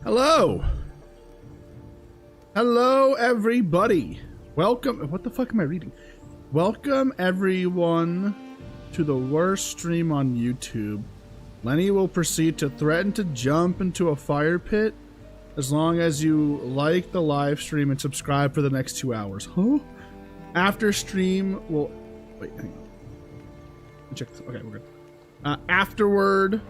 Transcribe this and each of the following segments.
Hello. Hello, everybody. Welcome. What the fuck am I reading? Welcome, everyone, to the worst stream on YouTube. Lenny will proceed to threaten to jump into a fire pit as long as you like the live stream and subscribe for the next 2 hours. Huh? After stream will... Wait, hang on. Check this. Okay, we're good. Afterward,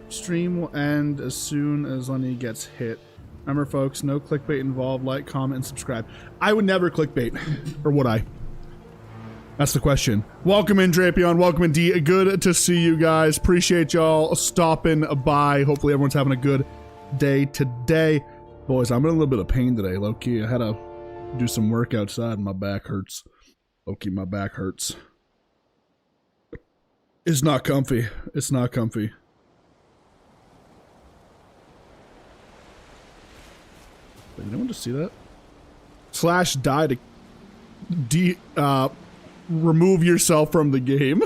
stream will end as soon as Lenny gets hit. Remember, folks, no clickbait involved. Like, comment, and subscribe. I would never clickbait. Or would I? That's the question. Welcome in, Drapion. Welcome in, D. Good to see you guys. Appreciate y'all stopping by. Hopefully everyone's having a good day today. Boys, I'm in a little bit of pain today, low-key. I had to do some work outside and my back hurts. Low-key, my back hurts. It's not comfy. It's not comfy. Wait, did anyone just see that? Slash die to remove yourself from the game.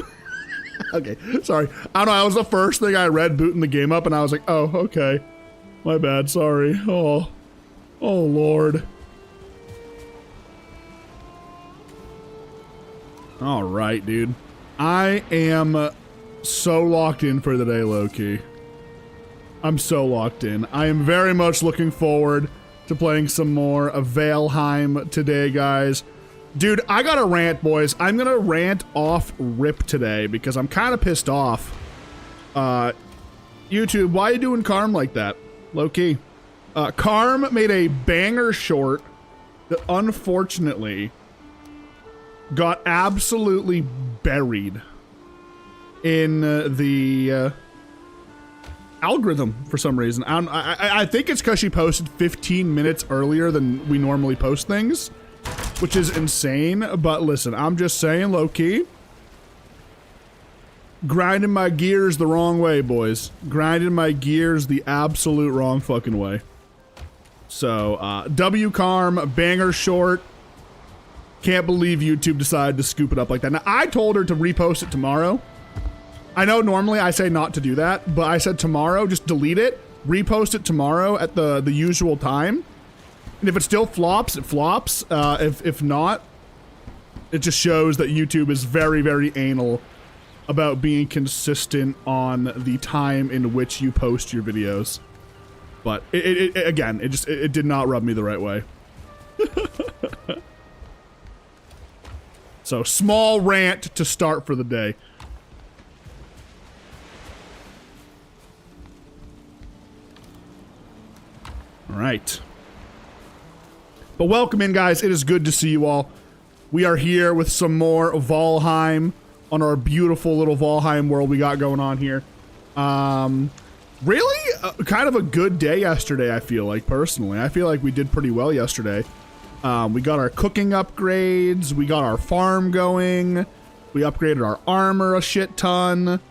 Okay, sorry. I don't know, that was the first thing I read booting the game up and I was like, oh, okay. My bad, sorry. Oh Lord. Alright, dude. I am so locked in for the day, low-key. I'm so locked in. I am very much looking forward to playing some more of Valheim today, guys. Dude, I gotta rant, boys. I'm gonna rant off rip today because I'm kind of pissed off. YouTube, why are you doing Karm like that? Low-key. Karm made a banger short that unfortunately got absolutely buried in the algorithm for some reason. I think it's because she posted 15 minutes earlier than we normally post things, which is insane. But listen, I'm just saying, low-key, grinding my gears the wrong way, boys. Grinding my gears the absolute wrong fucking way. So, W Karm, banger short. Can't believe YouTube decided to scoop it up like that. Now, I told her to repost it tomorrow. I know normally I say not to do that, but I said tomorrow, just delete it, repost it tomorrow at the usual time. And if it still flops, it flops. If not, it just shows that YouTube is very, very anal about being consistent on the time in which you post your videos. But again, it did not rub me the right way. So, small rant to start for the day. All right. But welcome in, guys. It is good to see you all. We are here with some more Valheim on our beautiful little Valheim world we got going on here. Really, kind of a good day yesterday, I feel like, personally. I feel like we did pretty well yesterday. We got our cooking upgrades. We got our farm going. We upgraded our armor a shit ton.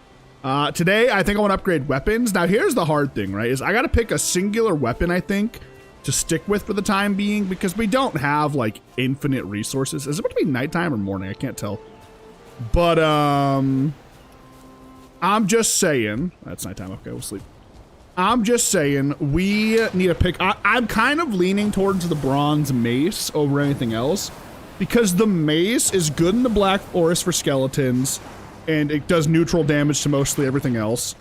Today, I think I want to upgrade weapons. Now, here's the hard thing, right? Is I got to pick a singular weapon, I think, to stick with for the time being, because we don't have, like, infinite resources. Is it about to be nighttime or morning? I can't tell. But, I'm just saying. That's nighttime. Okay, we'll sleep. I'm just saying, we need a pick. I'm kind of leaning towards the bronze mace over anything else, because the mace is good in the Black Forest for skeletons, and it does neutral damage to mostly everything else.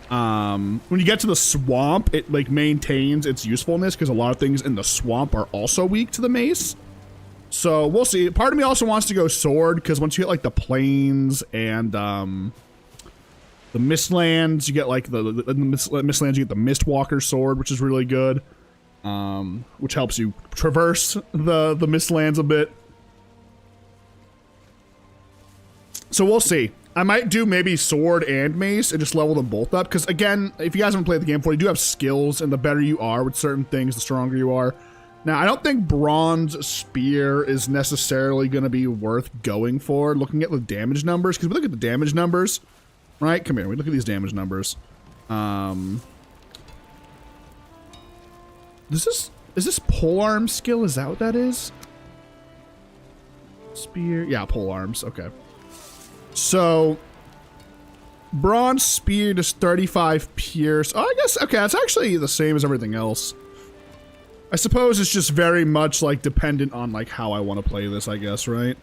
When you get to the swamp, it like maintains its usefulness, because a lot of things in the swamp are also weak to the mace. So we'll see. Part of me also wants to go sword, because once you hit like the plains and the Mistlands, you get like the Mistlands, you get the Mistwalker sword, which is really good, which helps you traverse the Mistlands a bit. So we'll see. I might do maybe sword and mace and just level them both up, because again, if you guys haven't played the game before, you do have skills, and the better you are with certain things, the stronger you are. Now, I don't think bronze spear is necessarily going to be worth going for, looking at the damage numbers, because we look at the damage numbers. Right? Come here. We look at these damage numbers. Is this polearm skill? Is that what that is? Spear. Yeah, polearms. Okay. So Bronze spear is 35 pierce. Oh, I guess, okay, that's actually the same as everything else. I suppose it's just very much, like, dependent on, like, how I want to play this, I guess, right?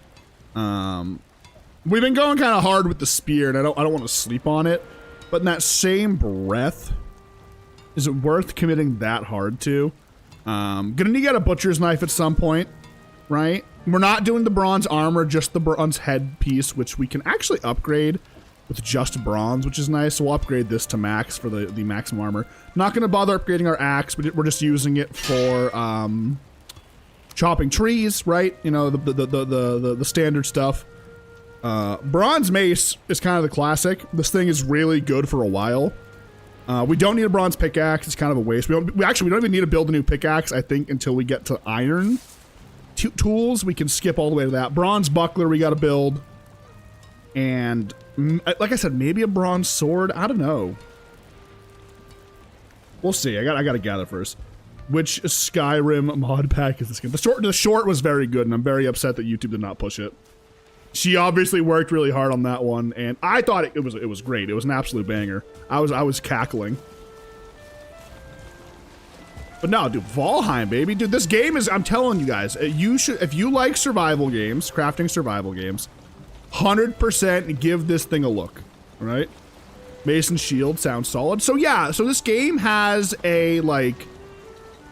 We've been going kind of hard with the spear, and I don't want to sleep on it. But in that same breath, is it worth committing that hard to? Gonna need to get a butcher's knife at some point, right? We're not doing the bronze armor, just the bronze headpiece, which we can actually upgrade with just bronze, which is nice. So we'll upgrade this to max for the maximum armor. Not gonna bother upgrading our axe, but we're just using it for chopping trees, right? You know, the standard stuff. Bronze mace is kind of the classic. This thing is really good for a while. We don't need a bronze pickaxe. It's kind of a waste. We don't even need to build a new pickaxe, I think, until we get to iron tools. We can skip all the way to that. Bronze buckler we got to build. And like I said, maybe a bronze sword. I don't know. We'll see. I got to gather first. Which Skyrim mod pack is this game? The short was very good, and I'm very upset that YouTube did not push it. She obviously worked really hard on that one, and I thought it was great. It was an absolute banger. I was cackling. But no, dude, Valheim, baby. Dude, this game is, I'm telling you guys, you should, if you like survival games, crafting survival games, 100% give this thing a look, all right? Mason Shield sounds solid. So yeah, so this game has a, like,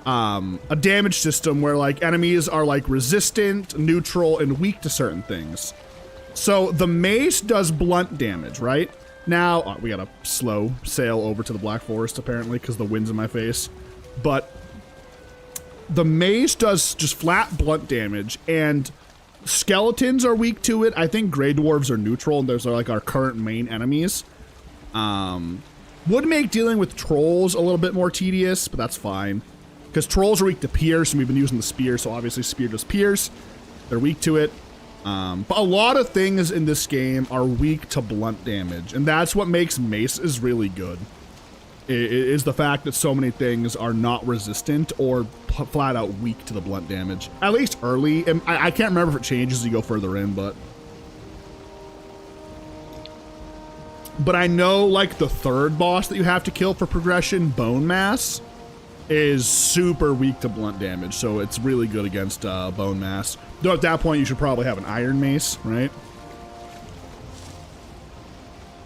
a damage system where, like, enemies are, like, resistant, neutral, and weak to certain things. So the mace does blunt damage, right? Now, we gotta slow sail over to the Black Forest, apparently, because the wind's in my face. But the mace does just flat blunt damage, and skeletons are weak to it. I think Grey Dwarves are neutral, and those are, like, our current main enemies. Would make dealing with trolls a little bit more tedious, but that's fine. Because trolls are weak to pierce, and we've been using the spear, so obviously spear does pierce. They're weak to it. But a lot of things in this game are weak to blunt damage, and that's what makes maces really good. Is the fact that so many things are not resistant or flat out weak to the blunt damage. At least early, and I can't remember if it changes as you go further in, but I know, like, the third boss that you have to kill for progression, Bone Mass, is super weak to blunt damage, so it's really good against Bone Mass. Though at that point, you should probably have an Iron Mace, right?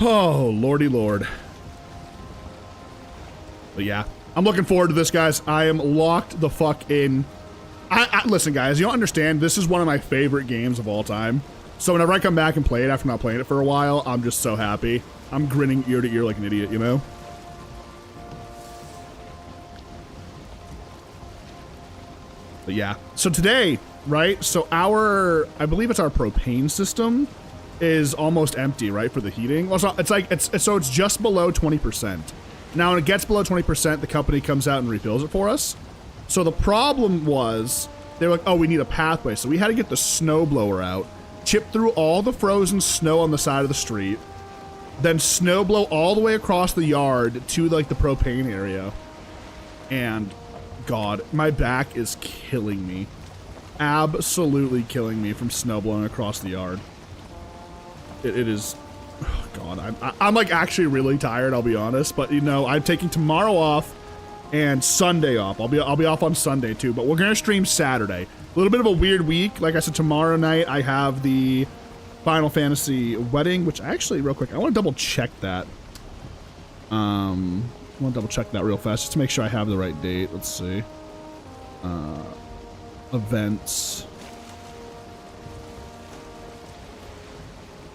Oh, lordy lord. But yeah, I'm looking forward to this, guys. I am locked the fuck in. Listen, guys, you don't understand. This is one of my favorite games of all time. So whenever I come back and play it after not playing it for a while, I'm just so happy. I'm grinning ear to ear like an idiot, you know? But yeah, so today, right? So I believe it's our propane system is almost empty, right? For the heating. Well, it's just below 20%. Now, when it gets below 20%, the company comes out and refills it for us. So the problem was, they were like, oh, we need a pathway. So we had to get the snowblower out, chip through all the frozen snow on the side of the street, then snowblow all the way across the yard to, like, the propane area. And God, my back is killing me. Absolutely killing me from snowblowing across the yard. It is, oh God, I'm like actually really tired, I'll be honest, but you know, I'm taking tomorrow off and Sunday off. I'll be off on Sunday too, but we're gonna stream Saturday. A little bit of a weird week. Like I said, tomorrow night I have the Final Fantasy wedding, which actually, real quick, I want to double check that. I want to double check that real fast just to make sure I have the right date. Let's see. Events.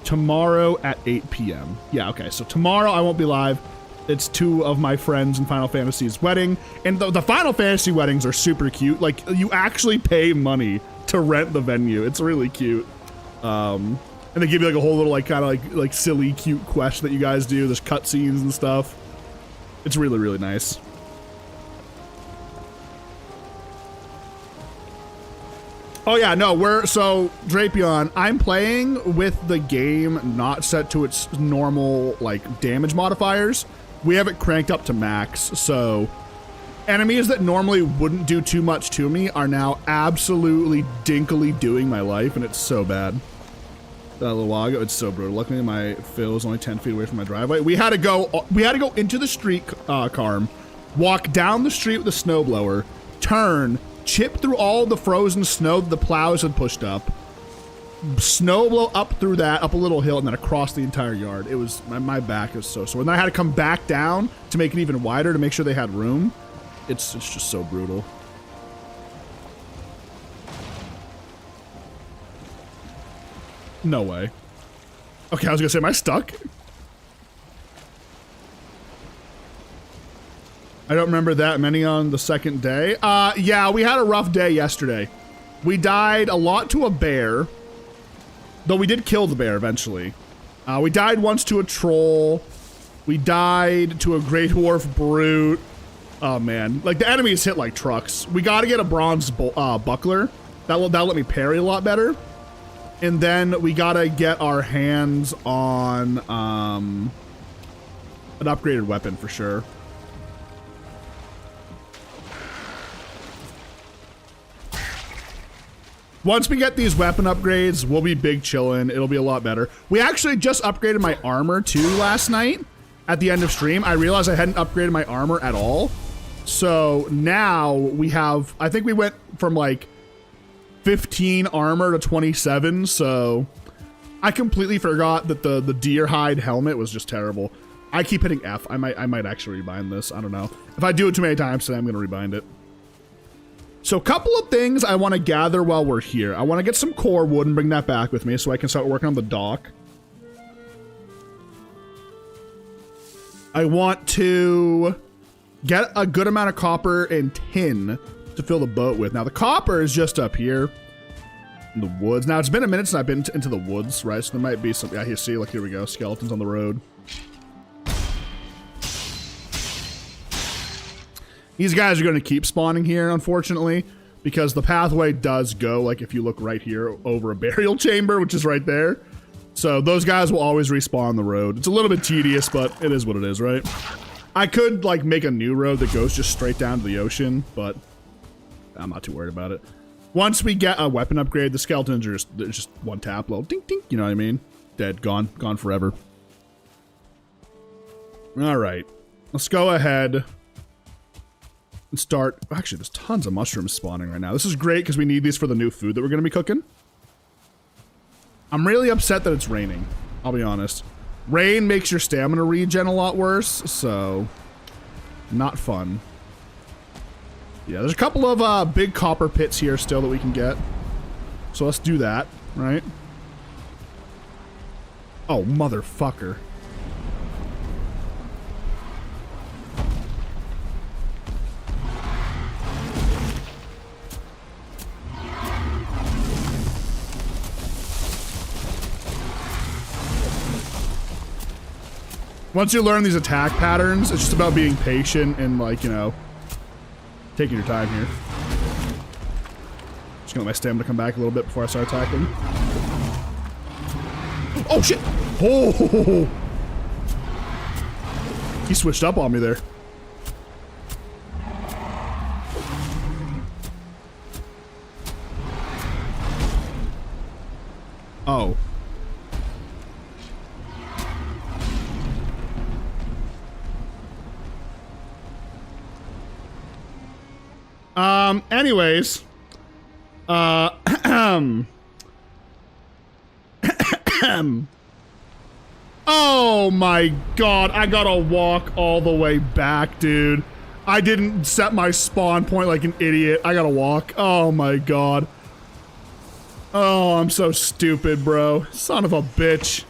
Tomorrow at 8 p.m. Yeah, okay, so tomorrow I won't be live. It's two of my friends in Final Fantasy's wedding. And the Final Fantasy weddings are super cute. Like, you actually pay money to rent the venue. It's really cute. And they give you like a whole little like kind of like silly cute quest that you guys do. There's cutscenes and stuff. It's really, really nice. Oh yeah, no, so Drapion, I'm playing with the game not set to its normal like damage modifiers. We have it cranked up to max, so enemies that normally wouldn't do too much to me are now absolutely dinkily doing my life, and it's so bad. a little while ago. It's so brutal. Luckily, my fill is only 10 feet away from my driveway. We had to go into the street, Carm, walk down the street with a snowblower, turn, chip through all the frozen snow that the plows had pushed up, snow blow up through that, up a little hill, and then across the entire yard. It was, my back was so sore. And then I had to come back down to make it even wider to make sure they had room. It's just so brutal. No way. Okay, I was gonna say, am I stuck? I don't remember that many on the second day. Yeah, we had a rough day yesterday. We died a lot to a bear. Though we did kill the bear eventually. We died once to a troll. We died to a Great Dwarf Brute. Oh man, like the enemies hit like trucks. We gotta get a bronze buckler. That'll let me parry a lot better. And then we gotta get our hands on an upgraded weapon for sure. Once we get these weapon upgrades, we'll be big chillin'. It'll be a lot better. We actually just upgraded my armor too last night at the end of stream. I realized I hadn't upgraded my armor at all. So now we have, I think we went from like 15 armor to 27. So I completely forgot that the deer hide helmet was just terrible. I keep hitting F. I might actually rebind this. I don't know. If I do it too many times today, I'm gonna rebind it. So a couple of things I want to gather while we're here. I want to get some core wood and bring that back with me so I can start working on the dock. I want to get a good amount of copper and tin to fill the boat with. Now the copper is just up here in the woods. Now it's been a minute since I've been into the woods, right? So there might be some, yeah, you see, like here we go, skeletons on the road. These guys are going to keep spawning here, unfortunately, because the pathway does go, like if you look right here, over a burial chamber, which is right there. So those guys will always respawn on the road. It's a little bit tedious, but it is what it is, right? I could, like, make a new road that goes just straight down to the ocean, but I'm not too worried about it. Once we get a weapon upgrade, the skeletons are just one tap, little dink dink, you know what I mean? Dead, gone forever. All right, let's go ahead and start. Actually, there's tons of mushrooms spawning right now. This is great because we need these for the new food that we're going to be cooking. I'm really upset that it's raining. I'll be honest. Rain makes your stamina regen a lot worse, so not fun. Yeah, there's a couple of big copper pits here still that we can get. So let's do that, right? Oh, motherfucker. Once you learn these attack patterns, it's just about being patient and, like, you know, taking your time here. Just gonna let my stamina come back a little bit before I start attacking. Oh, shit! Oh! He switched up on me there. Oh. Anyways, oh my god, I gotta walk all the way back, dude. I didn't set my spawn point like an idiot. I gotta walk. Oh my god. Oh, I'm so stupid, bro. Son of a bitch.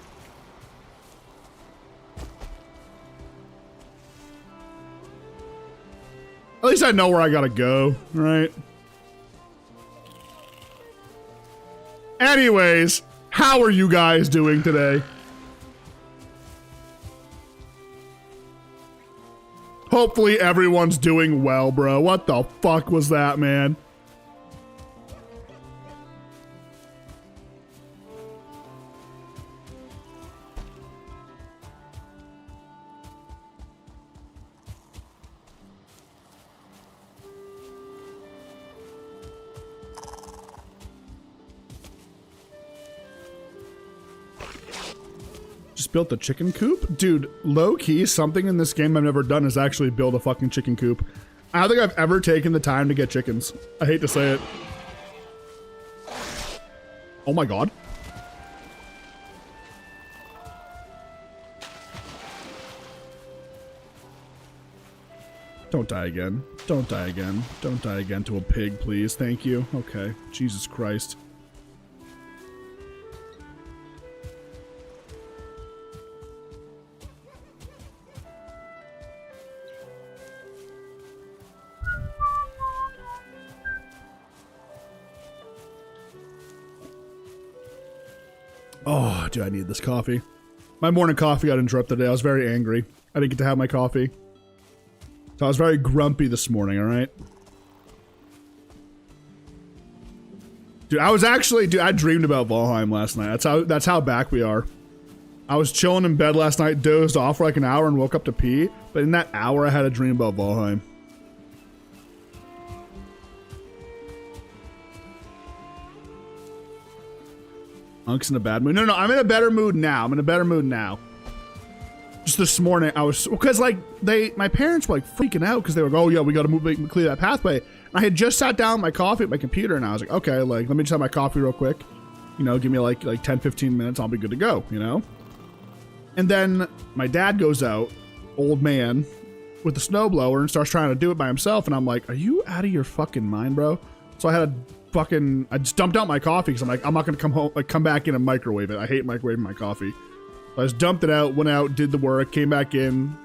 At least I know where I gotta go, right? Anyways, how are you guys doing today? Hopefully everyone's doing well, bro. What the fuck was that, man? just built a chicken coop? Dude, low-key, something in this game I've never done is actually build a fucking chicken coop. I don't think I've ever taken the time to get chickens. I hate to say it. Oh my god. Don't die again. Don't die again. Don't die again to a pig, please. Thank you. Okay. Jesus Christ. Oh, dude, I need this coffee. My morning coffee got interrupted today. I was very angry. I didn't get to have my coffee. So I was very grumpy this morning, alright? Dude, I dreamed about Valheim last night. That's how back we are. I was chilling in bed last night, dozed off for like an hour and woke up to pee. But in that hour, I had a dream about Valheim. Unk's in a bad mood. No, I'm in a better mood now. Just this morning, I was, because like, my parents were like freaking out because they were like, oh yeah, we gotta clear that pathway. And I had just sat down with my coffee at my computer and I was like, okay, like, let me just have my coffee real quick. You know, give me like 10, 15 minutes, I'll be good to go, you know? And then my dad goes out, old man, with the snowblower and starts trying to do it by himself. And I'm like, are you out of your fucking mind, bro? So I just dumped out my coffee because I'm like, I'm not gonna come back in and microwave it. I hate microwaving my coffee. So I just dumped it out, went out, did the work, came back in,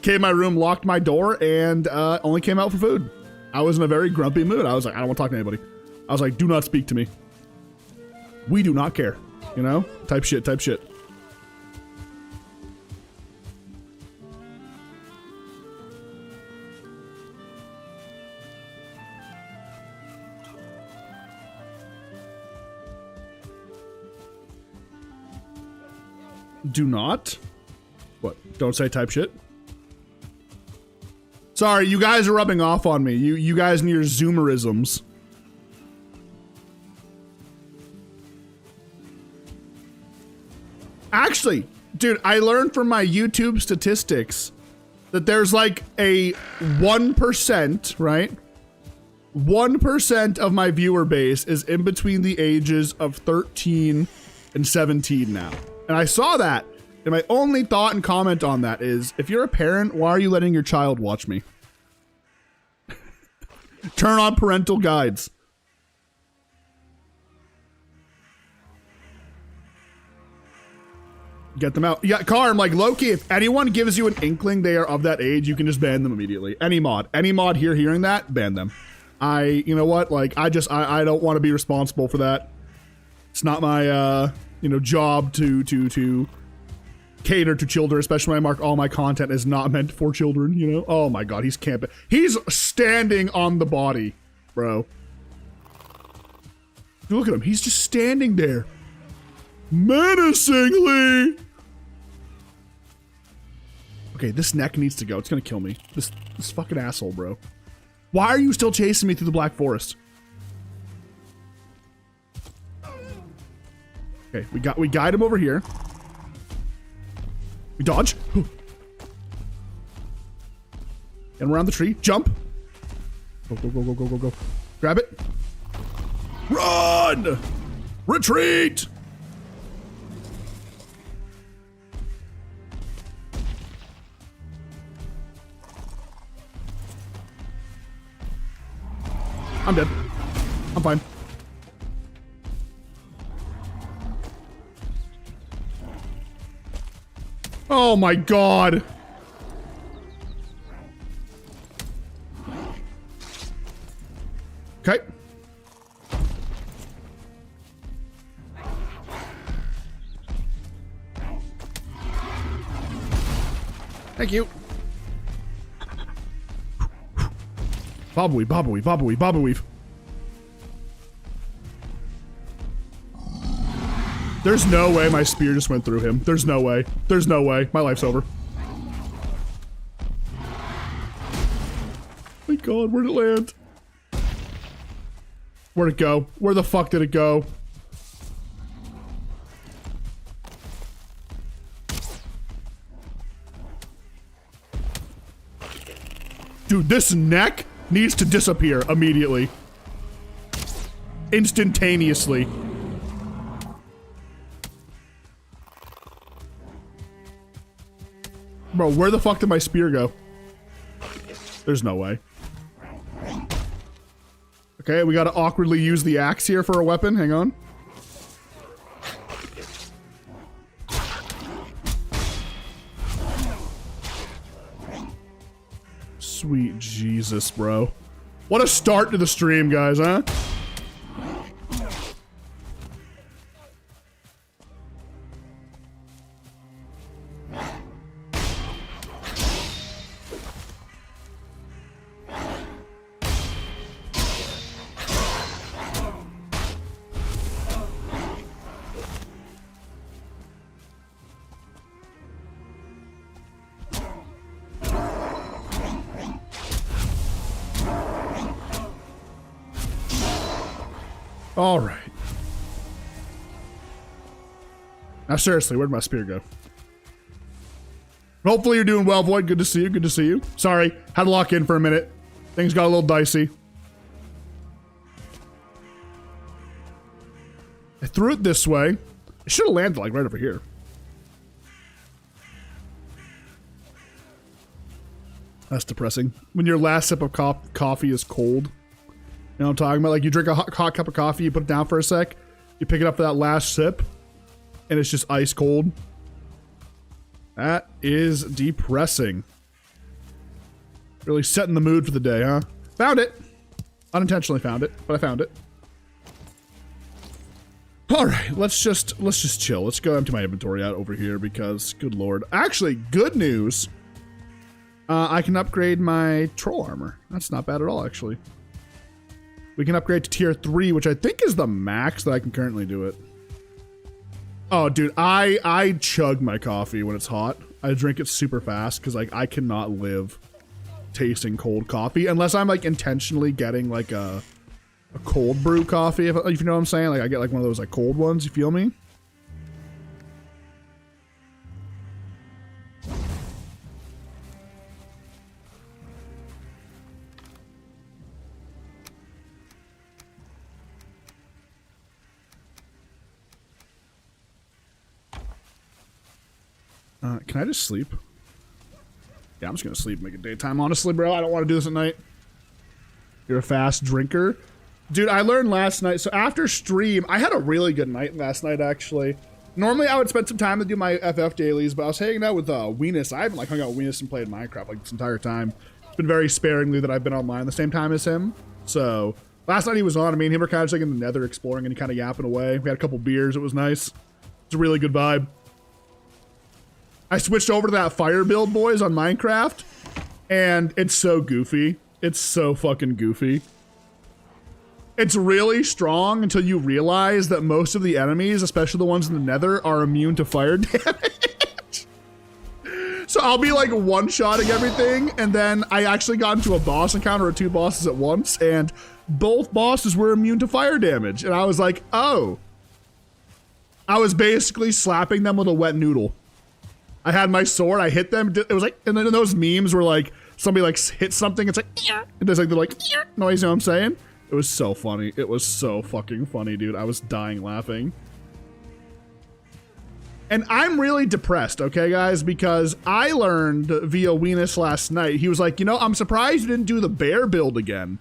came in my room, locked my door, and only came out for food. I was in a very grumpy mood. I was like, I don't want to talk to anybody. I was like, do not speak to me. We do not care. You know? Type shit. Do not? What? Don't say type shit? Sorry, you guys are rubbing off on me. You guys and your Zoomerisms. Actually, dude, I learned from my YouTube statistics that there's like a 1%, right? 1% of my viewer base is in between the ages of 13 and 17 now. And I saw that, and my only thought and comment on that is, if you're a parent, why are you letting your child watch me? Turn on parental guides. Get them out. Yeah, Carm, like, Loki, if anyone gives you an inkling they are of that age, you can just ban them immediately. Any mod here hearing that, ban them. You know what, like, I don't want to be responsible for that. It's not my, you know, job to cater to children, especially when I mark all my content as not meant for children, you know? Oh my god, he's camping. He's standing on the body, bro. Look at him, he's just standing there. Menacingly! Okay, this neck needs to go. It's gonna kill me. This fucking asshole, bro. Why are you still chasing me through the Black Forest? Okay, we guide him over here. We dodge. And around the tree. Jump. Go. Grab it. Run! Retreat! I'm dead. I'm fine. Oh my god. Okay. Thank you. Bobble weave. There's no way my spear just went through him. There's no way. My life's over. My god, where'd it land? Where'd it go? Where the fuck did it go? Dude, this neck needs to disappear immediately. Instantaneously. Bro, where the fuck did my spear go? There's no way. Okay, we gotta awkwardly use the axe here for a weapon. Hang on. Sweet Jesus, bro. What a start to the stream, guys, huh? All right. Now, seriously, where'd my spear go? Hopefully you're doing well, Void. Good to see you. Good to see you. Sorry, had to lock in for a minute. Things got a little dicey. I threw it this way. It should have landed like right over here. That's depressing. When your last sip of coffee is cold. You know what I'm talking about? Like you drink a hot cup of coffee, you put it down for a sec, you pick it up for that last sip, and it's just ice cold. That is depressing. Really setting the mood for the day, huh? Found it. Unintentionally found it, but I found it. All right, let's just chill. Let's go empty my inventory out over here because, good lord. Actually, good news. I can upgrade my troll armor. That's not bad at all, actually. We can upgrade to tier 3, which I think is the max that I can currently do it. Oh, dude, I chug my coffee when it's hot. I drink it super fast because like I cannot live tasting cold coffee unless I'm like intentionally getting like a cold brew coffee, if you know what I'm saying. Like I get like one of those like cold ones. You feel me? Can I just sleep? Yeah, I'm just gonna sleep, make it daytime. Honestly, bro, I don't want to do this at night. You're a fast drinker. Dude, I learned last night, so after stream, I had a really good night last night, actually. Normally, I would spend some time to do my FF dailies, but I was hanging out with Weenus. I haven't like hung out with Weenus and played Minecraft like this entire time. It's been very sparingly that I've been online the same time as him. So, last night he was on, me and him were kind of just like in the nether exploring and kind of yapping away. We had a couple beers, it was nice. It's a really good vibe. I switched over to that fire build, boys, on Minecraft, and it's so goofy. It's so fucking goofy. It's really strong until you realize that most of the enemies, especially the ones in the nether, are immune to fire damage. So I'll be like one-shotting everything, and then I actually got into a boss encounter with 2 bosses at once, and both bosses were immune to fire damage. And I was like, oh. I was basically slapping them with a wet noodle. I had my sword, I hit them, it was like, and then those memes were like, somebody like hits something, it's like, and there's like the like noise, you know what I'm saying? It was so funny. It was so fucking funny, dude. I was dying laughing. And I'm really depressed, okay, guys, because I learned via Weenus last night, he was like, you know, I'm surprised you didn't do the bear build again,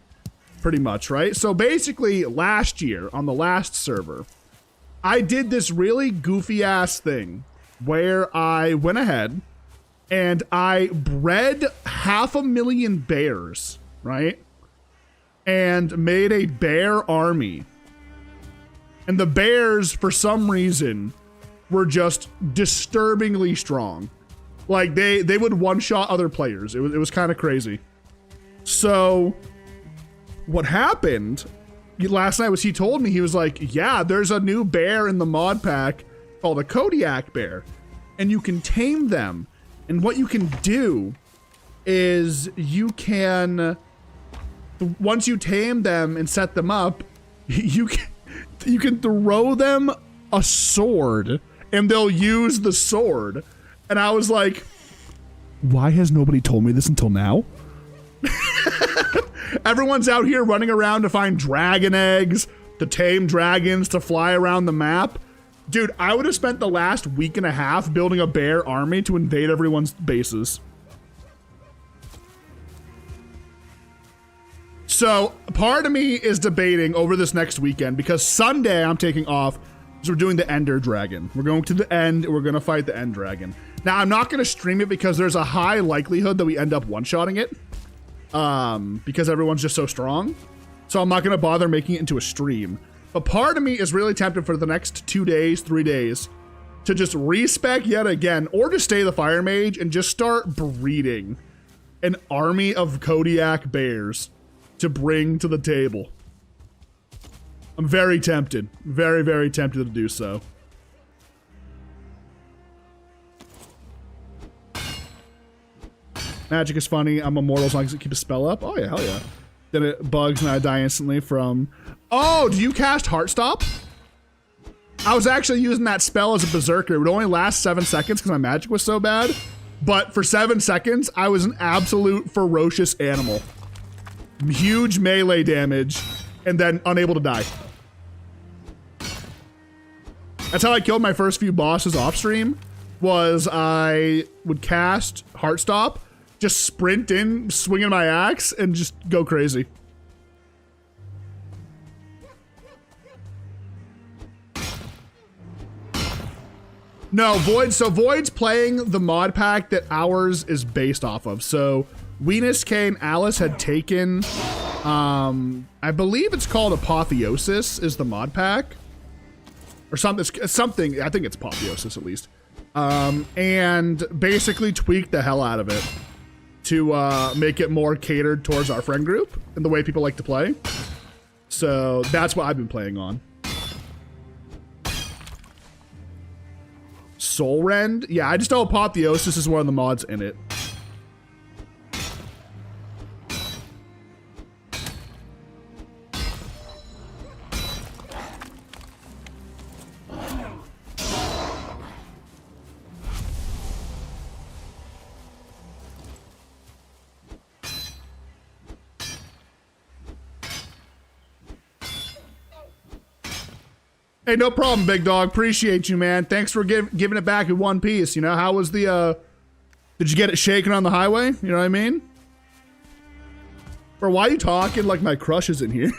pretty much, right? So basically, last year, on the last server, I did this really goofy-ass thing where I went ahead and I bred 500,000 bears, right? And made a bear army. And the bears, for some reason, were just disturbingly strong. Like, they would one-shot other players. It was kind of crazy. So, what happened last night was he told me, he was like, yeah, there's a new bear in the mod pack called a Kodiak bear, and you can tame them. And what you can do is you can, once you tame them and set them up, you can throw them a sword and they'll use the sword. And I was like, why has nobody told me this until now? Everyone's out here running around to find dragon eggs, to tame dragons, to fly around the map. Dude, I would have spent the last week and a half building a bear army to invade everyone's bases. So part of me is debating over this next weekend because Sunday I'm taking off because we're doing the Ender Dragon. We're going to the end and we're going to fight the End Dragon. Now I'm not going to stream it because there's a high likelihood that we end up one-shotting it because everyone's just so strong. So I'm not going to bother making it into a stream. But part of me is really tempted for the next 2 days, 3 days to just respec yet again or just stay the Fire Mage and just start breeding an army of Kodiak bears to bring to the table. I'm very tempted. Very, very tempted to do so. Magic is funny. I'm immortal as long as it keeps a spell up. Oh yeah, hell yeah. Then it bugs and I die instantly from... Oh, do you cast Heartstop? I was actually using that spell as a berserker. It would only last 7 seconds because my magic was so bad. But for 7 seconds, I was an absolute ferocious animal. Huge melee damage, and then unable to die. That's how I killed my first few bosses off stream, was I would cast Heartstop, just sprint in, swinging my axe, and just go crazy. No, Void, so Void's playing the mod pack that ours is based off of, so Weenus, K, and Alice had taken, I believe it's called Apotheosis is the mod pack. Or something, I think it's Apotheosis at least. And basically tweaked the hell out of it to make it more catered towards our friend group and the way people like to play. So that's what I've been playing on. Soul Rend? Yeah, I just know Apotheosis is one of the mods in it. Hey, no problem, big dog. Appreciate you, man. Thanks for giving it back in one piece. You know, how was the, did you get it shaken on the highway? You know what I mean? Bro, why are you talking like my crush is in here?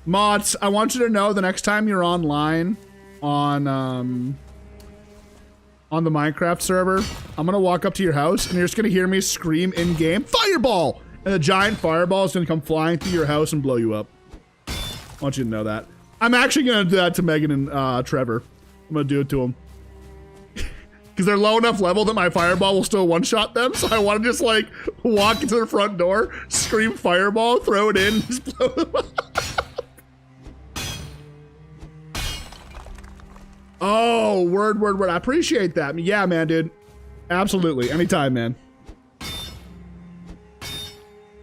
Mods, I want you to know the next time you're online on the Minecraft server, I'm gonna walk up to your house and you're just gonna hear me scream in-game, Fireball! And a giant fireball is gonna come flying through your house and blow you up. I want you to know that. I'm actually gonna do that to Megan and Trevor. I'm gonna do it to them. Because they're low enough level that my fireball will still one-shot them, so I wanna just like walk into their front door, scream fireball, throw it in, just blow them up. Oh, word. I appreciate that. Yeah, man, dude. Absolutely. Anytime, man.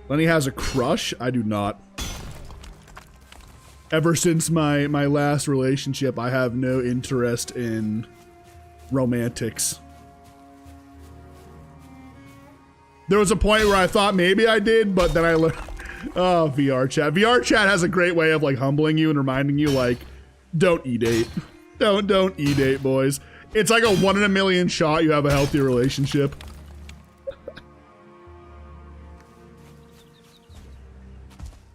Lenny has a crush? I do not. Ever since my last relationship, I have no interest in romantics. There was a point where I thought maybe I did, but then I learned... Oh, VR chat. VR chat has a great way of like humbling you and reminding you like, don't e-date. Don't e-date, boys. It's like a 1 in a million shot you have a healthy relationship.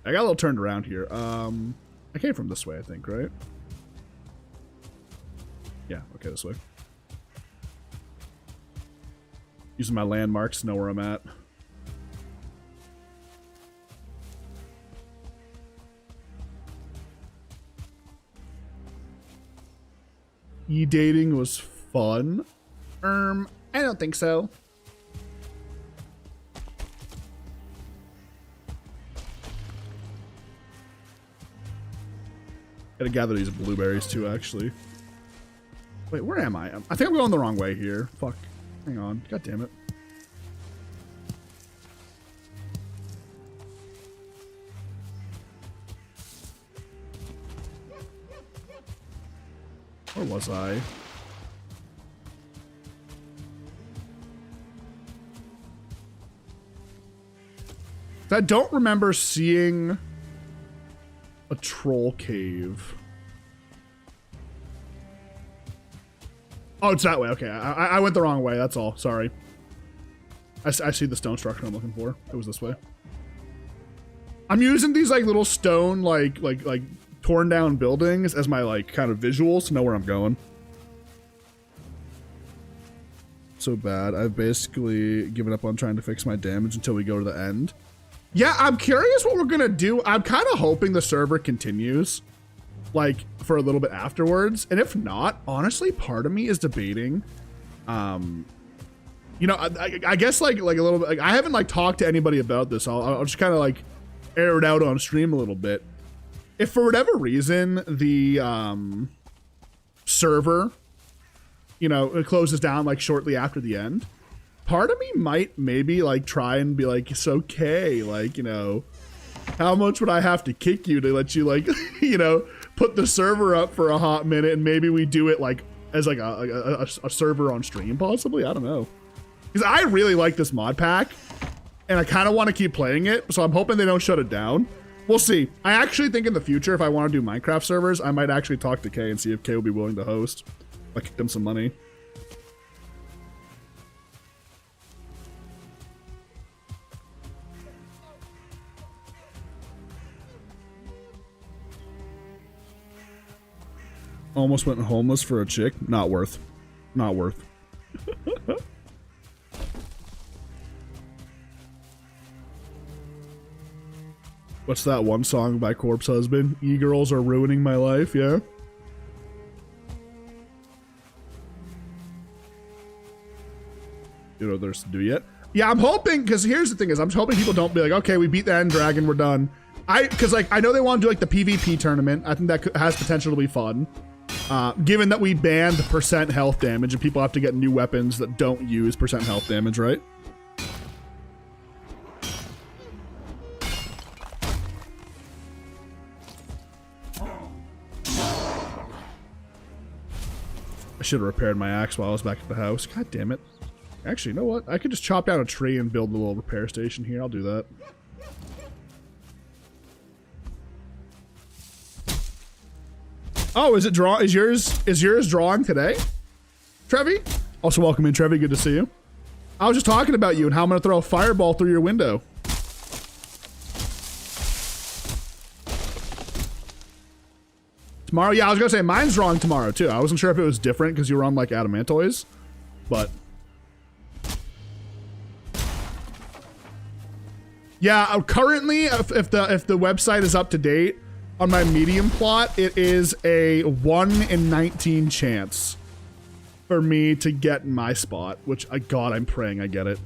I got a little turned around here. I came from this way, I think, right? Yeah, okay, this way. Using my landmarks to know where I'm at. E-dating was fun. I don't think so. Gotta gather these blueberries too, actually. Wait, where am I? I think I'm going the wrong way here. Fuck. Hang on. God damn it. Where was I? I don't remember seeing a troll cave. Oh, it's that way. Okay, I went the wrong way. That's all. Sorry. I see the stone structure I'm looking for. It was this way. I'm using these like little stone like torn down buildings as my like kind of visuals to know where I'm going. So bad. I've basically given up on trying to fix my damage until we go to the end. Yeah, I'm curious what we're gonna do. I'm kind of hoping the server continues, like, for a little bit afterwards. And if not, honestly, part of me is debating. You know, I guess like a little bit. Like, I haven't like talked to anybody about this. I'll just kind of like air it out on stream a little bit. If for whatever reason the server, you know, it closes down like shortly after the end, part of me might maybe like try and be like, it's okay, like, you know, how much would I have to kick you to let you like, you know, put the server up for a hot minute, and maybe we do it like as like a server on stream possibly. I don't know, because I really like this mod pack and I kind of want to keep playing it, so I'm hoping they don't shut it down. We'll see. I actually think in the future, if I want to do Minecraft servers, I might actually talk to Kay and see if Kay will be willing to host. I kick them some money. Almost went homeless for a chick. Not worth. Not worth. What's that one song by Corpse Husband? E-girls are ruining my life, yeah? You know what there's to do yet? Yeah, I'm hoping, because here's the thing is, I'm hoping people don't be like, okay, we beat the end dragon, we're done. Because like, I know they want to do like the PvP tournament. I think that has potential to be fun. Given that we banned percent health damage and people have to get new weapons that don't use percent health damage, right? I should have repaired my axe while I was back at the house. God damn it. Actually, you know what? I could just chop down a tree and build a little repair station here. I'll do that. Oh, is it draw? Is yours drawing today? Trevi? Also welcome in, Trevi. Good to see you. I was just talking about you and how I'm gonna throw a fireball through your window. Tomorrow? Yeah, I was gonna say mine's drawing tomorrow too. I wasn't sure if it was different because you were on like Adamantoys, but yeah. Currently, if the website is up to date on my medium plot, it is a 1 in 19 chance for me to get my spot. Which, God, I'm praying I get it.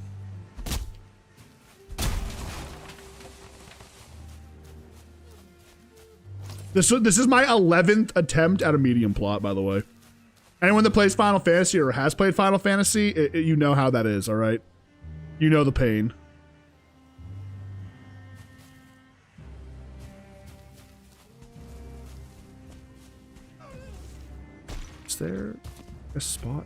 This is my 11th attempt at a medium plot, by the way. Anyone that plays Final Fantasy or has played Final Fantasy, you know how that is, all right? You know the pain. Is there a spot?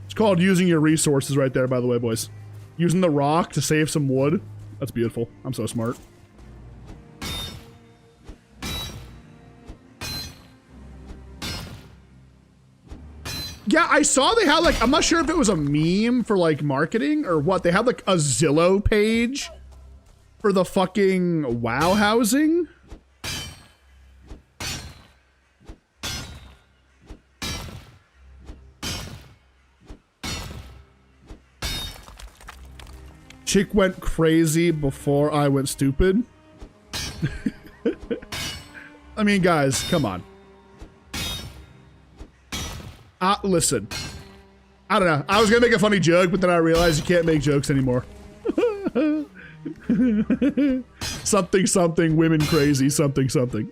It's called using your resources right there, by the way, boys. Using the rock to save some wood. That's beautiful. I'm so smart. Yeah, I saw they had like, I'm not sure if it was a meme for like marketing or what. They had like a Zillow page for the fucking WoW housing. Chick went crazy before I went stupid. I mean, guys, come on. Listen. I don't know. I was gonna make a funny joke, but then I realized you can't make jokes anymore. Something, something, women crazy, something, something.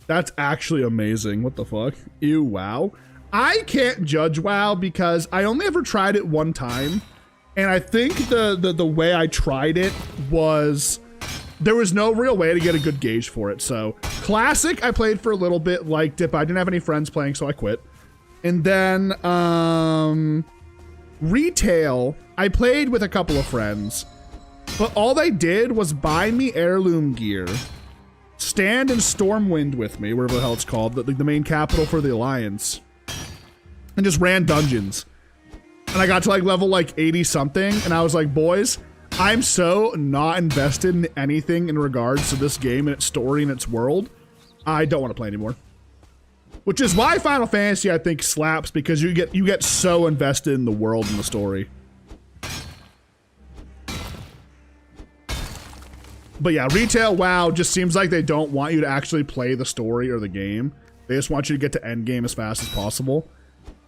That's actually amazing. What the fuck? Ew, WoW. I can't judge WoW because I only ever tried it one time. And I think the way I tried it was there was no real way to get a good gauge for it. So Classic, I played for a little bit, liked it, but I didn't have any friends playing, so I quit. And then Retail, I played with a couple of friends, but all they did was buy me heirloom gear, stand in Stormwind with me, wherever the hell it's called, the main capital for the Alliance, and just ran dungeons. And I got to like level like 80 something, and I was like, boys, I'm so not invested in anything in regards to this game and its story and its world. I don't want to play anymore. Which is why Final Fantasy, I think, slaps, because you get so invested in the world and the story. But yeah, Retail WoW just seems like they don't want you to actually play the story or the game. They just want you to get to endgame as fast as possible.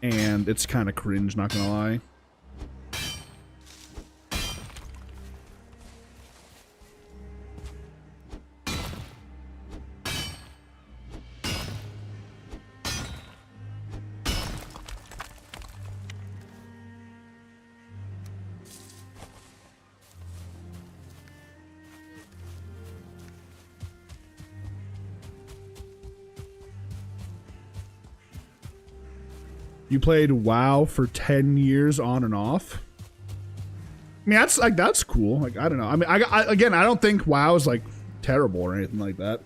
And it's kind of cringe, not gonna lie. You played WoW for 10 years on and off? I mean, that's cool. Like, I don't know. I mean, again, I don't think WoW is like terrible or anything like that.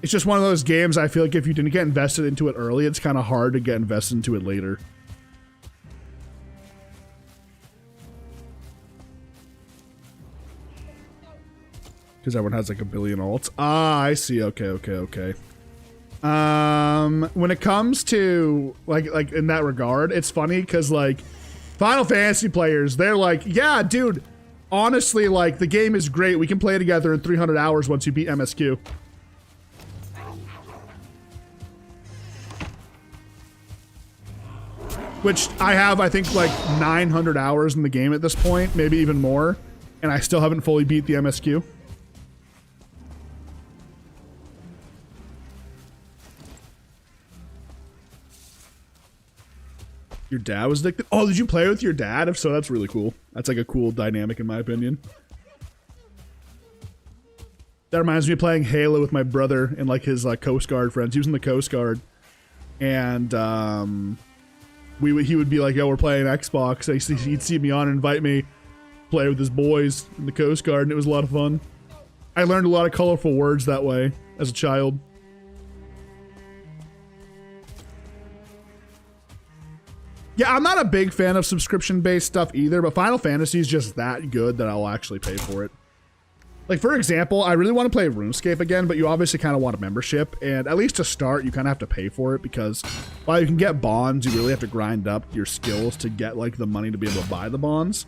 It's just one of those games I feel like if you didn't get invested into it early, it's kind of hard to get invested into it later. Because everyone has like a billion alts. Ah, I see. Okay. When it comes to like in that regard, it's funny because like Final Fantasy players, they're like, yeah, dude, honestly, like the game is great. We can play together in 300 hours once you beat MSQ. Which I have, I think, like 900 hours in the game at this point, maybe even more, and I still haven't fully beat the MSQ. Your dad was addicted? Oh, did you play with your dad? If so, that's really cool. That's like a cool dynamic in my opinion. That reminds me of playing Halo with my brother and like his Coast Guard friends. He was in the Coast Guard. And he would be like, yo, we're playing Xbox. He'd see me on and invite me to play with his boys in the Coast Guard, and it was a lot of fun. I learned a lot of colorful words that way as a child. Yeah, I'm not a big fan of subscription-based stuff either, but Final Fantasy is just that good that I'll actually pay for it. Like, for example, I really want to play RuneScape again, but you obviously kind of want a membership, and at least to start, you kind of have to pay for it, because while you can get bonds, you really have to grind up your skills to get, like, the money to be able to buy the bonds.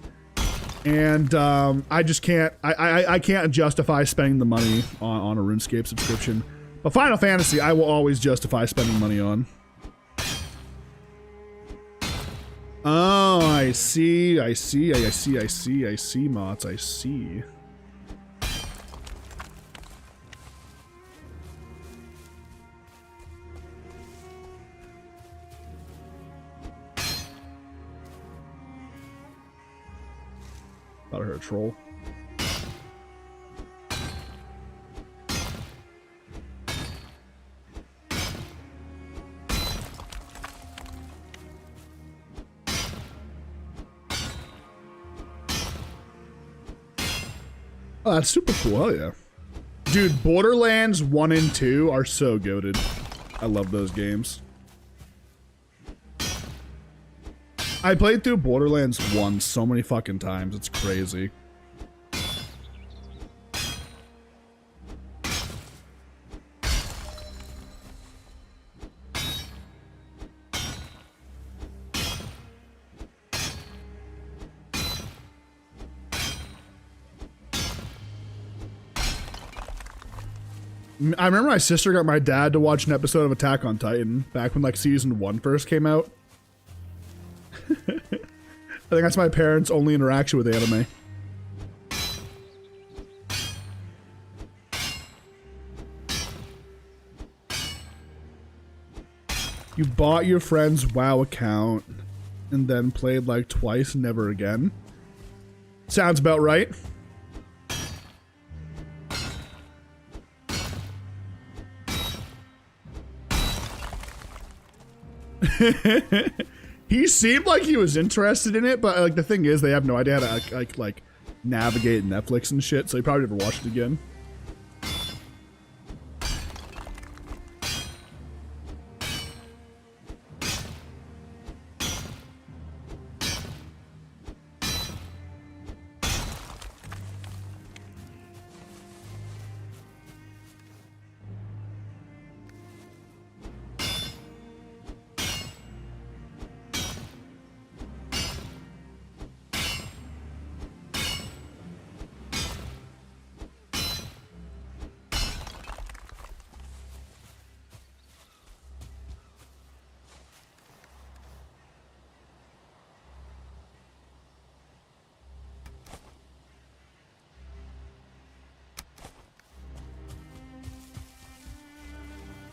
And I just can't, I can't justify spending the money on a RuneScape subscription. But Final Fantasy, I will always justify spending money on. Oh, I see, Mots, I see. Thought I heard a troll. Oh, that's super cool. Hell yeah. Dude, Borderlands 1 and 2 are so goated. I love those games. I played through Borderlands 1 so many fucking times. It's crazy. I remember my sister got my dad to watch an episode of Attack on Titan back when like season 1 first came out. I think that's my parents' only interaction with anime. You bought your friend's WoW account and then played like twice, never again. Sounds about right. He seemed like he was interested in it, but like the thing is, they have no idea how to like navigate Netflix and shit, so he probably never watched it again.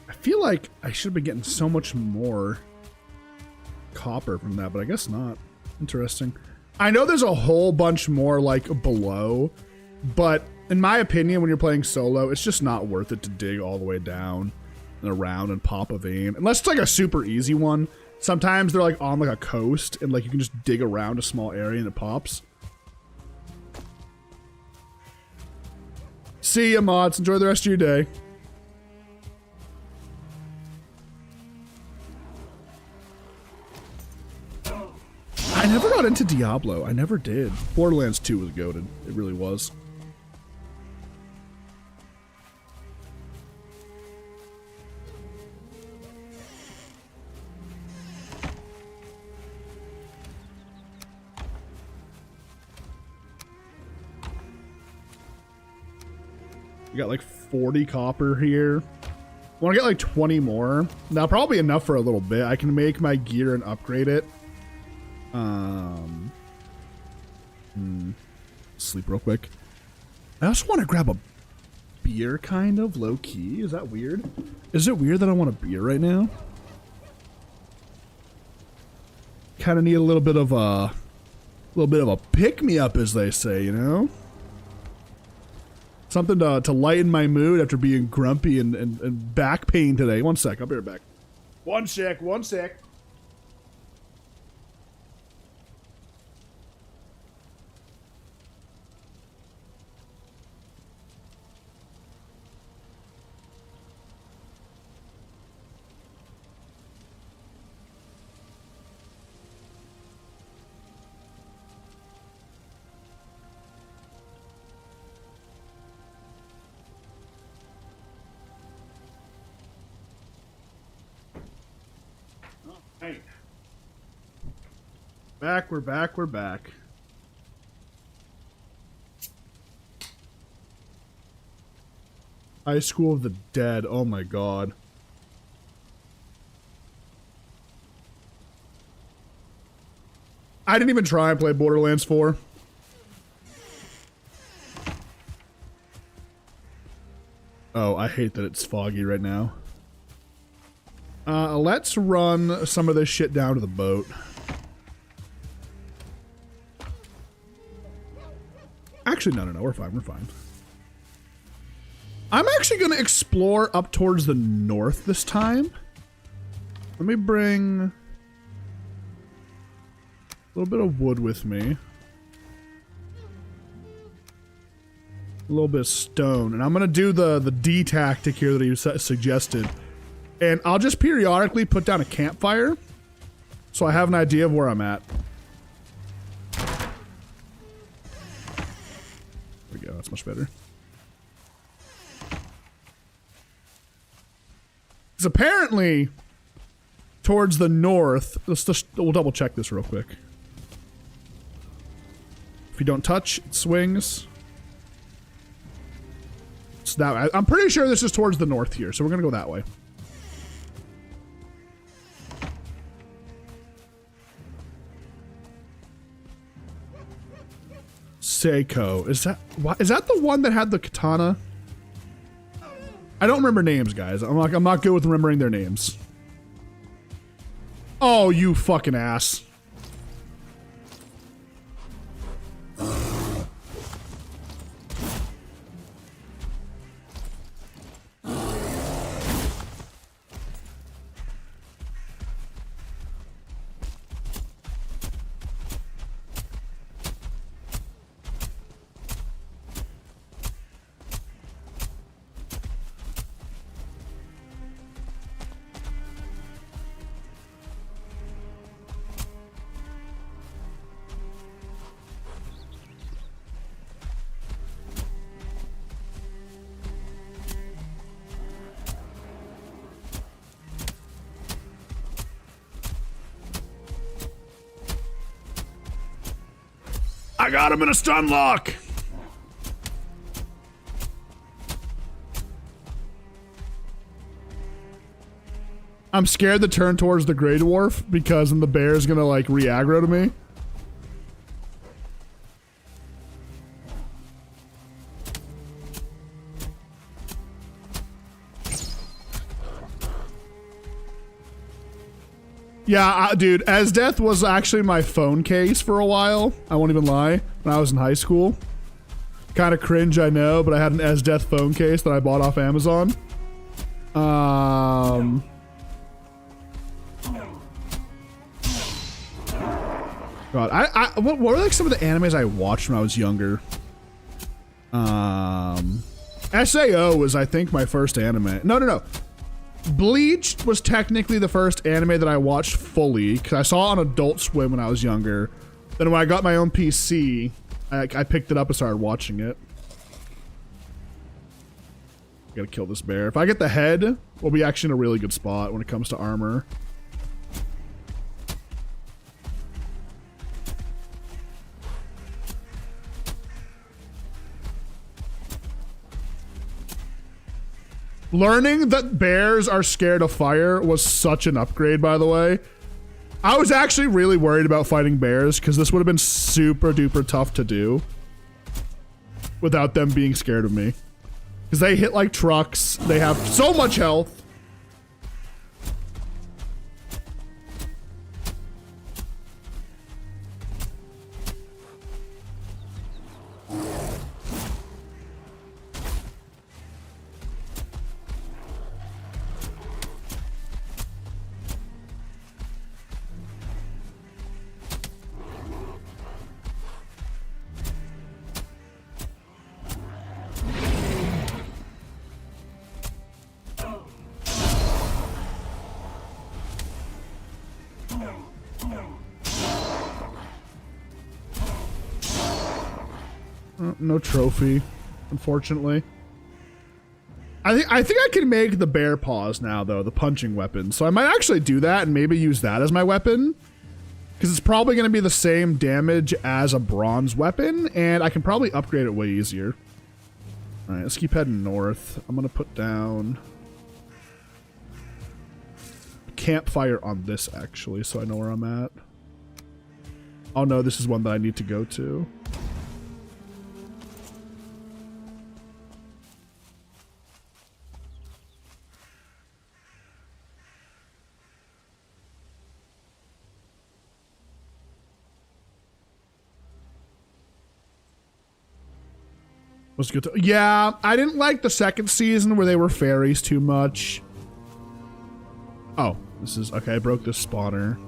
I feel like I should have been getting so much more copper from that, but I guess not. Interesting. I know there's a whole bunch more like below, but in my opinion, when you're playing solo, it's just not worth it to dig all the way down and around and pop a vein. Unless it's like a super easy one. Sometimes they're like on like a coast and like you can just dig around a small area and it pops. See ya, mods. Enjoy the rest of your day. I never got into Diablo. I never did. Borderlands 2 was goated. It really was. We got like 40 copper here. I want to get like 20 more. Now, probably enough for a little bit. I can make my gear and upgrade it. Sleep real quick. I also want to grab a beer, kind of low key. Is that weird? Is it weird that I want a beer right now? Kind of need a little bit of a pick me up, as they say, you know. Something to lighten my mood after being grumpy and back pain today. One sec, I'll be right back. One sec. Right. We're back. High School of the Dead, oh my god. I didn't even try and play Borderlands 4. Oh, I hate that it's foggy right now. Let's run some of this shit down to the boat. Actually, no, we're fine. I'm actually going to explore up towards the north this time. Let me bring a little bit of wood with me. A little bit of stone. And I'm going to do the D tactic here that he suggested. And I'll just periodically put down a campfire so I have an idea of where I'm at. There we go, that's much better. Because apparently, towards the north, we'll double check this real quick. If you don't touch, it swings. So that, I'm pretty sure this is towards the north here, so we're going to go that way. Seiko. Is that the one that had the katana? I don't remember names, guys. I'm not good with remembering their names. Oh, you fucking ass. I got him in a stun lock. I'm scared to turn towards the Grey Dwarf because then the bear is gonna like re-aggro to me. Yeah, dude, As Death was actually my phone case for a while. I won't even lie. When I was in high school. Kind of cringe, I know, but I had an As Death phone case that I bought off Amazon. God, what were like some of the animes I watched when I was younger? SAO was, I think, my first anime. No. Bleach was technically the first anime that I watched fully because I saw it on Adult Swim when I was younger. Then when I got my own PC, I picked it up and started watching it. I gotta kill this bear. If I get the head, we'll be actually in a really good spot when it comes to armor. Learning that bears are scared of fire was such an upgrade, by the way. I was actually really worried about fighting bears because this would have been super duper tough to do without them being scared of me. Because they hit like trucks. They have so much health. No trophy, unfortunately. I think I can make the bear paws now, though, the punching weapon. So I might actually do that and maybe use that as my weapon. Because it's probably going to be the same damage as a bronze weapon, and I can probably upgrade it way easier. Alright, let's keep heading north. I'm going to put down a campfire on this, actually, so I know where I'm at. Oh no, this is one that I need to go to. Was good. Yeah, I didn't like the second season where they were fairies too much. Oh, this is okay. I broke this spawner,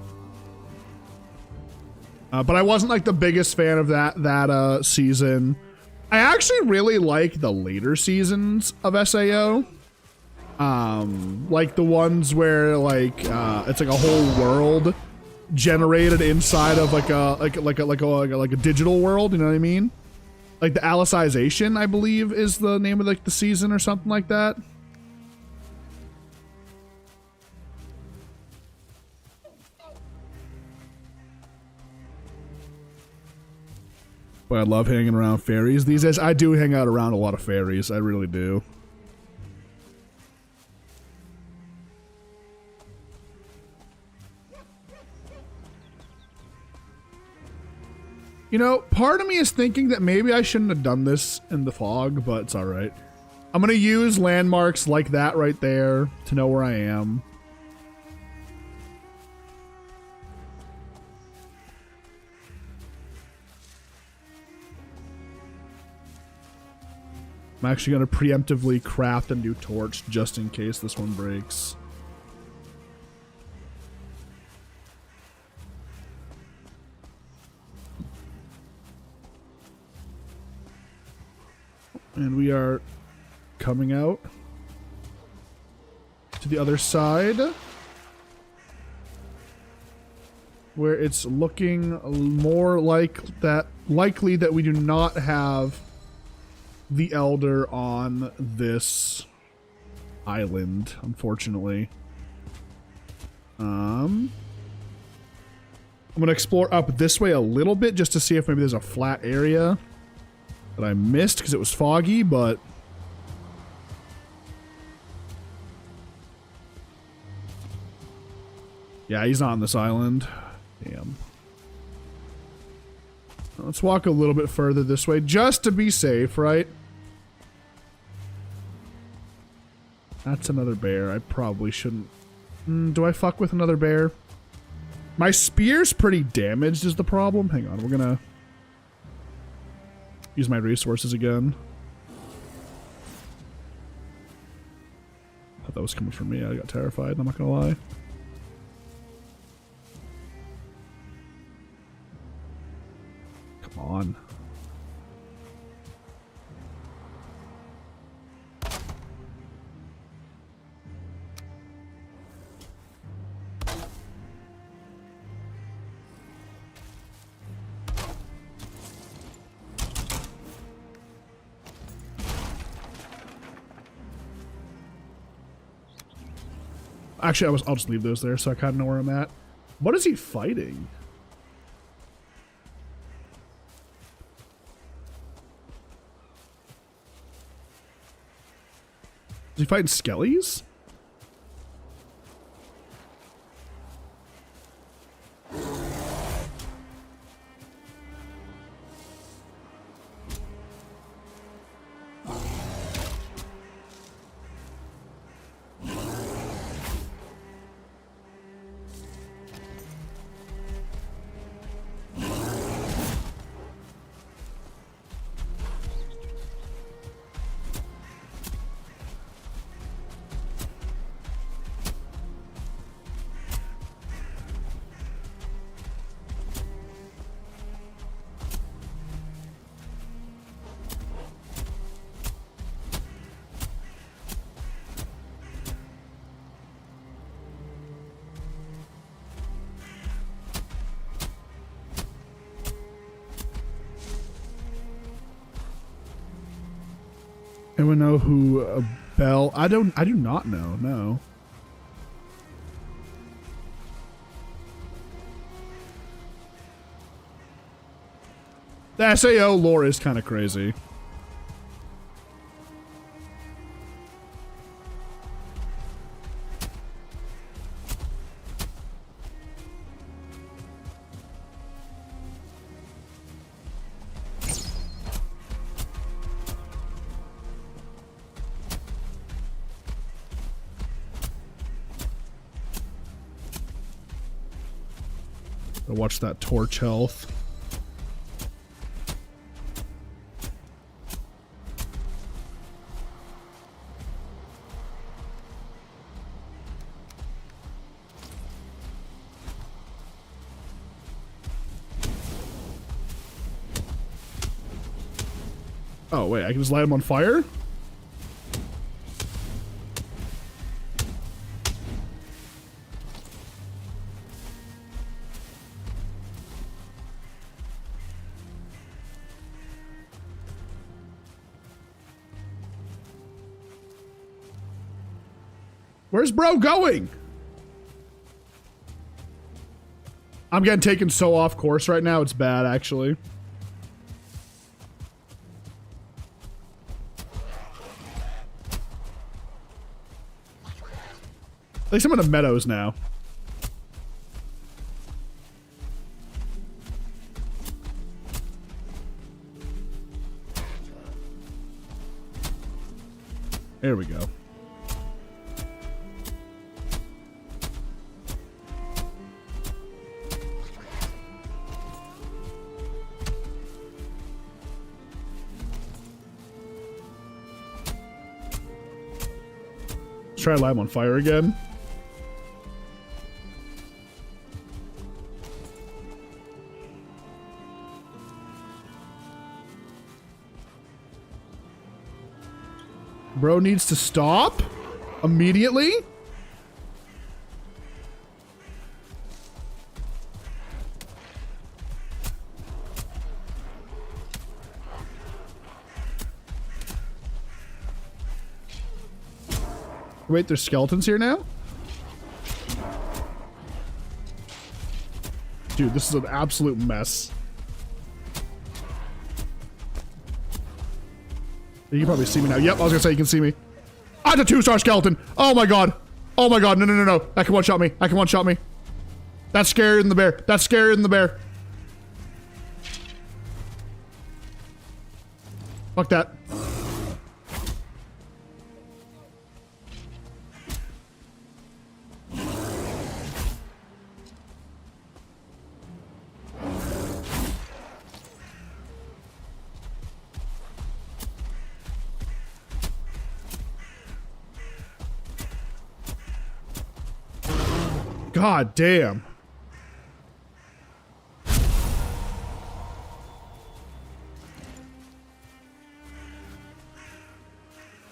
but I wasn't like the biggest fan of that season. I actually really like the later seasons of SAO, like the ones where like it's like a whole world generated inside of like a digital world. You know what I mean? Like the Alicization, I believe, is the name of like the season or something like that. But I love hanging around fairies these days. I do hang out around a lot of fairies. I really do. You know, part of me is thinking that maybe I shouldn't have done this in the fog, but it's all right. I'm going to use landmarks like that right there to know where I am. I'm actually going to preemptively craft a new torch just in case this one breaks. And we are coming out to the other side, where it's looking more like that, likely that we do not have the Elder on this island, unfortunately. I'm gonna explore up this way a little bit just to see if maybe there's a flat area that I missed because it was foggy, but yeah, he's not on this island. Damn. Let's walk a little bit further this way just to be safe, right? That's another bear. I probably shouldn't. Do I fuck with another bear? My spear's pretty damaged is the problem. Hang on, we're gonna use my resources again. I thought that was coming from me. I got terrified, I'm not gonna lie. Come on. Actually, I'll just leave those there so I kind of know where I'm at. What is he fighting? Is he fighting skellies? Anyone know who Bell? I do not know. No. The SAO lore is kind of crazy. Watch that torch health. Oh wait, I can just light him on fire? Where's bro going? I'm getting taken so off course right now, it's bad actually. At least I'm in the meadows now. There we go. Let's try to light him on fire again. Bro needs to stop immediately. Wait, there's skeletons here now? Dude, this is an absolute mess. You can probably see me now. Yep, I was gonna say you can see me. Ah, it's a 2-star skeleton. Oh my god. Oh my god. No, no, no, no. That can one-shot me. That can one-shot me. That's scarier than the bear. That's scarier than the bear. Fuck that. God damn.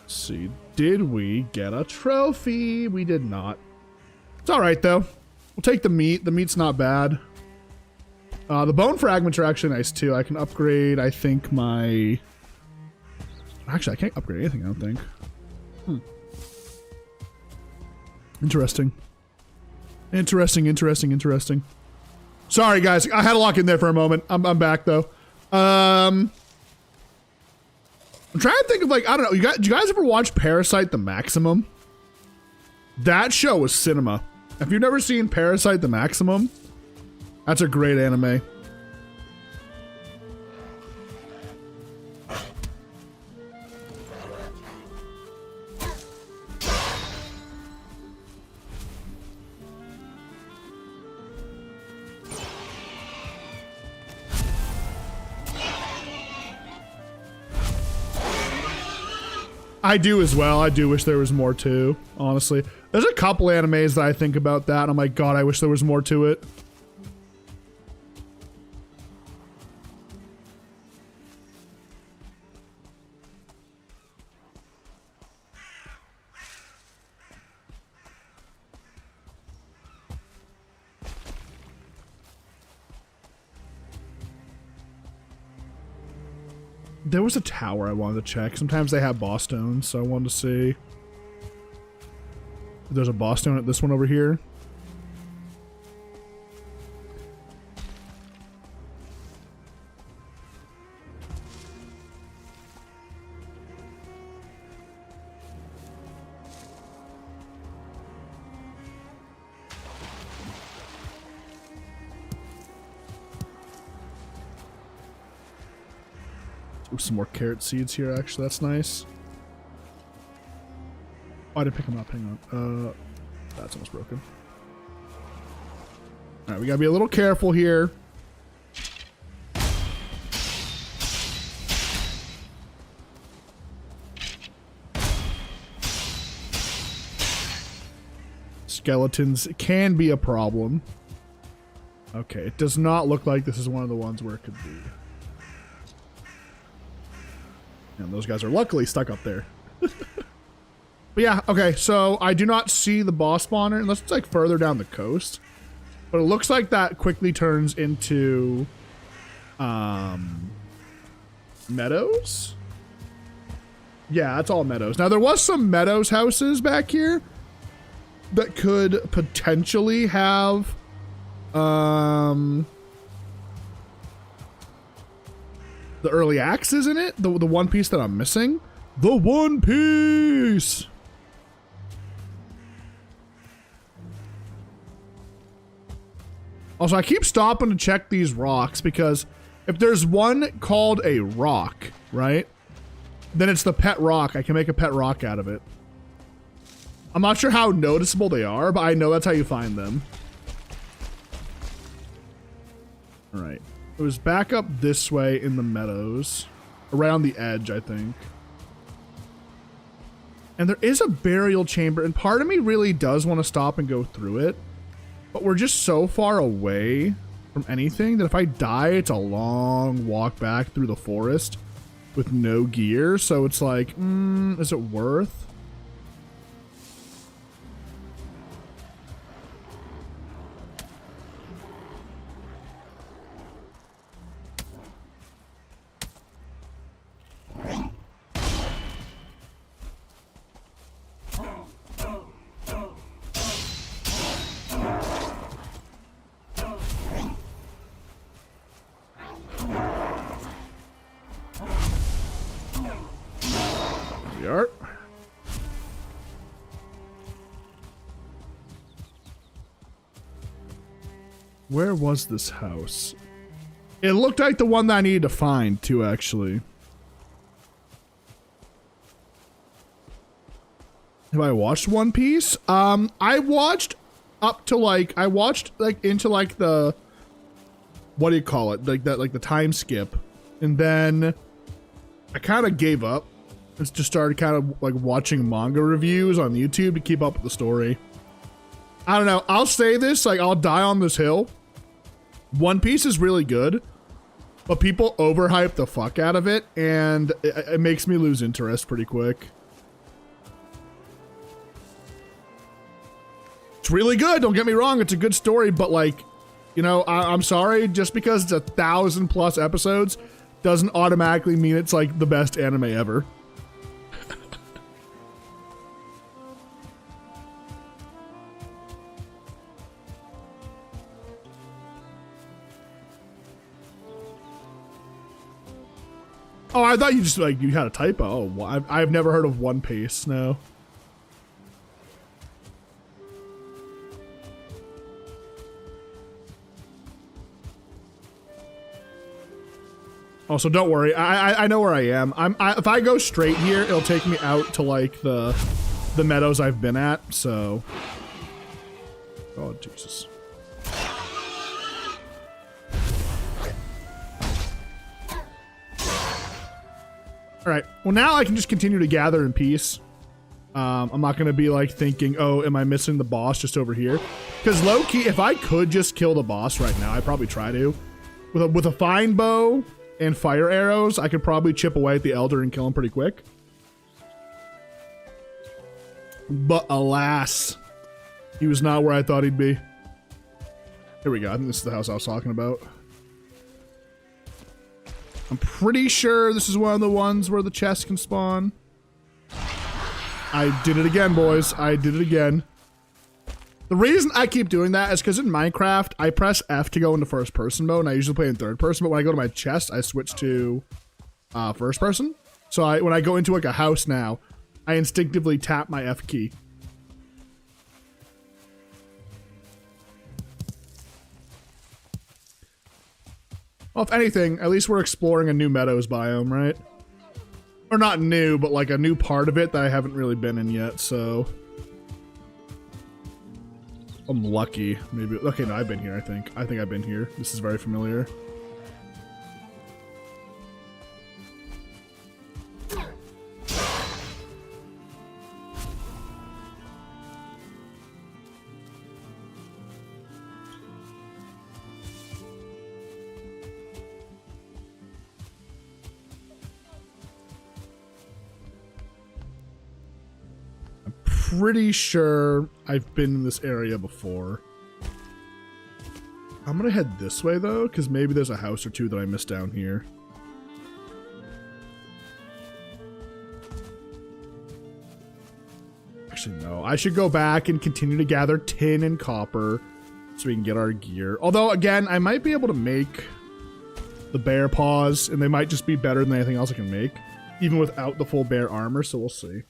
Let's see. Did we get a trophy? We did not. It's all right though. We'll take the meat. The meat's not bad. The bone fragments are actually nice too. I can upgrade, I think, my... Actually, I can't upgrade anything, I don't think. Interesting. Interesting. Sorry, guys. I had to lock in there for a moment. I'm back, though. I'm trying to think of, like, I don't know. Do you guys ever watch Parasite the Maximum? That show was cinema. If you've never seen Parasite the Maximum, that's a great anime. I do as well. I do wish there was more too, honestly. There's a couple animes that I think about that and I'm like, God, I wish there was more to it. There was a tower I wanted to check. Sometimes they have boss stones, so I wanted to see if there's a boss stone at this one over here. Some more carrot seeds here, actually. That's nice. Oh, I didn't pick them up. Hang on. That's almost broken. Alright, we gotta be a little careful here. Skeletons can be a problem. Okay, it does not look like this is one of the ones where it could be. And those guys are luckily stuck up there. But yeah, okay, so I do not see the boss spawner unless it's like further down the coast. But it looks like that quickly turns into meadows. Yeah, that's all meadows. Now there was some meadows houses back here that could potentially have the early axes in it, the one piece that I'm missing. The one piece! Also, I keep stopping to check these rocks because if there's one called a rock, right? Then it's the pet rock. I can make a pet rock out of it. I'm not sure how noticeable they are, but I know that's how you find them. All right. It was back up this way in the meadows. Around the edge, I think. And there is a burial chamber, and part of me really does want to stop and go through it. But we're just so far away from anything that if I die, it's a long walk back through the forest with no gear. So it's like, is it worth? Where was this house? It looked like the one that I needed to find too, actually. Have I watched One Piece? I watched up to like, into like the, what do you call it? Like that, like the time skip. And then I kind of gave up. I just started kind of like watching manga reviews on YouTube to keep up with the story. I don't know. I'll say this, like I'll die on this hill. One Piece is really good, but people overhype the fuck out of it, and it makes me lose interest pretty quick. It's really good, don't get me wrong, it's a good story, but like, you know, I'm sorry, just because it's 1,000+ episodes doesn't automatically mean it's like the best anime ever. Oh, I thought you just, like, you had a typo. Oh, I've never heard of One Piece, no. Oh, so don't worry. I know where I am. If I go straight here, it'll take me out to, like, the meadows I've been at, so. Oh, Jesus. All right, well now I can just continue to gather in peace. I'm not gonna be like thinking, oh, am I missing the boss just over here? Because low-key, if I could just kill the boss right now, I'd probably try to. With a fine bow and fire arrows, I could probably chip away at the Elder and kill him pretty quick. But alas, he was not where I thought he'd be. Here we go, I think this is the house I was talking about. I'm pretty sure this is one of the ones where the chest can spawn. I did it again, boys. I did it again. The reason I keep doing that is because in Minecraft, I press F to go into first person mode, and I usually play in third person, but when I go to my chest, I switch to first person. So when I go into like a house now, I instinctively tap my F key. Well, if anything, at least we're exploring a new meadows biome, right? Or not new, but like a new part of it that I haven't really been in yet, so. I'm lucky, maybe. Okay, no, I've been here, I think. I think I've been here. This is very familiar. Pretty sure I've been in this area before. I'm gonna head this way though, because maybe there's a house or two that I missed down here. Actually, no. I should go back and continue to gather tin and copper so we can get our gear. Although, again, I might be able to make the bear paws, and they might just be better than anything else I can make, even without the full bear armor, so we'll see.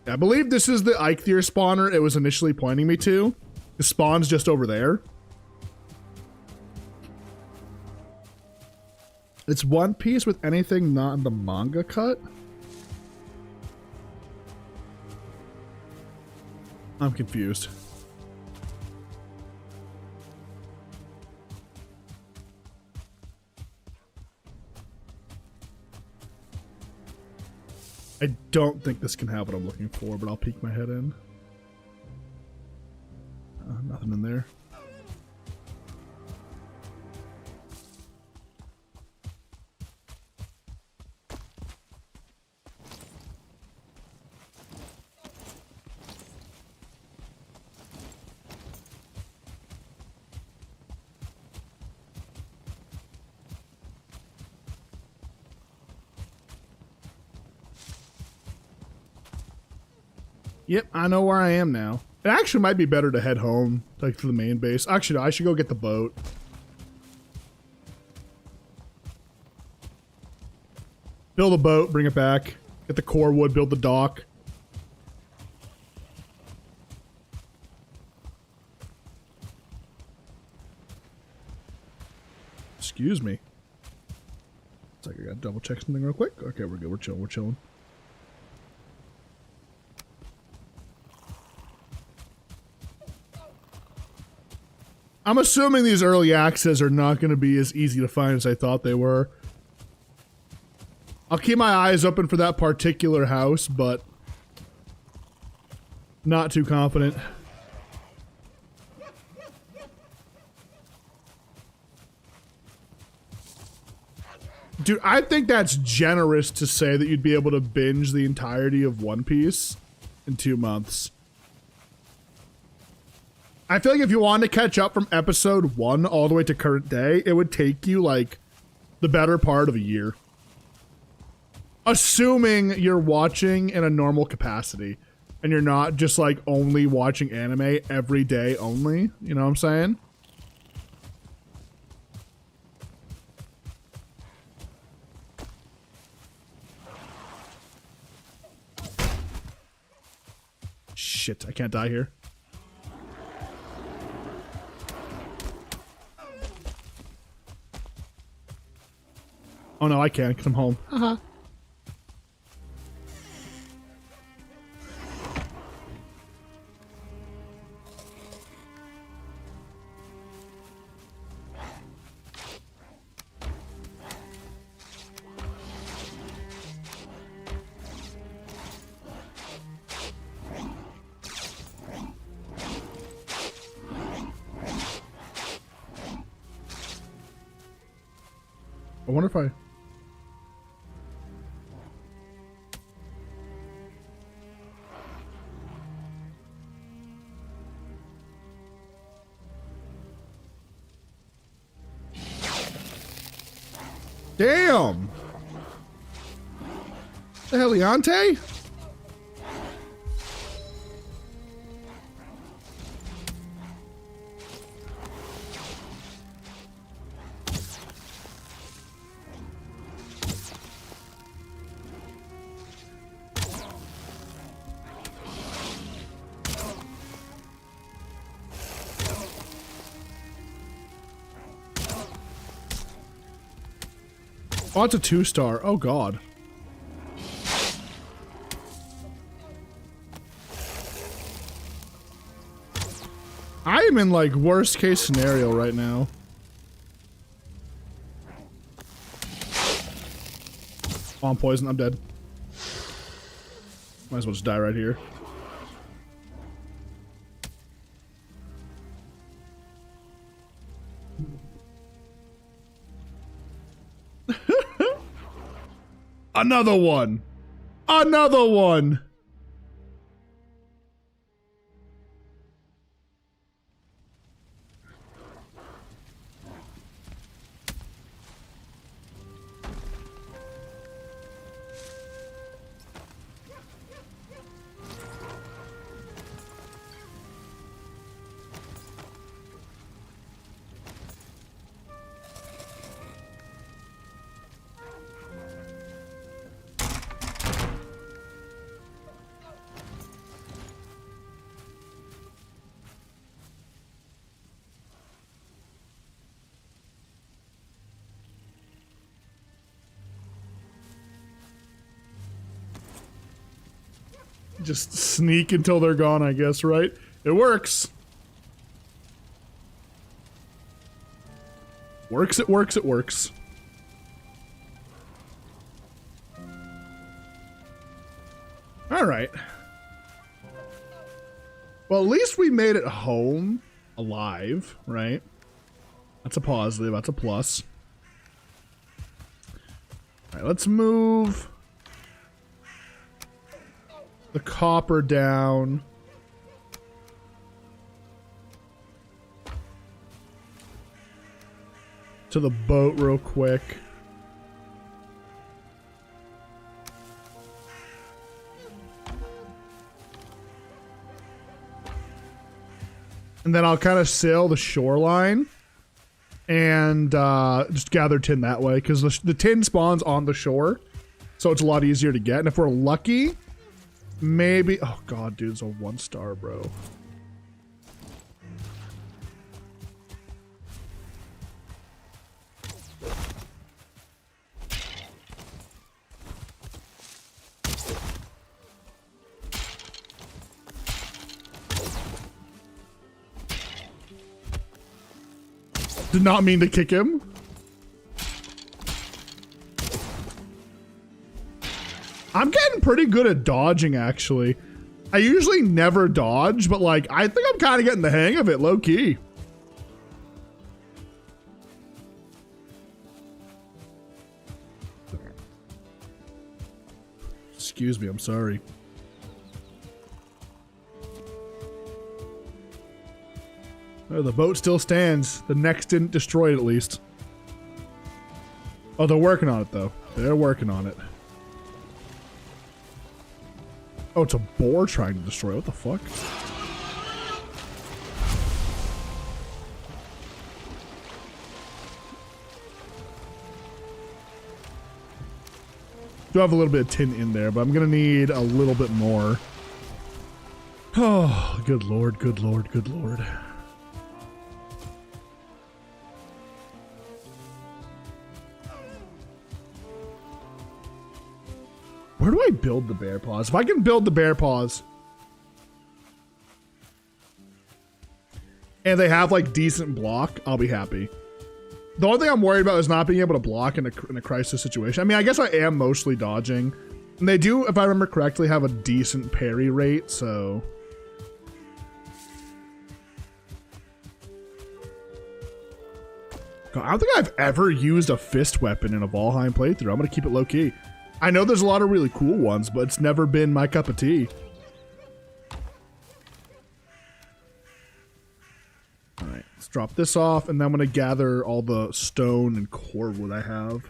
I believe this is the Eikthyr spawner it was initially pointing me to. The spawn's just over there. It's One Piece with anything not in the manga cut? I'm confused. I don't think this can have what I'm looking for, but I'll peek my head in. Nothing in there. Yep, I know where I am now. It actually might be better to head home, like to the main base. Actually, no, I should go get the boat. Build a boat, bring it back. Get the core wood, build the dock. Excuse me. It's like I gotta double check something real quick. Okay, we're good. We're chilling. We're chilling. I'm assuming these early access are not going to be as easy to find as I thought they were. I'll keep my eyes open for that particular house, but not too confident. Dude, I think that's generous to say that you'd be able to binge the entirety of One Piece in 2 months. I feel like if you wanted to catch up from episode 1 all the way to current day, it would take you like the better part of a year. Assuming you're watching in a normal capacity and you're not just like only watching anime every day only. You know what I'm saying? Shit, I can't die here. Oh no, I can't, because I'm home. Haha. I wonder if I... Damn! The Heliante? Oh, it's a 2-star. Oh, God. I am in, like, worst case scenario right now. Oh, I'm poisoned. I'm dead. Might as well just die right here. Another one. Another one. Just sneak until they're gone, I guess, right? It works. Works, it works, it works. All right. Well, at least we made it home alive, right? That's a positive. That's a plus. All right, let's move the copper down. To the boat real quick. And then I'll kind of sail the shoreline and just gather tin that way, because the tin spawns on the shore, so it's a lot easier to get. And if we're lucky, maybe... Oh god, dude, it's a 1-star, bro. Did not mean to kick him. I'm getting pretty good at dodging, actually. I usually never dodge, but like, I think I'm kind of getting the hang of it, low key. Excuse me, I'm sorry. Oh, the boat still stands. The necks didn't destroy it, at least. Oh, they're working on it, though. They're working on it. Oh, it's a boar trying to destroy it. What the fuck? Do have a little bit of tin in there, but I'm going to need a little bit more. Oh, good lord, good lord, good lord. Where do I build the bear paws? If I can build the bear paws and they have like decent block, I'll be happy. The only thing I'm worried about is not being able to block in a crisis situation. I mean, I guess I am mostly dodging. And they do, if I remember correctly, have a decent parry rate, so... God, I don't think I've ever used a fist weapon in a Valheim playthrough. I'm going to keep it low-key. I know there's a lot of really cool ones, but it's never been my cup of tea. Alright, let's drop this off, and then I'm going to gather all the stone and core wood I have.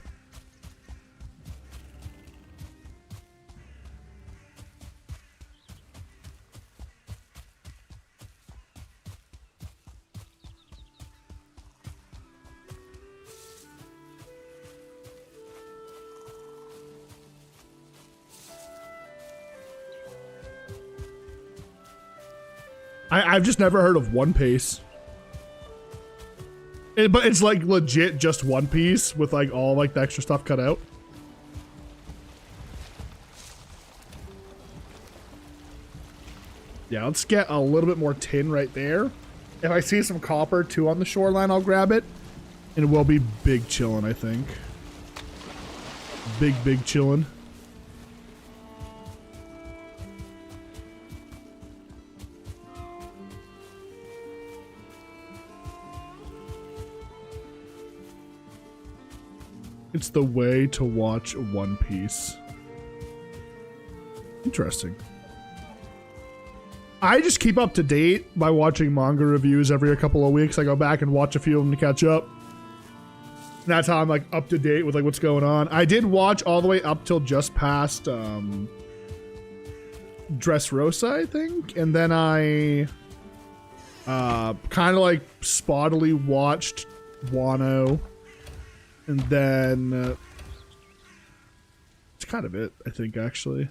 I've just never heard of One Piece. But it's like legit just One Piece with like all like the extra stuff cut out. Yeah, let's get a little bit more tin right there. If I see some copper too on the shoreline, I'll grab it. And we'll be big chillin', I think. Big chillin'. It's the way to watch One Piece. Interesting. I just keep up to date by watching manga reviews every couple of weeks. I go back and watch a few of them to catch up. And that's how I'm like up to date with like what's going on. I did watch all the way up till just past Dressrosa, I think. And then I kind of like spottily watched Wano. And then it's kind of it, I think, actually.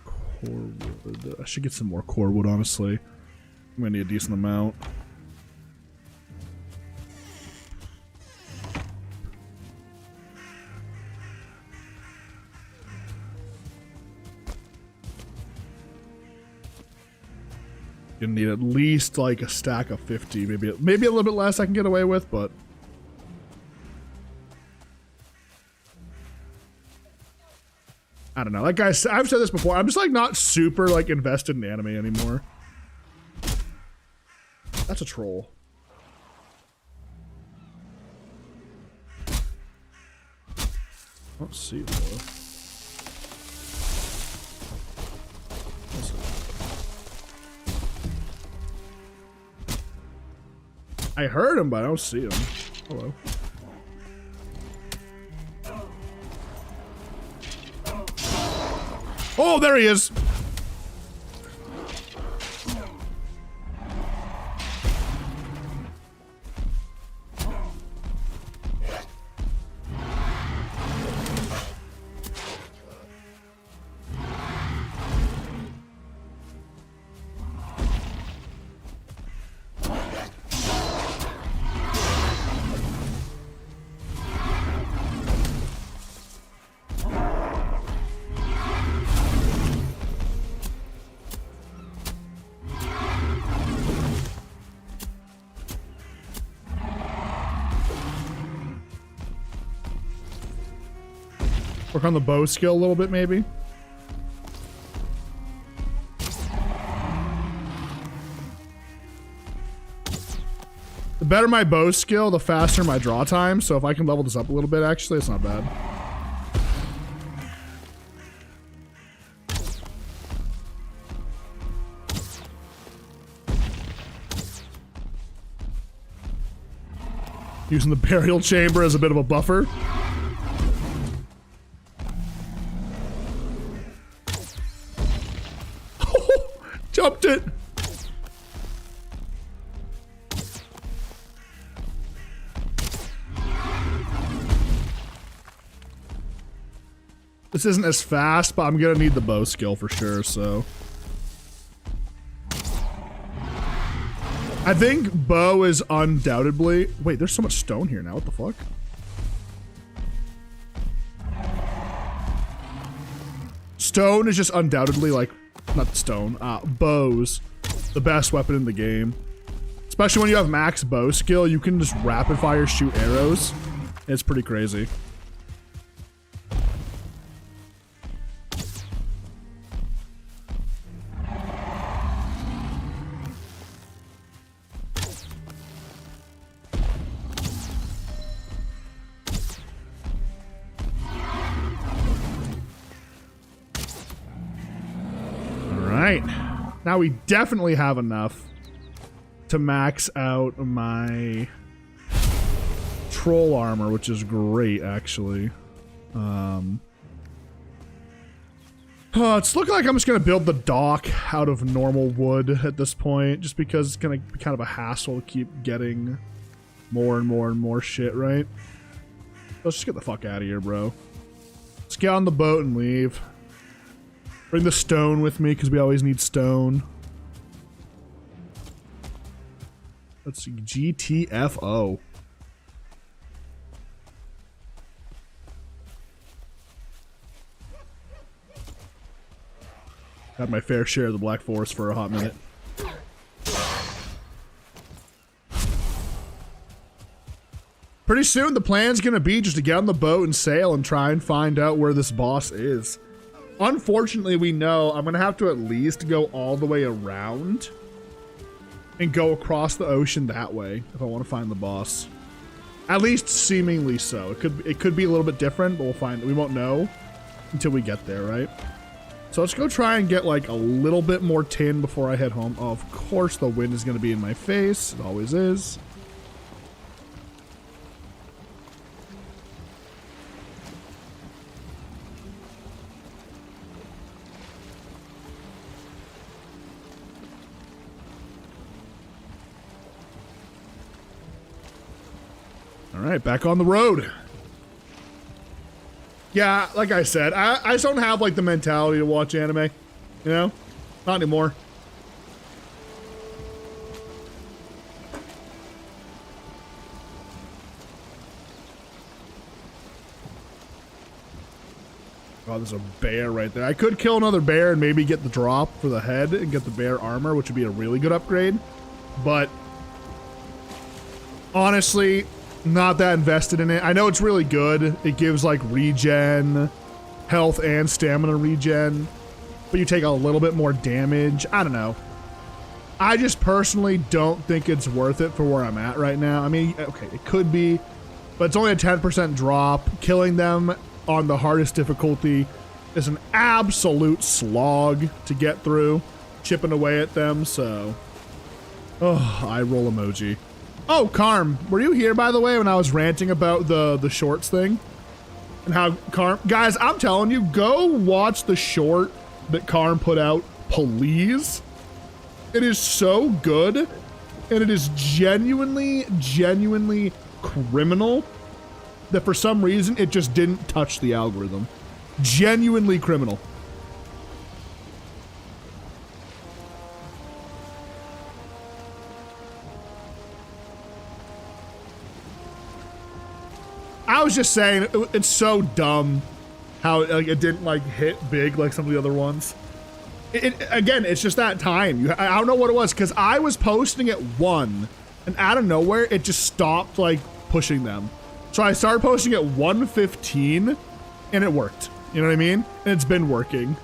Core wood. I should get some more core wood, honestly. I'm gonna need a decent amount. Gonna need at least like a stack of 50, maybe a little bit less I can get away with, but I don't know. Like I've said this before. I'm just like not super like invested in anime anymore. That's a troll. I don't see it though. I heard him, but I don't see him. Hello. Oh, there he is. Work on the bow skill a little bit, maybe. The better my bow skill, the faster my draw time. So if I can level this up a little bit, actually, it's not bad. Using the burial chamber as a bit of a buffer. Jumped it. This isn't as fast, but I'm gonna need the bow skill for sure, so. I think bow is undoubtedly... Wait, there's so much stone here now, what the fuck? Stone is just undoubtedly like... Not stone, bows. The best weapon in the game. Especially when you have max bow skill, you can just rapid fire shoot arrows. It's pretty crazy. Now we definitely have enough to max out my troll armor, which is great, actually. It's looking like I'm just going to build the dock out of normal wood at this point, just because it's going to be kind of a hassle to keep getting more and more and more shit, right? Let's just get the fuck out of here, bro. Let's get on the boat and leave. Bring the stone with me, because we always need stone. Let's see, GTFO. Had my fair share of the Black Forest for a hot minute. Pretty soon, the plan's gonna be just to get on the boat and sail and try and find out where this boss is. Unfortunately, we know I'm gonna have to at least go all the way around and go across the ocean that way if I want to find the boss. At least seemingly so. It could be a little bit different, but we won't know until we get there, right? So let's go try and get like a little bit more tin before I head home. Oh, of course the wind is gonna be in my face. It always is. All right, back on the road. Yeah, like I said, I just don't have like the mentality to watch anime, you know? Not anymore. Oh, there's a bear right there. I could kill another bear and maybe get the drop for the head and get the bear armor, which would be a really good upgrade. But honestly, not that invested in it. I know it's really good. It gives like regen health and stamina regen, but you take a little bit more damage. I don't know. I just personally don't think it's worth it for where I'm at right now. I mean, okay, it could be, but it's only a 10% drop. Killing them on the hardest difficulty is an absolute slog to get through, chipping away at them, so... Oh, eye roll emoji. Oh, Carm, were you here, by the way, when I was ranting about the shorts thing? And how Carm... Guys, I'm telling you, go watch the short that Carm put out, please. It is so good, and it is genuinely criminal that for some reason it just didn't touch the algorithm. Genuinely criminal. I was just saying, it's so dumb how like it didn't like hit big like some of the other ones. Again, it's just that time. I don't know what it was, because I was posting at 1, and out of nowhere, it just stopped like pushing them. So I started posting at 1:15, and it worked. You know what I mean? And it's been working.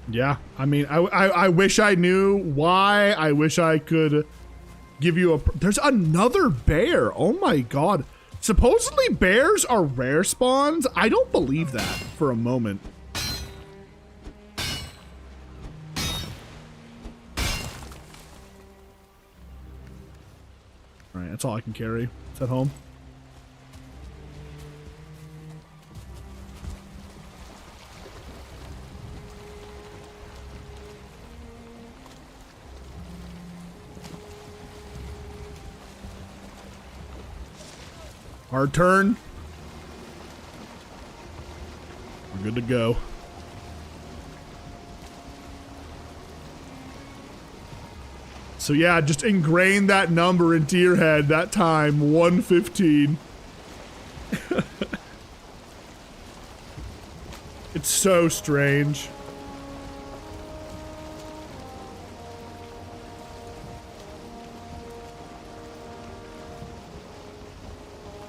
Yeah, I mean, I wish I knew why. I wish I could give you a... There's another bear. Oh my god. Supposedly bears are rare spawns. I don't believe that for a moment. All right, that's all I can carry. It's at home. Our turn. We're good to go. So yeah, just ingrain that number into your head. That time, 1:15. It's so strange.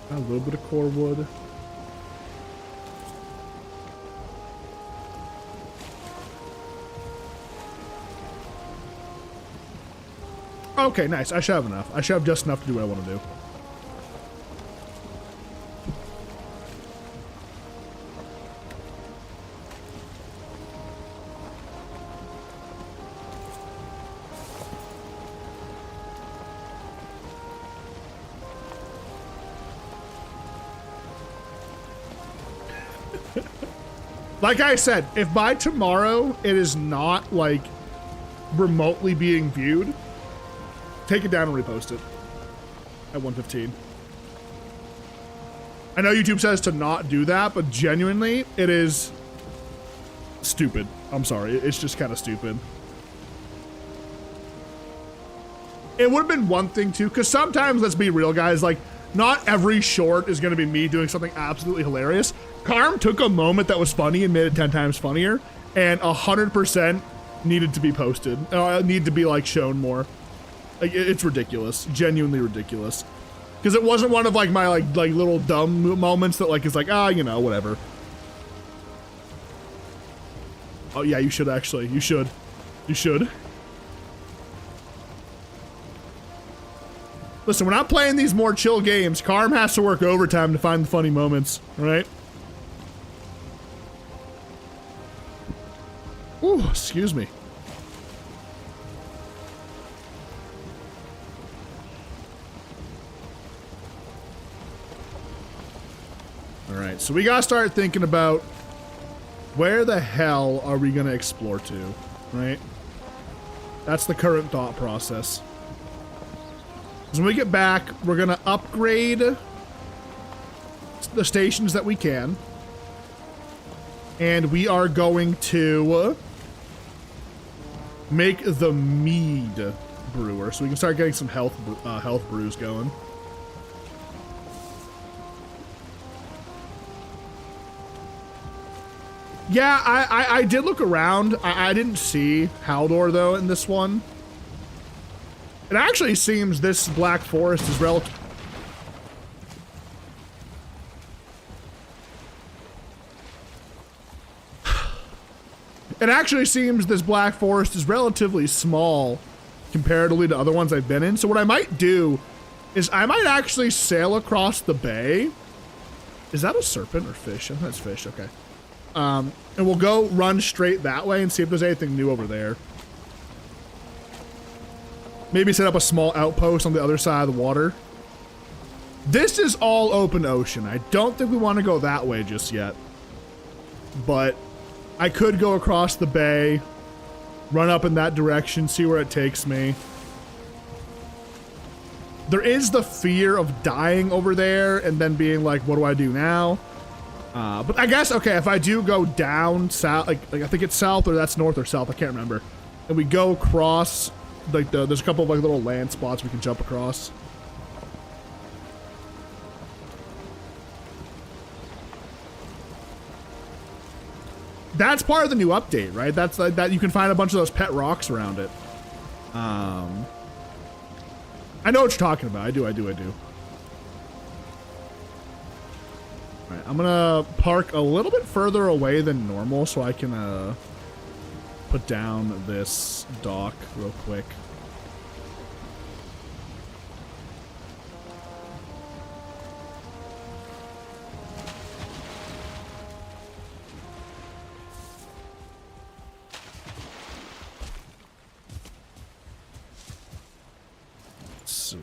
A little bit of core wood. Okay, nice. I should have enough. I should have just enough to do what I want to do. Like I said, if by tomorrow it is not like remotely being viewed, take it down and repost it at 1:15. I know YouTube says to not do that, but genuinely it is stupid. I'm sorry, it's just kind of stupid. It would have been one thing too, because sometimes, let's be real guys, like not every short is going to be me doing something absolutely hilarious. Carm took a moment that was funny and made it 10 times funnier, and 100% needed to be posted. Need to be like shown more. Like, it's ridiculous, genuinely ridiculous. Because it wasn't one of like my like little dumb moments that like is like, ah, you know, whatever. Oh yeah, you should actually. You should. You should. Listen, when I'm playing these more chill games, Carm has to work overtime to find the funny moments, right? Ooh, excuse me. All right, so we gotta start thinking about where the hell are we gonna explore to, right? That's the current thought process. Because when we get back, we're gonna upgrade the stations that we can. And we are going to make the mead brewer, so we can start getting some health brews going. Yeah, I did look around. I didn't see Haldor though in this one. It actually seems this Black Forest is relative. It actually seems this Black Forest is relatively small comparatively to other ones I've been in. So what I might do is I might actually sail across the bay. Is that a serpent or fish? I think that's fish, okay. And we'll go run straight that way and see if there's anything new over there. Maybe set up a small outpost on the other side of the water. This is all open ocean. I don't think we want to go that way just yet. But I could go across the bay, run up in that direction, see where it takes me. There is the fear of dying over there and then being like, what do I do now? But I guess, okay, if I do go down south, like I think it's south or that's north or south, I can't remember. And we go across, like there's a couple of like little land spots we can jump across. That's part of the new update, right? That's that you can find a bunch of those pet rocks around it. I know what you're talking about. I do. All right, I'm gonna park a little bit further away than normal so I can put down this dock real quick. Let's see.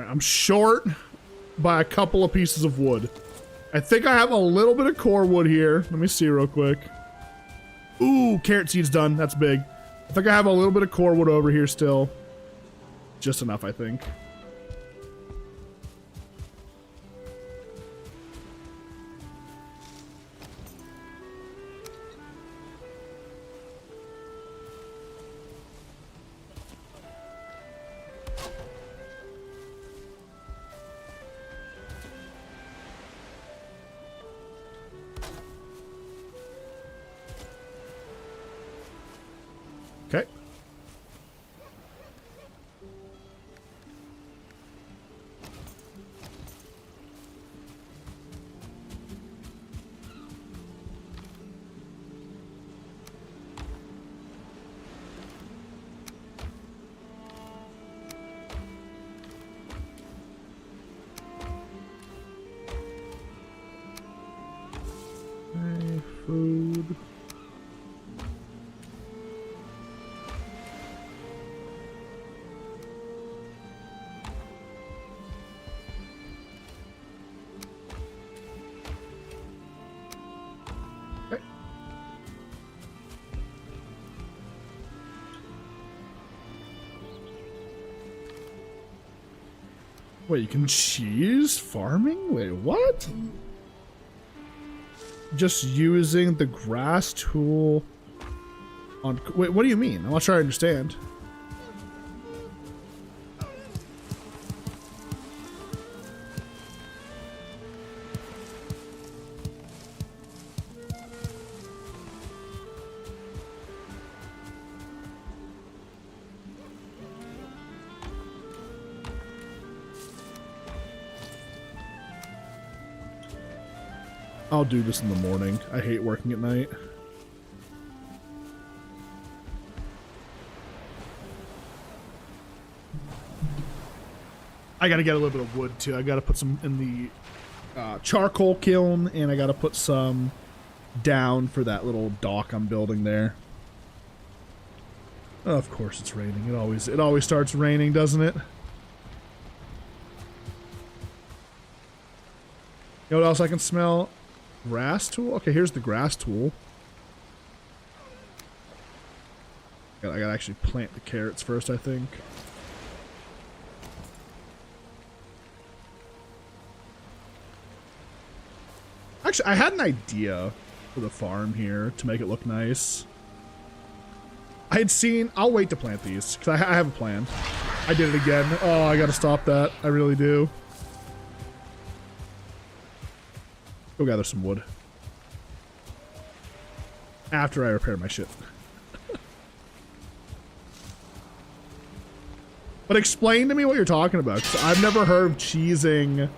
I'm short by a couple of pieces of wood. I think I have a little bit of core wood here. Let me see real quick. Ooh, carrot seed's done. That's big. I think I have a little bit of core wood over here still. Just enough, I think. Okay. Food. Okay. Wait, you can cheese farming? Wait, what? Just using the grass tool on... Wait, what do you mean? I'm not sure I understand. I'll do this in the morning. I hate working at night. I gotta get a little bit of wood too. I gotta put some in the charcoal kiln, and I gotta put some down for that little dock I'm building there. Oh, of course it's raining. It always starts raining, doesn't it? You know what else I can smell? Grass tool? Okay, here's the grass tool. I gotta actually plant the carrots first, I think. Actually, I had an idea for the farm here to make it look nice. I had seen... I'll wait to plant these, because I have a plan. I did it again. Oh, I gotta stop that. I really do. Go gather some wood. After I repair my shit. But explain to me what you're talking about, 'cause I've never heard of cheesing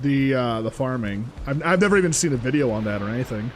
the farming. I've never even seen a video on that or anything.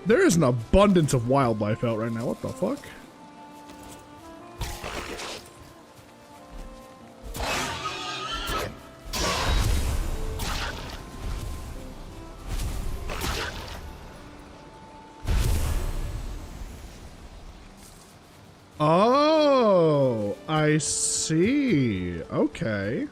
There is an abundance of wildlife out right now. What the fuck? Oh, I see. Okay.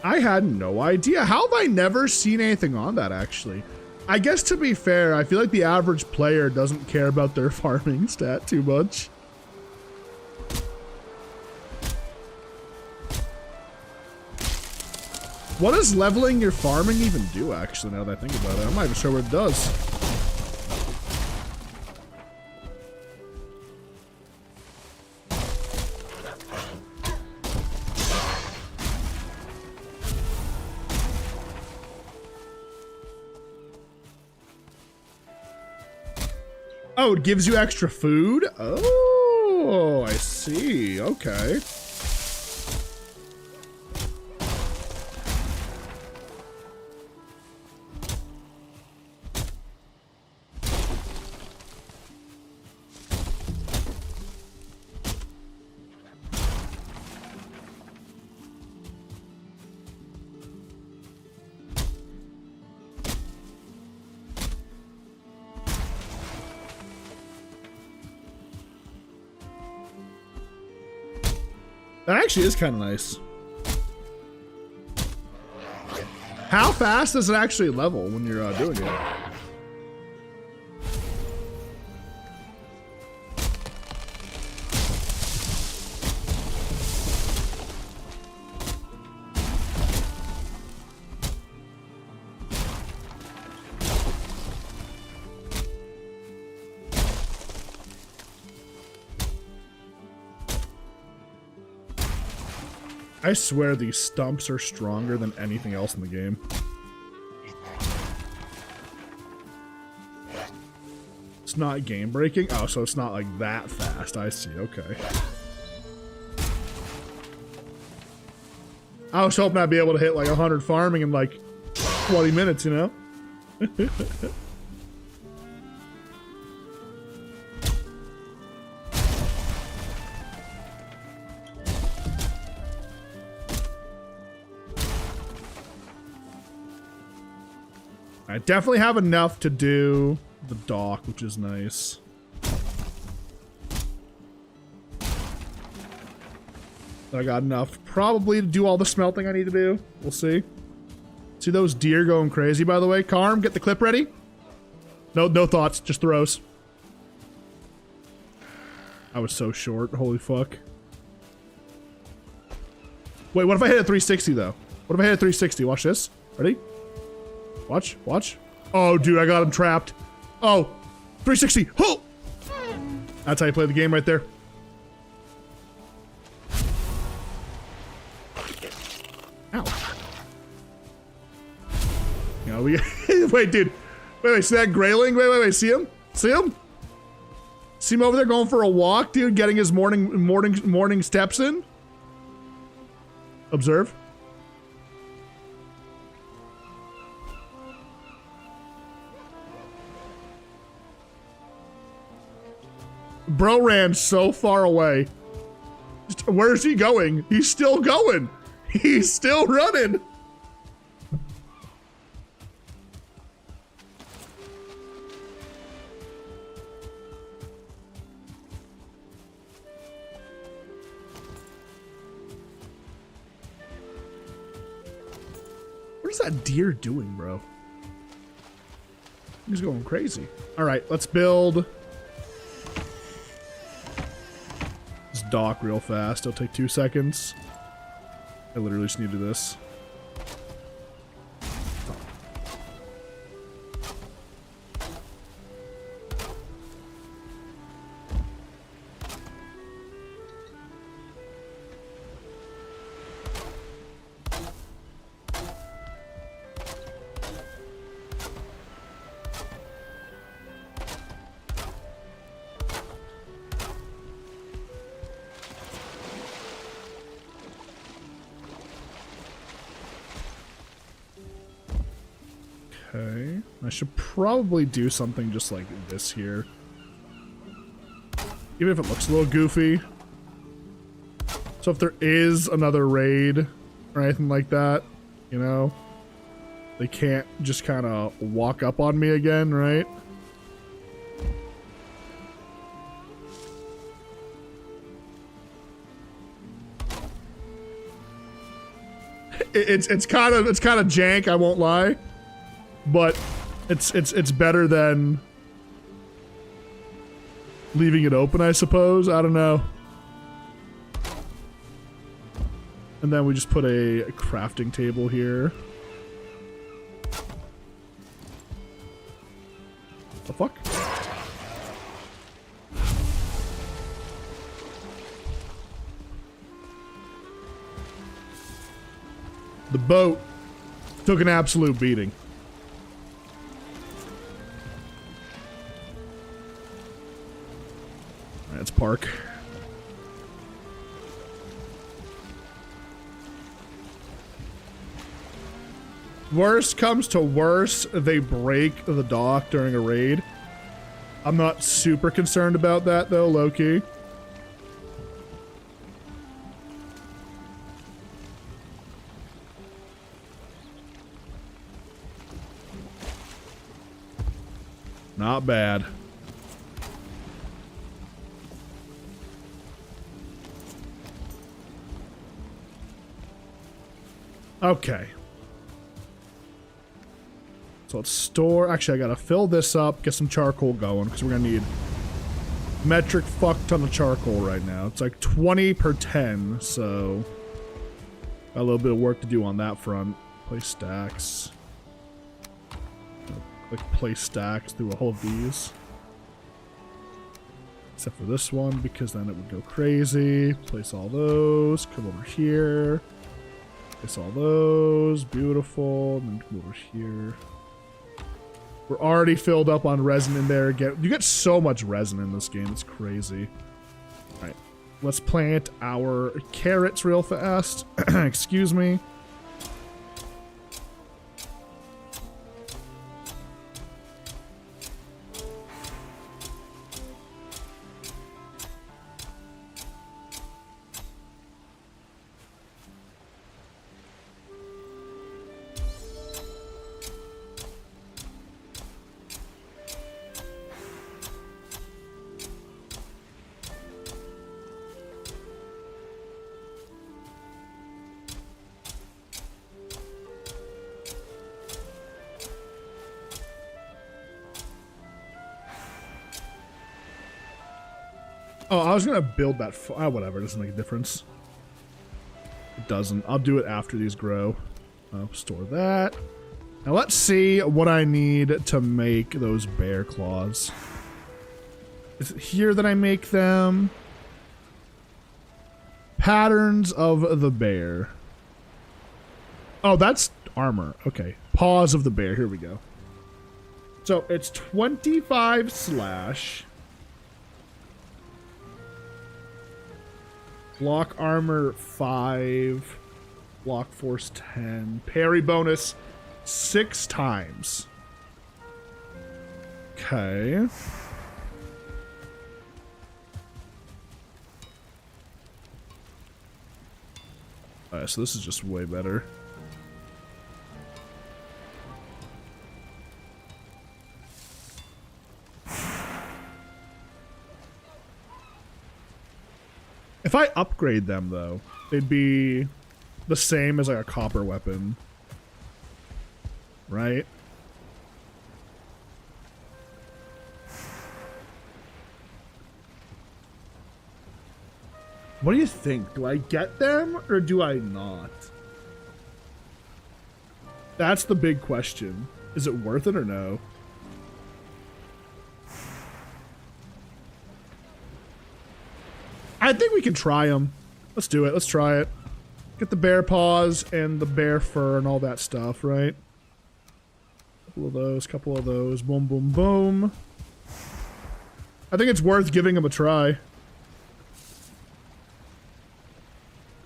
I had no idea. How have I never seen anything on that, actually? I guess to be fair, I feel like the average player doesn't care about their farming stat too much. What does leveling your farming even do, actually, now that I think about it? I'm not even sure what it does. Oh, it gives you extra food? Oh, I see. Okay. That actually is kind of nice. How fast does it actually level when you're doing it? I swear these stumps are stronger than anything else in the game. It's not game breaking? Oh, so it's not like that fast. I see, okay. I was hoping I'd be able to hit like 100 farming in like 20 minutes, you know? I definitely have enough to do the dock, which is nice. I got enough probably to do all the smelting I need to do. We'll see. See those deer going crazy, by the way? Carm, get the clip ready. No thoughts, just throws. I was so short, holy fuck. Wait, what if I hit a 360 though? What if I hit a 360? Watch this. Ready? Watch, watch. Oh, dude, I got him trapped. Oh, 360. Oh! That's how you play the game right there. Ow. You know, we wait, dude. Wait, see that grayling? Wait, see him? See him? See him over there going for a walk, dude, getting his morning steps in? Observe. Bro ran so far away. Where's he going? He's still going. He's still running. What is that deer doing, bro? He's going crazy. All right, let's build this dock real fast. It'll take 2 seconds. I literally just need to do this. Okay, I should probably do something just like this here. Even if it looks a little goofy. So if there is another raid or anything like that, you know, they can't just kind of walk up on me again, right? It's kind of jank, I won't lie. But it's better than leaving it open, I suppose. I don't know. And then we just put a crafting table here. The fuck? The boat took an absolute beating. Let's park. Worst comes to worst, they break the dock during a raid. I'm not super concerned about that though, low-key. Not bad. Okay. So let's store. Actually, I gotta fill this up, get some charcoal going, because we're gonna need metric fuck ton of charcoal right now. It's like 20 per 10, so got a little bit of work to do on that front. Place stacks. Click place stacks through all of these. Except for this one, because then it would go crazy. Place all those. Come over here. Place all those. Beautiful. And then come over here. We're already filled up on resin in there again. You get so much resin in this game. It's crazy. Alright. Let's plant our carrots real fast. Excuse me. Oh, I was gonna build that. Whatever, it doesn't make a difference. It doesn't. I'll do it after these grow. I'll store that. Now let's see what I need to make those bear claws. Is it here that I make them? Patterns of the bear. Oh, that's armor. Okay. Paws of the bear. Here we go. So it's 25 slash. Block armor 5. Block force 10. Parry bonus 6 times. Okay. Alright, so this is just way better. If I upgrade them, though, they'd be the same as like a copper weapon. Right? What do you think? Do I get them or do I not? That's the big question. Is it worth it or no? I think we can try them. Let's do it. Let's try it. Get the bear paws and the bear fur and all that stuff, right? Couple of those, couple of those. Boom, boom, boom. I think it's worth giving them a try.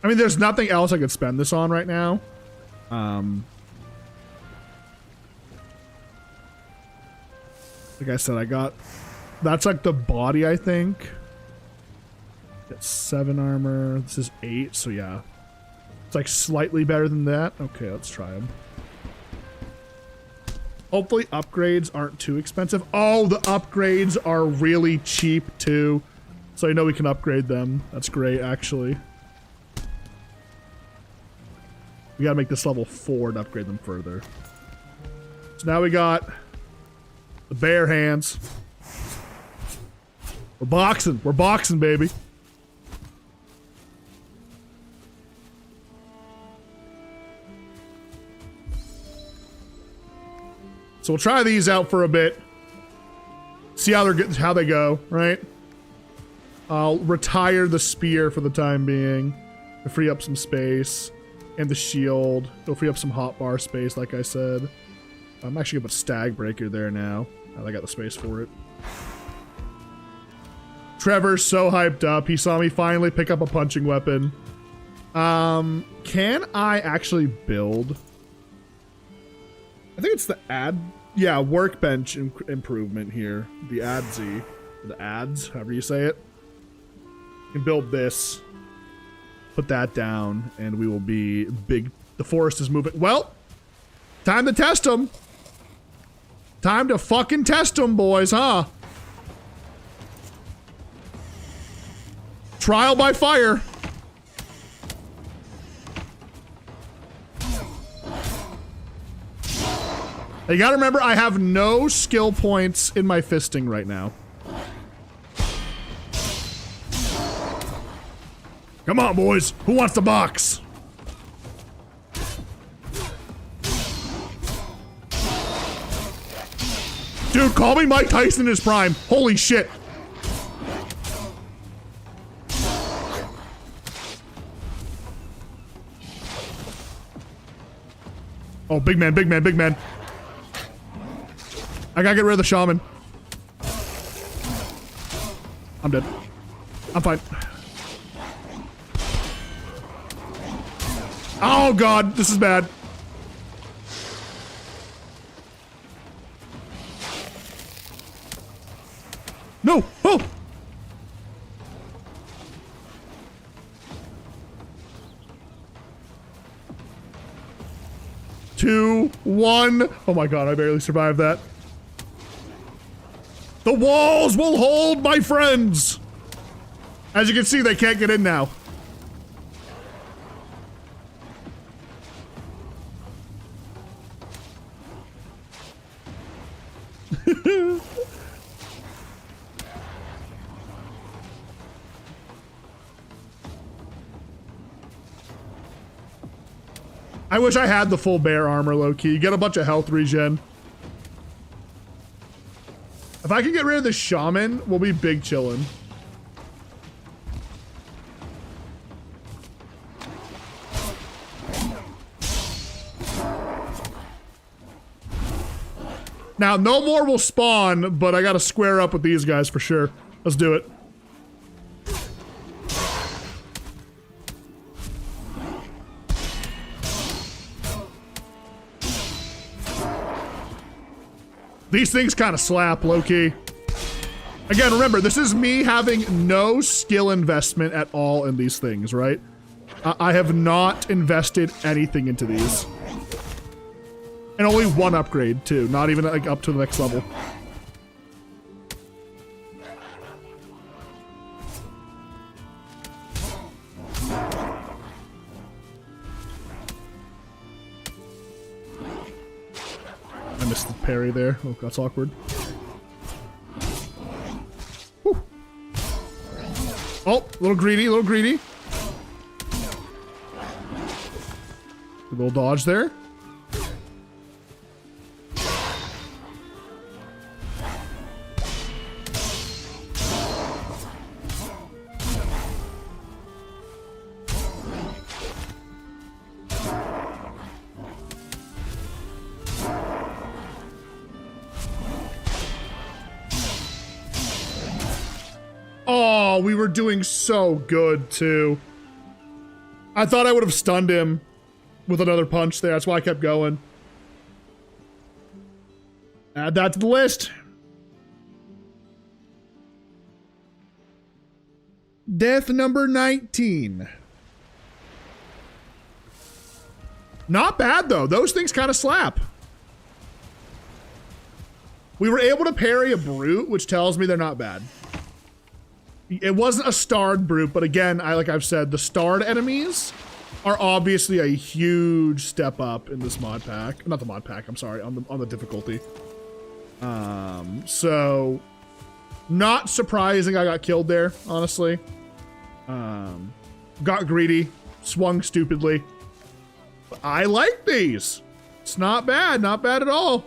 I mean, there's nothing else I could spend this on right now. Like I said, I got... That's like the body, I think. That's 7 armor. This is 8, so yeah. It's like slightly better than that. Okay, let's try them. Hopefully upgrades aren't too expensive. Oh, the upgrades are really cheap too. So I know we can upgrade them. That's great, actually. We gotta make this level 4 to upgrade them further. So now we got the bear hands. We're boxing. We're boxing, baby. So we'll try these out for a bit. See how they go, right? I'll retire the spear for the time being to free up some space. And the shield. It'll free up some hotbar space, like I said. I'm actually gonna put Stag Breaker there now. I got the space for it. Trevor's so hyped up. He saw me finally pick up a punching weapon. Can I actually build? I think it's the yeah, workbench improvement here. The ADZ. The ads, however you say it. You can build this. Put that down, and we will be big. The forest is moving. Well, time to test them. Time to fucking test them, boys, huh? Trial by fire. You gotta remember, I have no skill points in my fisting right now. Come on, boys. Who wants the box? Dude, call me Mike Tyson in his prime. Holy shit. Oh, big man, big man, big man. I gotta get rid of the shaman. I'm dead. I'm fine. Oh god, this is bad. No! Oh! 2, 1. Oh my god, I barely survived that. The walls will hold, my friends! As you can see, they can't get in now. I wish I had the full bear armor, low-key. You get a bunch of health regen. If I can get rid of the shaman, we'll be big chillin'. Now, no more will spawn, but I gotta square up with these guys for sure. Let's do it. These things kind of slap, low-key. Again, remember, this is me having no skill investment at all in these things, right? I have not invested anything into these. And only one upgrade, too. Not even like up to the next level. I missed the parry there. Oh, that's awkward. Whew. Oh, a little greedy, a little greedy. A little dodge there. Oh, we were doing so good, too. I thought I would have stunned him with another punch there. That's why I kept going. Add that to the list. Death number 19. Not bad, though. Those things kind of slap. We were able to parry a brute, which tells me they're not bad. It wasn't a starred brute, but again, like I've said, the starred enemies are obviously a huge step up in this mod pack. Not the mod pack, I'm sorry, on the difficulty. So not surprising I got killed there, honestly. Got greedy, swung stupidly. But I like these. It's not bad at all.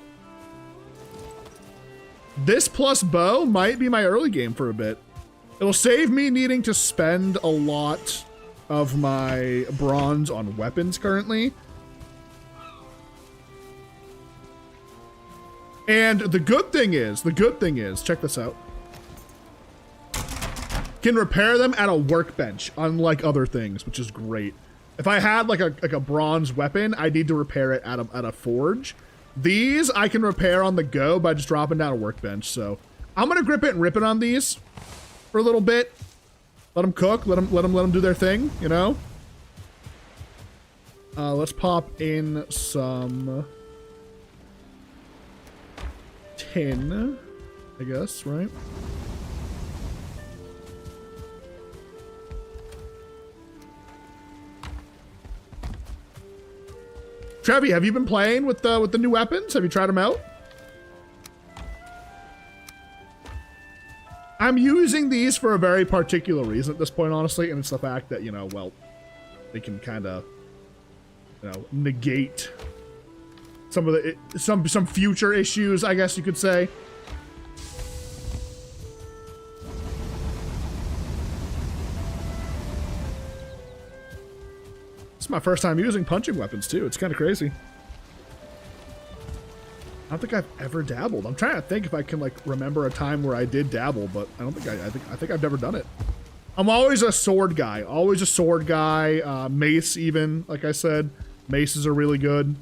This plus bow might be my early game for a bit. It'll save me needing to spend a lot of my bronze on weapons currently. And the good thing is, check this out. Can repair them at a workbench, unlike other things, which is great. If I had like a bronze weapon, I need to repair it at a forge. These I can repair on the go by just dropping down a workbench. So I'm gonna grip it and rip it on these for a little bit. Let them cook. Let them do their thing. You know. Let's pop in some tin, I guess, right? Trevi, have you been playing with the new weapons? Have you tried them out? I'm using these for a very particular reason at this point, honestly, and it's the fact that, you know, well, they can kind of, you know, negate some of the some future issues, I guess you could say. It's my first time using punching weapons too. It's kind of crazy. I don't think I've ever dabbled. I'm trying to think if I can like remember a time where I did dabble, but I don't think I think I've never done it. I'm always a sword guy. Always a sword guy. Mace even, like I said. Maces are really good.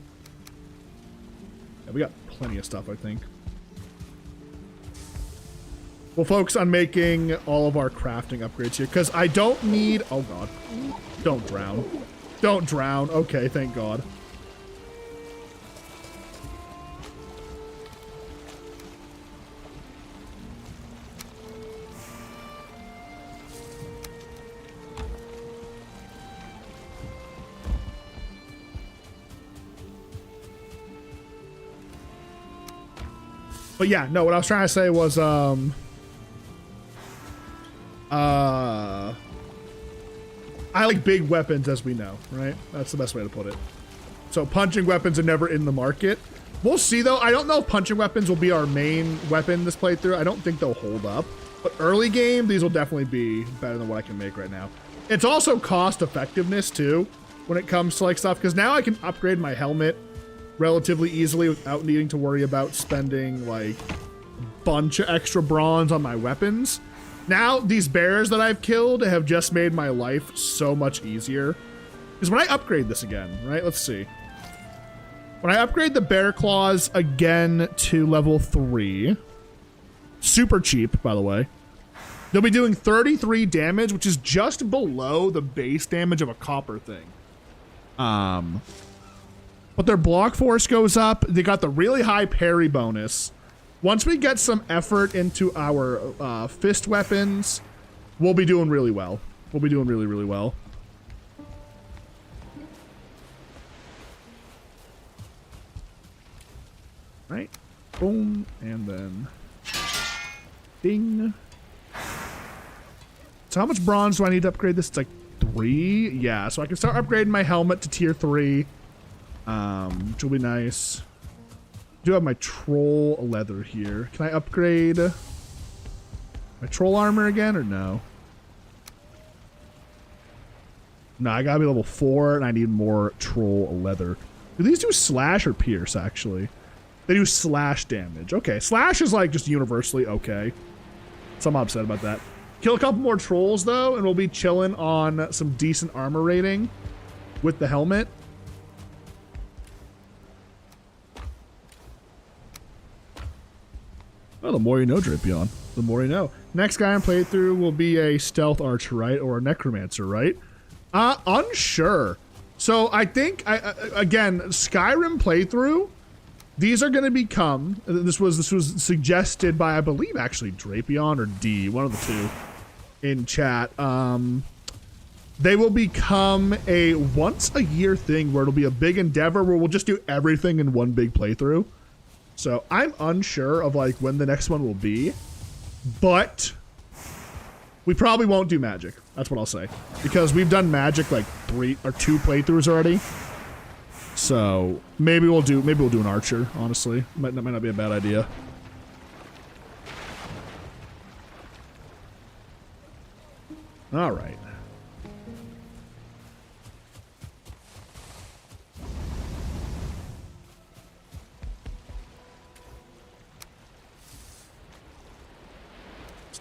Yeah, we got plenty of stuff, I think. We'll focus on making all of our crafting upgrades here, because I don't need... Oh, God. Don't drown. Don't drown. Okay, thank God. But yeah, no, what I was trying to say was, I like big weapons, as we know, right? That's the best way to put it. So punching weapons are never in the market. We'll see, though. I don't know if punching weapons will be our main weapon this playthrough. I don't think they'll hold up. But early game, these will definitely be better than what I can make right now. It's also cost effectiveness, too, when it comes to, like, stuff. Because now I can upgrade my helmet relatively easily without needing to worry about spending like a bunch of extra bronze on my weapons. Now, these bears that I've killed have just made my life so much easier. Because when I upgrade this again, right? Let's see. When I upgrade the bear claws again to level 3, super cheap, by the way, they'll be doing 33 damage, which is just below the base damage of a copper thing. But their block force goes up. They got the really high parry bonus. Once we get some effort into our fist weapons, we'll be doing really well. We'll be doing really, really well. Right. Boom. And then ding. So how much bronze do I need to upgrade this? It's like 3. Yeah, so I can start upgrading my helmet to tier 3, which will be nice. I do have my troll leather here. Can I upgrade my troll armor again or no? No, I gotta be level 4 and I need more troll leather. Do these do slash or pierce actually? They do slash damage. Okay, slash is like just universally okay. So I'm upset about that. Kill a couple more trolls though, and we'll be chilling on some decent armor rating with the helmet. Well, the more you know, Drapion. The more you know. Next guy I'm playthrough will be a stealth archer, right? Or a necromancer, right? Unsure. So I think, again, Skyrim playthrough, these are going to become, this was suggested by, I believe, actually, Drapion or D, one of the two in chat. They will become a once-a-year thing where it'll be a big endeavor where we'll just do everything in one big playthrough. So I'm unsure of like when the next one will be, but we probably won't do magic. That's what I'll say, because we've done magic like 3 or 2 playthroughs already. So maybe we'll do an archer. Honestly, that might not be a bad idea. All right.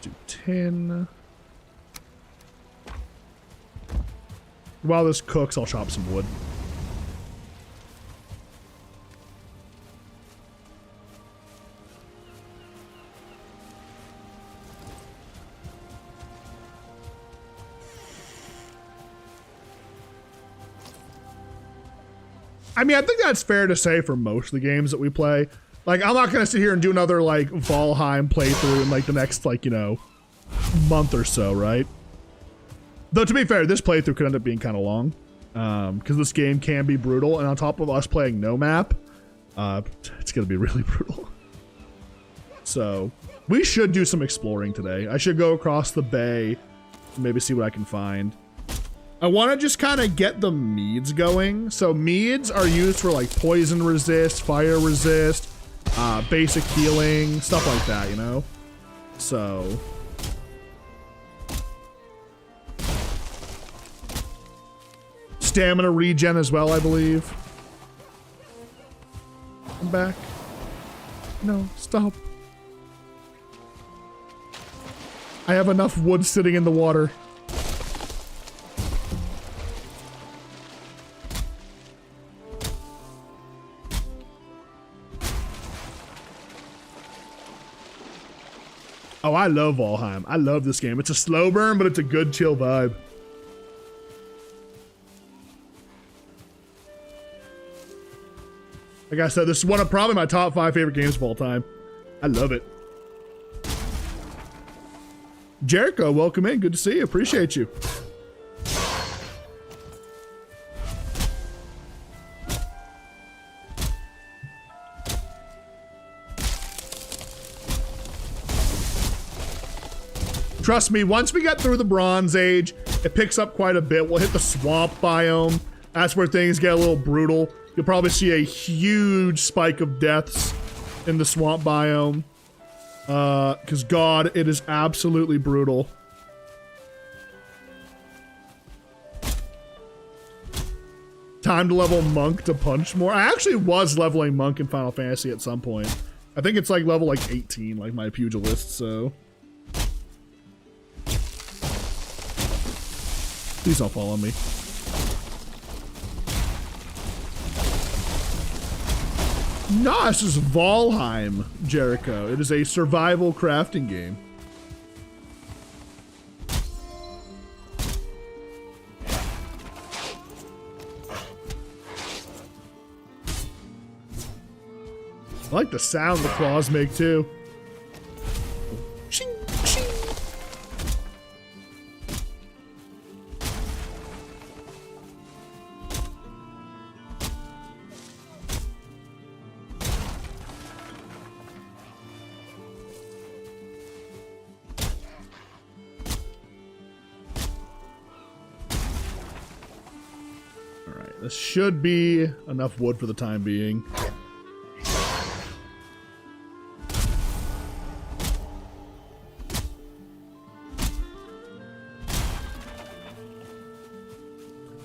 Do 10. While this cooks, I'll chop some wood. I mean, I think that's fair to say for most of the games that we play. Like, I'm not gonna sit here and do another, like, Valheim playthrough in, like, the next, like, you know, month or so, right? Though, to be fair, this playthrough could end up being kind of long. Because this game can be brutal, and on top of us playing no map, it's gonna be really brutal. So, we should do some exploring today. I should go across the bay, and maybe see what I can find. I want to just kind of get the meads going. So, meads are used for, like, poison resist, fire resist, basic healing, stuff like that, you know? So. Stamina regen as well, I believe. I'm back. No, stop. I have enough wood sitting in the water. Oh, I love Valheim. I love this game. It's a slow burn, but it's a good chill vibe. Like I said, this is one of probably my top 5 favorite games of all time. I love it. Jericho, welcome in. Good to see you. Appreciate you. Trust me, once we get through the Bronze Age, it picks up quite a bit. We'll hit the swamp biome. That's where things get a little brutal. You'll probably see a huge spike of deaths in the swamp biome. Because God, it is absolutely brutal. Time to level Monk to punch more. I actually was leveling Monk in Final Fantasy at some point. I think it's like level like 18, like my pugilist, so. Please don't follow me. No, this is Valheim, Jericho. It is a survival crafting game. I like the sound the claws make too. Shing, shing. All right, this should be enough wood for the time being.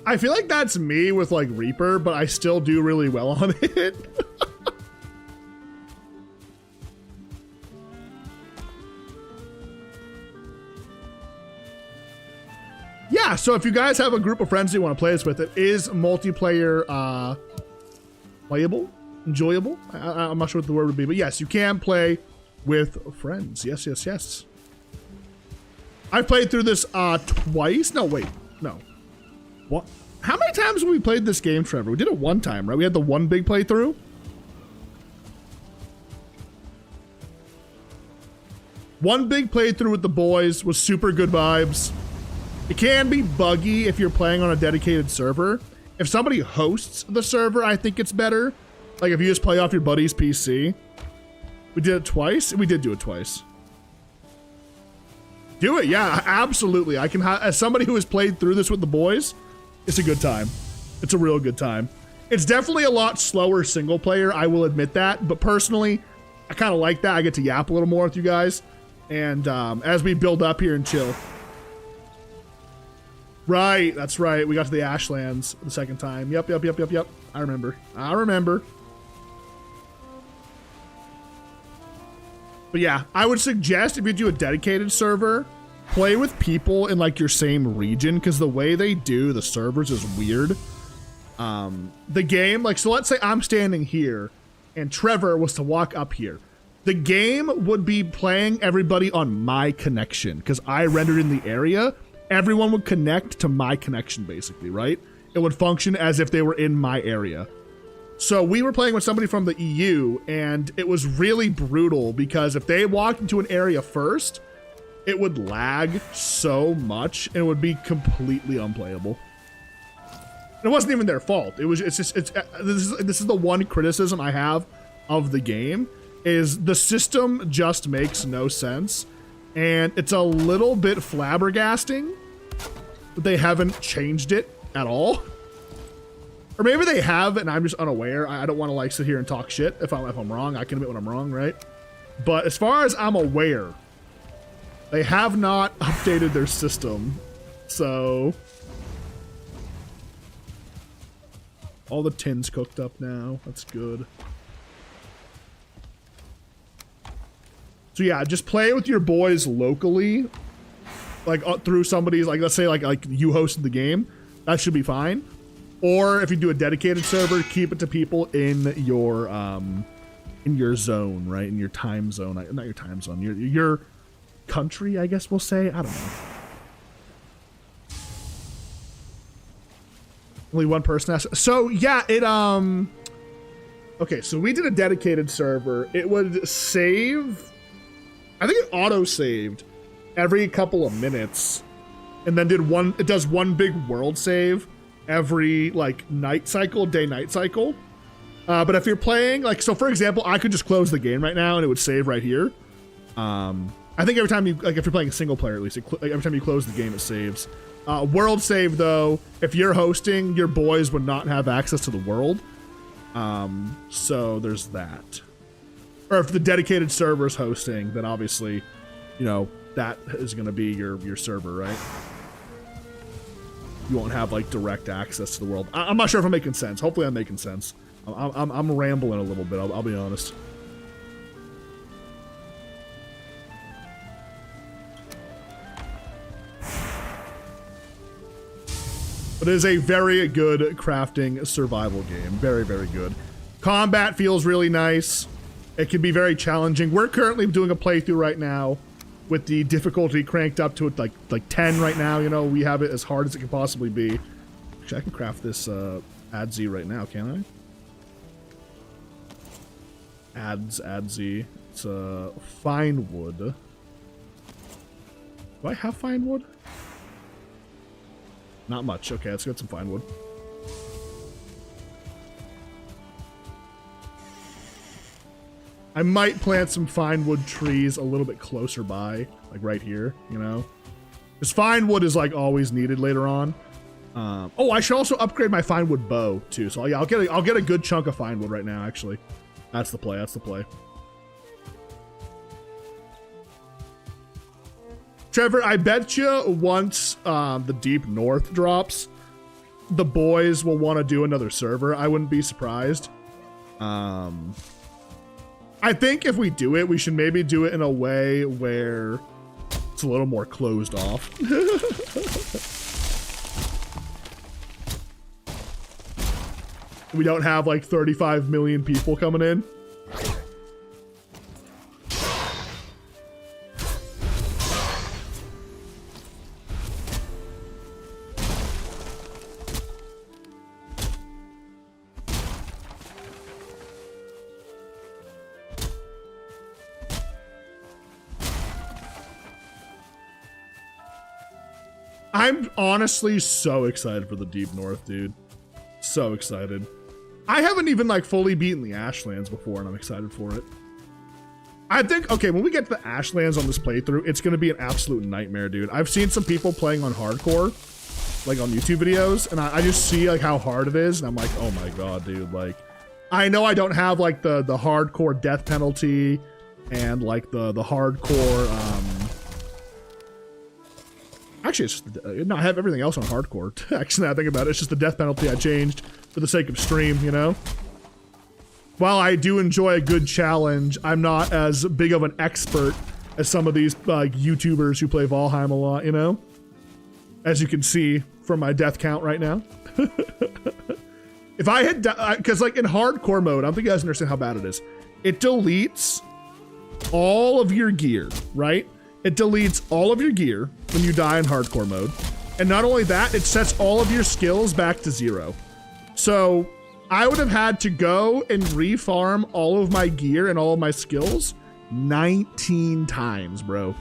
I feel like that's me with like Reaper, but I still do really well on it. Yeah, so if you guys have a group of friends you want to play this with, it is multiplayer playable, enjoyable. I'm not sure what the word would be, but yes, you can play with friends. Yes, yes, yes. I played through this twice. No, wait, no. What? How many times have we played this game, Trevor? We did it one time, right? We had the one big playthrough. One big playthrough with the boys was super good vibes. It can be buggy if you're playing on a dedicated server. If somebody hosts the server, I think it's better. Like if you just play off your buddy's PC. We did it twice. We did do it twice. Do it, yeah, absolutely. I can, as somebody who has played through this with the boys, it's a good time. It's a real good time. It's definitely a lot slower single player, I will admit that. But personally, I kind of like that. I get to yap a little more with you guys. And as we build up here and chill. Right, that's right. We got to the Ashlands the second time. Yep. I remember. But yeah, I would suggest if you do a dedicated server, play with people in like your same region, because the way they do the servers is weird. The game, like, so let's say I'm standing here and Trevor was to walk up here. The game would be playing everybody on my connection because I rendered in the area. Everyone would connect to my connection basically, right? It would function as if they were in my area. So we were playing with somebody from the EU and it was really brutal because if they walked into an area first, it would lag so much and it would be completely unplayable. It wasn't even their fault. This is the one criticism I have of the game is the system just makes no sense and it's a little bit flabbergasting that they haven't changed it at all. Or maybe they have and I'm just unaware. I don't want to like sit here and talk shit. If I'm wrong, I can admit when I'm wrong, right? But as far as I'm aware, they have not updated their system. So all the tin's cooked up now. That's good. So yeah, just play with your boys locally, like through somebody's, like let's say like you hosted the game. That should be fine. Or if you do a dedicated server, keep it to people in your zone, right? In your time zone, not your time zone, your country, I guess we'll say. I don't know. Only one person asked. So yeah, it okay, so we did a dedicated server. It would save, I think it auto-saved every couple of minutes. And then it does one big world save every like night cycle, day-night cycle. But if you're playing, like, so for example, I could just close the game right now and it would save right here. I think every time you, like if you're playing a single player at least, every time you close the game, it saves. World save though, if you're hosting, your boys would not have access to the world. So there's that. Or if the dedicated server is hosting, then obviously, you know, that is going to be your server, right? you won't have like direct access to the world. I'm not sure if I'm making sense. Hopefully I'm making sense. I'm rambling a little bit, I'll be honest. But it is a very good crafting survival game. Very, very good. Combat feels really nice. It can be very challenging. We're currently doing a playthrough right now with the difficulty cranked up to like 10 right now. You know, we have it as hard as it can possibly be. Actually, I can craft this add Z right now, can't I? Add Z. It's fine wood. Do I have fine wood? Not much. Okay, let's get some fine wood. I might plant some fine wood trees a little bit closer by, like right here, you know? Because fine wood is like always needed later on. Oh, I should also upgrade my fine wood bow too. So yeah, I'll get a good chunk of fine wood right now, actually. That's the play, that's the play. Trevor, I bet you once the Deep North drops, the boys will want to do another server. I wouldn't be surprised. I think if we do it, we should maybe do it in a way where it's a little more closed off. We don't have like 35 million people coming in. I'm honestly so excited for the Deep North, dude. So excited. I haven't even like fully beaten the Ashlands before, and I'm excited for it. I think, okay, when we get to the Ashlands on this playthrough, it's going to be an absolute nightmare, dude. I've seen some people playing on hardcore, like on YouTube videos, and I just see like how hard it is, and I'm like, oh my god, dude. Like, I know I don't have like the hardcore death penalty and like the hardcore, actually, it's just, no, I have everything else on hardcore. Actually, now I think about it, it's just the death penalty I changed for the sake of stream, you know? While I do enjoy a good challenge, I'm not as big of an expert as some of these YouTubers who play Valheim a lot, you know? As you can see from my death count right now. If I had, because like in hardcore mode, I don't think you guys understand how bad it is. It deletes all of your gear, right? It deletes all of your gear when you die in hardcore mode. And not only that, it sets all of your skills back to 0. So I would have had to go and refarm all of my gear and all of my skills 19 times, bro.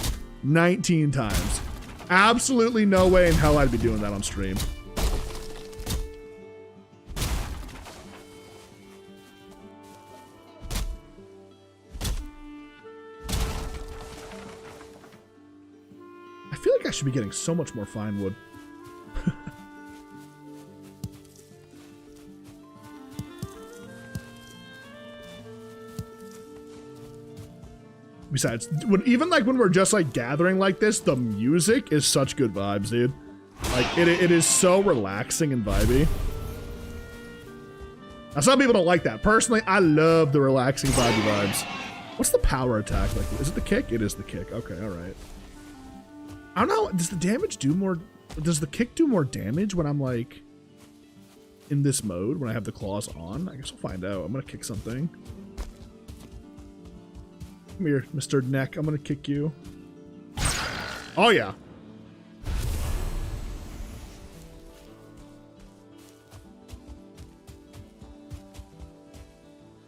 19 times. Absolutely no way in hell I'd be doing that on stream. I feel like I should be getting so much more fine wood. Besides, even like when we're just like gathering like this, the music is such good vibes, dude. Like it is so relaxing and vibey. Now some people don't like that. Personally, I love the relaxing vibey vibes. What's the power attack like? Is it the kick? It is the kick. Okay, all right. I don't know. Does the damage do more? Does the kick do more damage when I'm like in this mode when I have the claws on? I guess we'll find out. I'm gonna kick something. Come here, Mr. Neck. I'm gonna kick you. Oh yeah.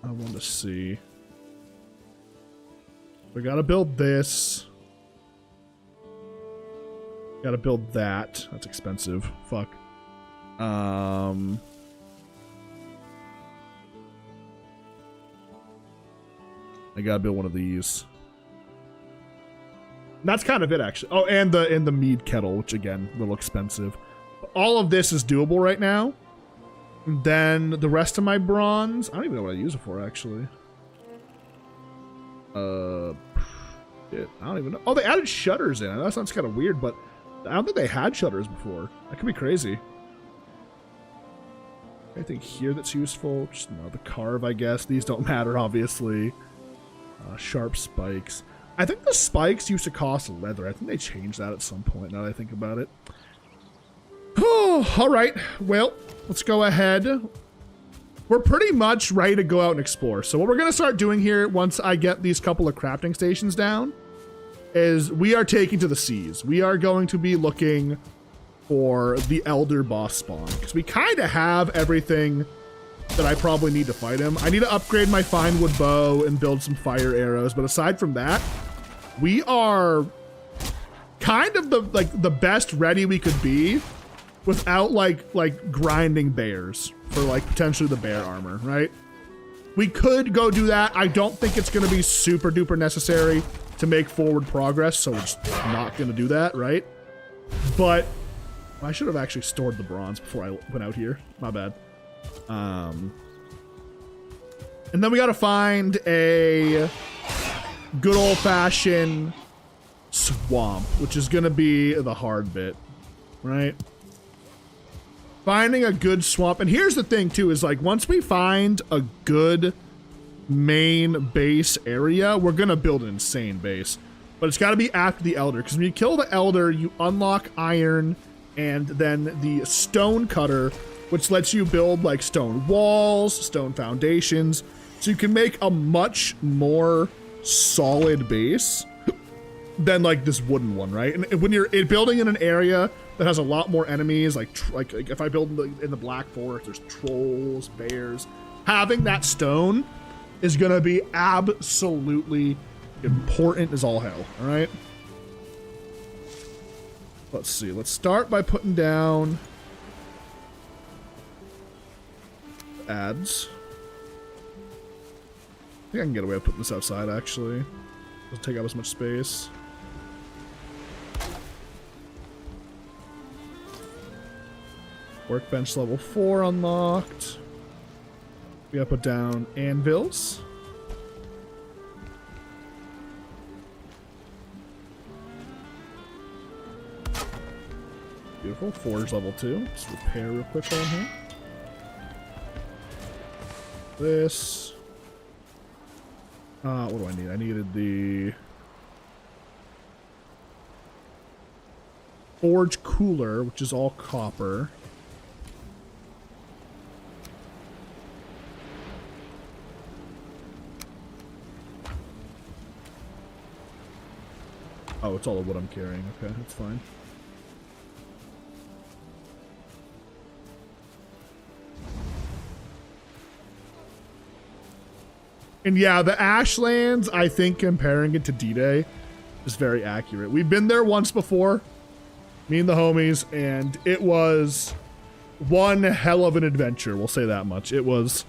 I want to see. We gotta build this. Gotta build that. That's expensive. Fuck. I gotta build one of these. And that's kind of it, actually. Oh, and the mead kettle, which again, a little expensive. But all of this is doable right now. And then the rest of my bronze, I don't even know what I use it for, actually. I don't even know. Oh, they added shutters in. That sounds kind of weird, but I don't think they had shutters before. That could be crazy. Anything here that's useful? Just the carve, I guess. These don't matter, obviously. Sharp spikes. I think the spikes used to cost leather. I think they changed that at some point, now that I think about it. Oh, all right. Well, let's go ahead. We're pretty much ready to go out and explore. So what we're going to start doing here, once I get these couple of crafting stations down, is we are taking to the seas. We are going to be looking for the Elder boss spawn, because we kind of have everything that I probably need to fight him. I need to upgrade my fine wood bow and build some fire arrows, but aside from that, we are kind of the best ready we could be without like grinding bears for like potentially the bear armor, right? We could go do that. I don't think it's going to be super duper necessary to make forward progress, so we're just not going to do that, right? But I should have actually stored the bronze before I went out here. My bad. And then we got to find a good old-fashioned swamp, which is going to be the hard bit, right? Finding a good swamp. And here's the thing, too, is like once we find a good main base area, we're going to build an insane base. But it's got to be after the Elder, because when you kill the Elder, you unlock iron and then the stone cutter, which lets you build like stone walls, stone foundations, so you can make a much more solid base than like this wooden one, right? And when you're building in an area that has a lot more enemies, like if I build in the Black Forest, there's trolls, bears, having that stone is gonna be absolutely important as all hell, all right? Let's see, let's start by putting down ads. I think I can get away with putting this outside, actually. Doesn't take up as much space. Workbench level 4 unlocked. We gotta put down anvils. Beautiful. Forge level 2. Let's repair real quick on here. This. What do I need? I needed the forge cooler, which is all copper. Oh, it's all of what I'm carrying. Okay, that's fine. And yeah, the Ashlands, I think comparing it to D-Day is very accurate. We've been there once before, me and the homies, and it was one hell of an adventure, we'll say that much. It was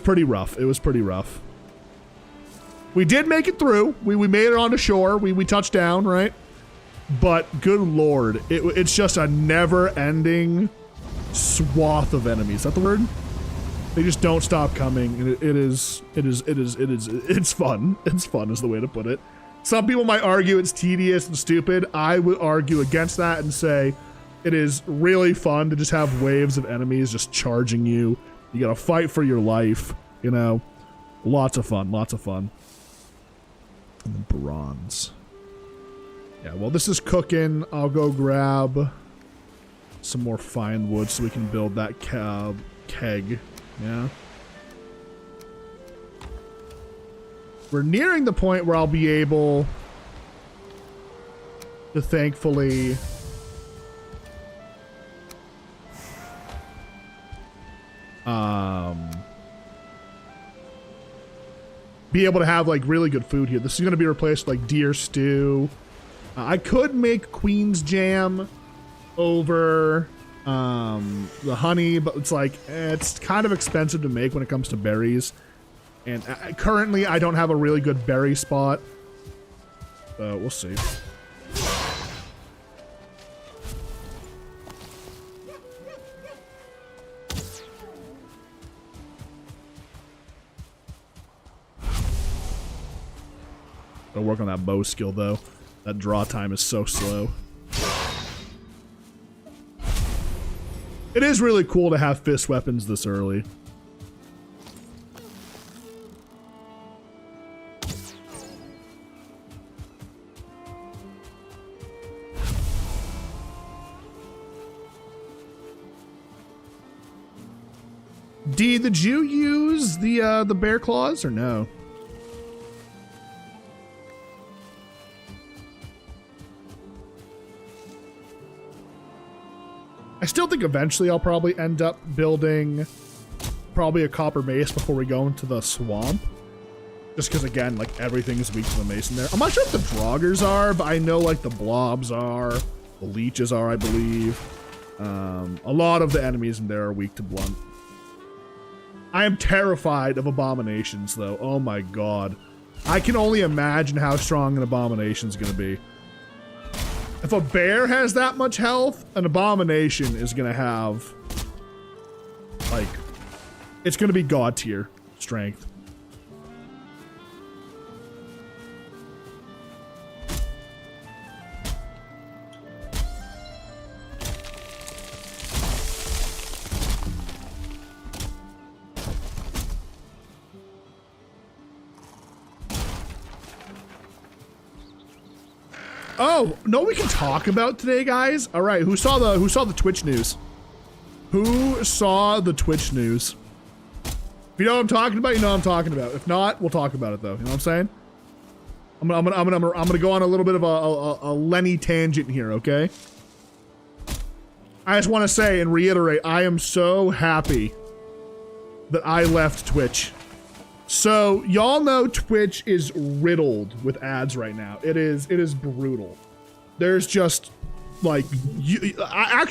pretty rough. It was pretty rough. We did make it through. We made it onto shore. We touched down, right? But good lord, it's just a never-ending swath of enemies. Is that the word? They just don't stop coming, and it's fun. It's fun is the way to put it. Some people might argue it's tedious and stupid. I would argue against that and say it is really fun to just have waves of enemies just charging you. You gotta fight for your life, you know. Lots of fun, lots of fun. And then bronze. Yeah, well, this is cooking. I'll go grab some more fine wood so we can build that keg. Yeah. We're nearing the point where I'll be able to thankfully be able to have like really good food here. This is going to be replaced with like deer stew. I could make Queen's jam over the honey, but it's like it's kind of expensive to make when it comes to berries, and currently I don't have a really good berry spot. We'll see. Gotta work on that bow skill though. That draw time is so slow. It is really cool to have fist weapons this early. D, did you use the bear claws or no? I still think eventually I'll probably end up building probably a copper mace before we go into the swamp. Just because, again, like, everything is weak to the mace in there. I'm not sure if the draugrs are, but I know, like, the blobs are. The leeches are, I believe. A lot of the enemies in there are weak to blunt. I am terrified of abominations, though. Oh my god. I can only imagine how strong an abomination is going to be. If a bear has that much health, an abomination is going to have, like, it's going to be god tier strength. Oh, no, we can talk about today, guys. All right, who saw the Twitch news? Who saw the Twitch news? If you know what I'm talking about, you know what I'm talking about. If not, we'll talk about it though. You know what I'm saying? I'm gonna go on a little bit of a Lenny tangent here, okay? I just want to say and reiterate, I am so happy that I left Twitch. So y'all know Twitch is riddled with ads right now. It is brutal. There's just like I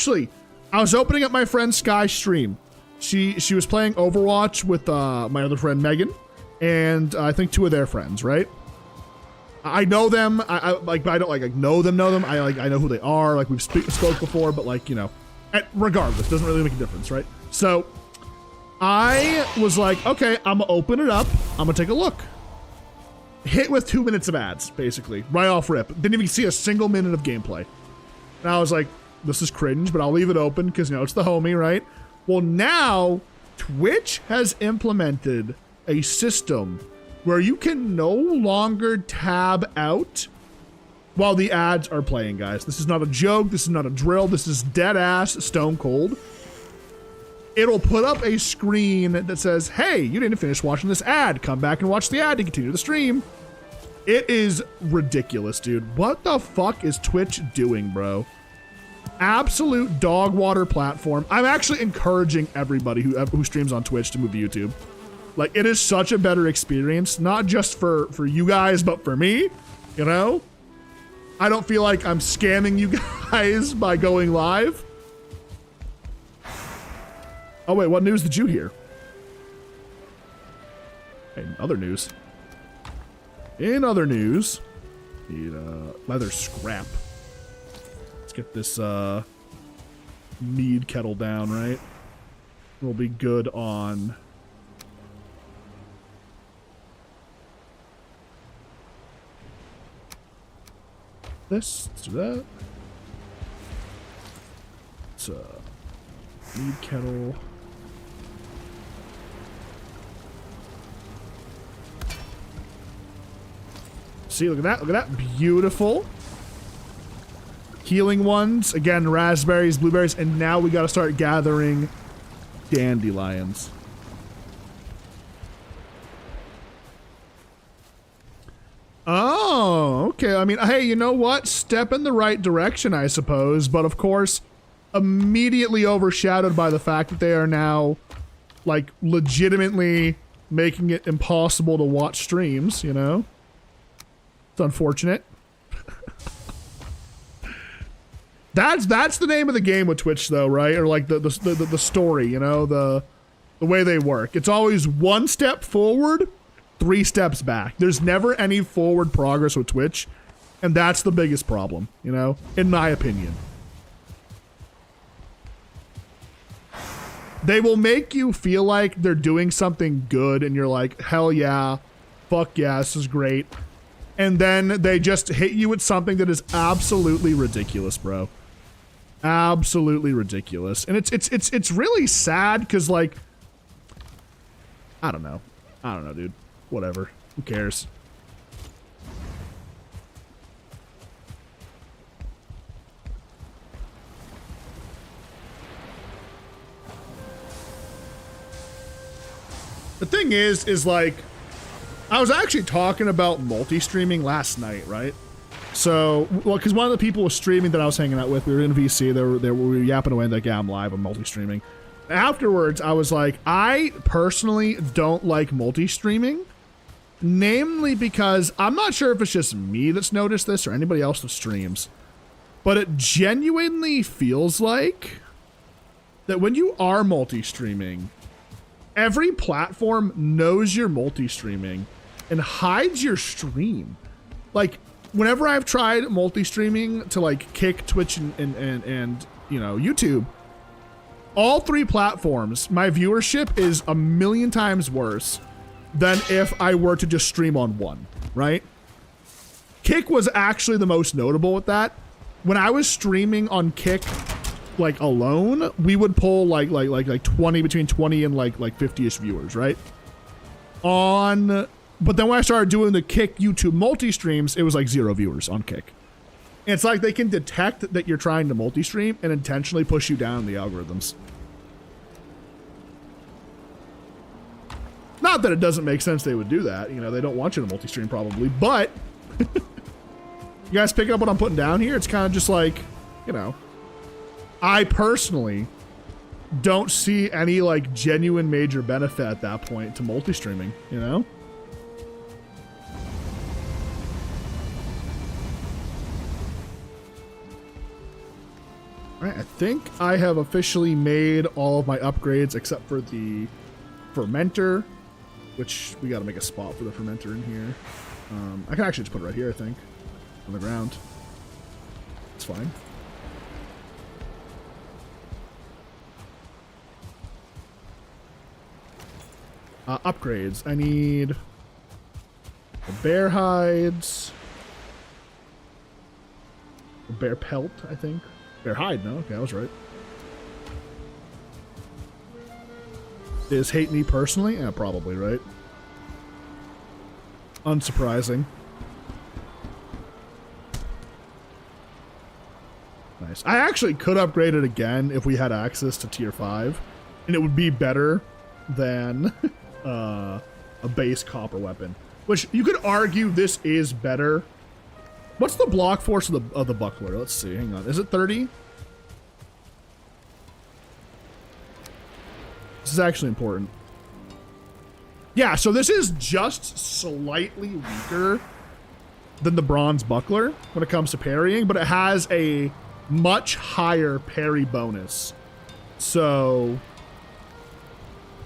was opening up my friend Sky's stream. She was playing Overwatch with my other friend Megan and I think two of their friends, right? I know them. I don't like know them. I know who they are. Like we've spoke before, but like, you know, regardless, doesn't really make a difference, right? So I was like, okay, I'm gonna open it up. I'm gonna take a look. Hit with 2 minutes of ads, basically, right off rip. Didn't even see a single minute of gameplay. And I was like, this is cringe, but I'll leave it open because, you know, it's the homie, right? Well, now Twitch has implemented a system where you can no longer tab out while the ads are playing, guys. This is not a joke. This is not a drill. This is dead ass stone cold. It'll put up a screen that says, hey, you didn't finish watching this ad. Come back and watch the ad to continue the stream. It is ridiculous, dude. What the fuck is Twitch doing, bro? Absolute dog water platform. I'm actually encouraging everybody who streams on Twitch to move to YouTube. Like, it is such a better experience, not just for you guys, but for me, you know? I don't feel like I'm scamming you guys by going live. Oh wait, what news did you hear? In other news. Need leather scrap. Let's get this mead kettle down, right? We'll be good on this. Let's do that. It's mead kettle. See, look at that. Look at that. Beautiful. Healing ones. Again, raspberries, blueberries, and now we got to start gathering dandelions. Oh, okay. I mean, hey, you know what? Step in the right direction, I suppose. But of course, immediately overshadowed by the fact that they are now, like, legitimately making it impossible to watch streams, you know? It's unfortunate. That's the name of the game with Twitch, though, right? Or like the story, you know, the way they work. It's always 1 step forward, 3 steps back. There's never any forward progress with Twitch, and that's the biggest problem, you know, in my opinion. They will make you feel like they're doing something good, and you're like, hell yeah, fuck yeah, this is great. And then they just hit you with something that is absolutely ridiculous, bro. Absolutely ridiculous. And it's really sad because, like, I don't know. I don't know, dude. Whatever. Who cares? The thing is like, I was actually talking about multi-streaming last night, right? So, well, because one of the people was streaming that I was hanging out with, we were in VC, we were yapping away, like, yeah, I'm live, I'm multi-streaming. Afterwards, I was like, I personally don't like multi-streaming, namely because I'm not sure if it's just me that's noticed this or anybody else that streams, but it genuinely feels like that when you are multi-streaming, every platform knows you're multi-streaming and hides your stream. Like, whenever I've tried multi-streaming to, like, Kick, Twitch, and you know, YouTube, all three platforms, my viewership is a million times worse than if I were to just stream on one, right? Kick was actually the most notable with that. When I was streaming on Kick, like, alone, we would pull like 20, between 20 and like 50-ish viewers, right? But then when I started doing the Kick YouTube multi-streams, it was like 0 viewers on Kick. And it's like they can detect that you're trying to multi-stream and intentionally push you down in the algorithms. Not that it doesn't make sense they would do that. You know, they don't want you to multi-stream probably, but you guys picking up what I'm putting down here? It's kind of just like, you know, I personally don't see any, like, genuine major benefit at that point to multi-streaming, you know? All right, I think I have officially made all of my upgrades except for the fermenter, which we got to make a spot for the fermenter in here. I can actually just put it right here, I think, on the ground. It's fine. Upgrades. I need the bear hides. The bear pelt, I think. Bear hide, no? Okay, I was right. Is hate me personally? Yeah, probably, right? Unsurprising. Nice. I actually could upgrade it again if we had access to tier 5. And it would be better than a base copper weapon. Which, you could argue this is better. What's the block force of the buckler? Let's see, hang on. Is it 30? This is actually important. Yeah, so this is just slightly weaker than the bronze buckler when it comes to parrying, but it has a much higher parry bonus. So,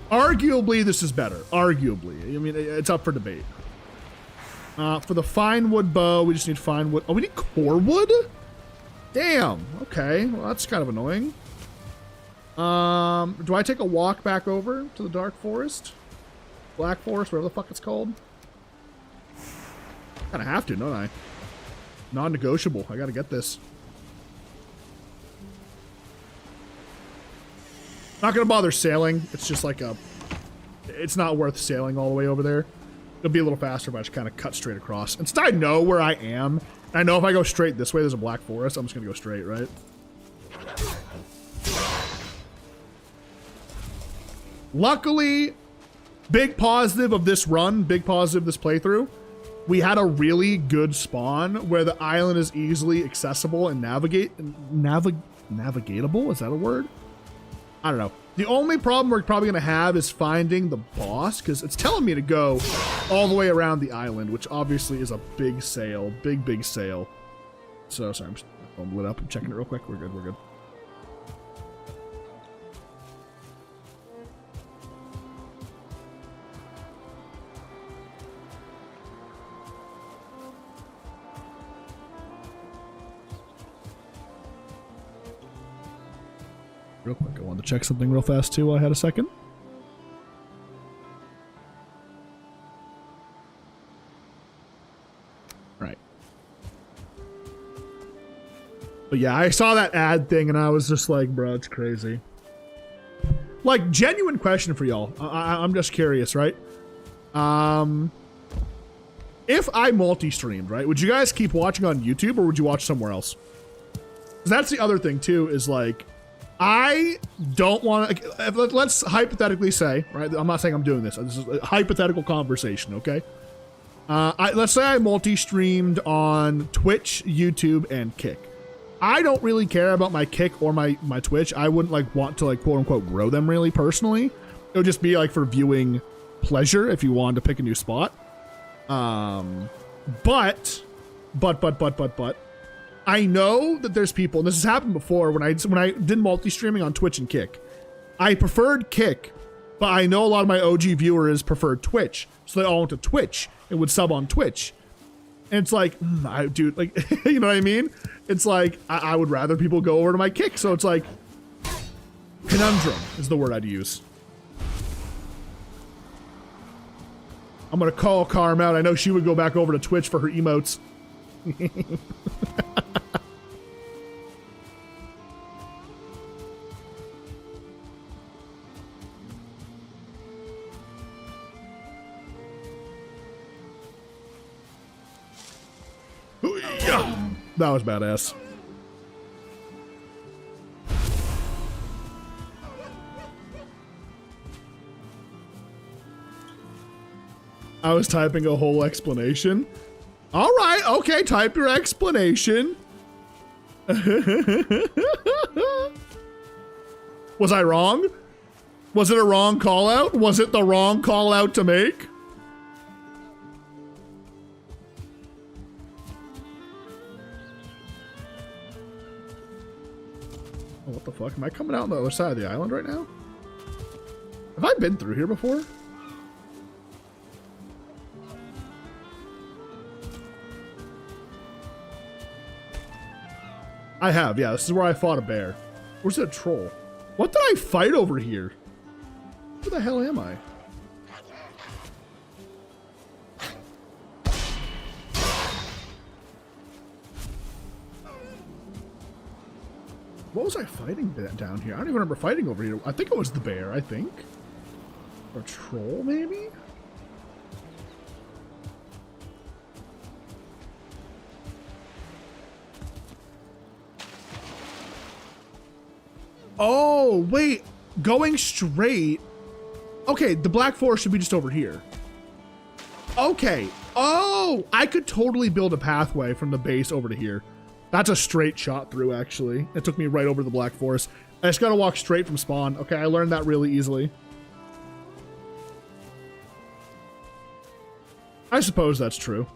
arguably, this is better. Arguably. I mean, it's up for debate. For the fine wood bow, we just need fine wood. Oh, we need core wood? Damn. Okay. Well, that's kind of annoying. Do I take a walk back over to the dark forest? Black forest, whatever the fuck it's called? Kinda have to, don't I? Non-negotiable. I gotta get this. Not gonna bother sailing. It's just like it's not worth sailing all the way over there. It'll be a little faster if I just kind of cut straight across. Instead, I know where I am. And I know if I go straight this way, there's a black forest. I'm just gonna go straight, right? Luckily, big positive of this run, big positive of this playthrough, we had a really good spawn where the island is easily accessible and navigatable. Is that a word? I don't know. The only problem we're probably going to have is finding the boss, because it's telling me to go all the way around the island, which obviously is a big sail. Big sail. So, sorry, I'm just lit up. I'm checking it real quick. We're good, we're good. Real quick, I wanted to check something real fast too while I had a second. Right. But yeah, I saw that ad thing and I was just like, bro, it's crazy. Like, genuine question for y'all. I'm just curious, right? If I multi-streamed, right, would you guys keep watching on YouTube or would you watch somewhere else? Because that's the other thing too, is like, I don't want to, let's hypothetically say, right, I'm not saying I'm doing this. This is a hypothetical conversation, okay? Let's say I multi-streamed on Twitch, YouTube, and Kick. I don't really care about my Kick or my Twitch. I wouldn't like want to like quote unquote grow them really personally. It would just be like for viewing pleasure if you wanted to pick a new spot. But I know that there's people, and this has happened before when I did multi-streaming on Twitch and Kick. I preferred Kick, but I know a lot of my OG viewers preferred Twitch, so they all went to Twitch and would sub on Twitch. And it's like, dude, like, you know what I mean? It's like, I would rather people go over to my Kick. So it's like, conundrum is the word I'd use. I'm going to call Carm out. I know she would go back over to Twitch for her emotes. That was badass. I was typing a whole explanation. All right, okay, type your explanation. Was I wrong? Was it a wrong call out? Was it the wrong call out to make? Oh, what the fuck? Am I coming out on the other side of the island right now? Have I been through here before? I have, yeah. This is where I fought a bear. Where's that troll? What did I fight over here? Where the hell am I? What was I fighting down here? I don't even remember fighting over here. I think it was the bear, I think. Or troll, maybe? Oh, wait. Going straight. Okay, the Black Forest should be just over here. Okay. Oh, I could totally build a pathway from the base over to here. That's a straight shot through, actually. It took me right over the Black Forest. I just gotta walk straight from spawn. Okay, I learned that really easily. I suppose that's true.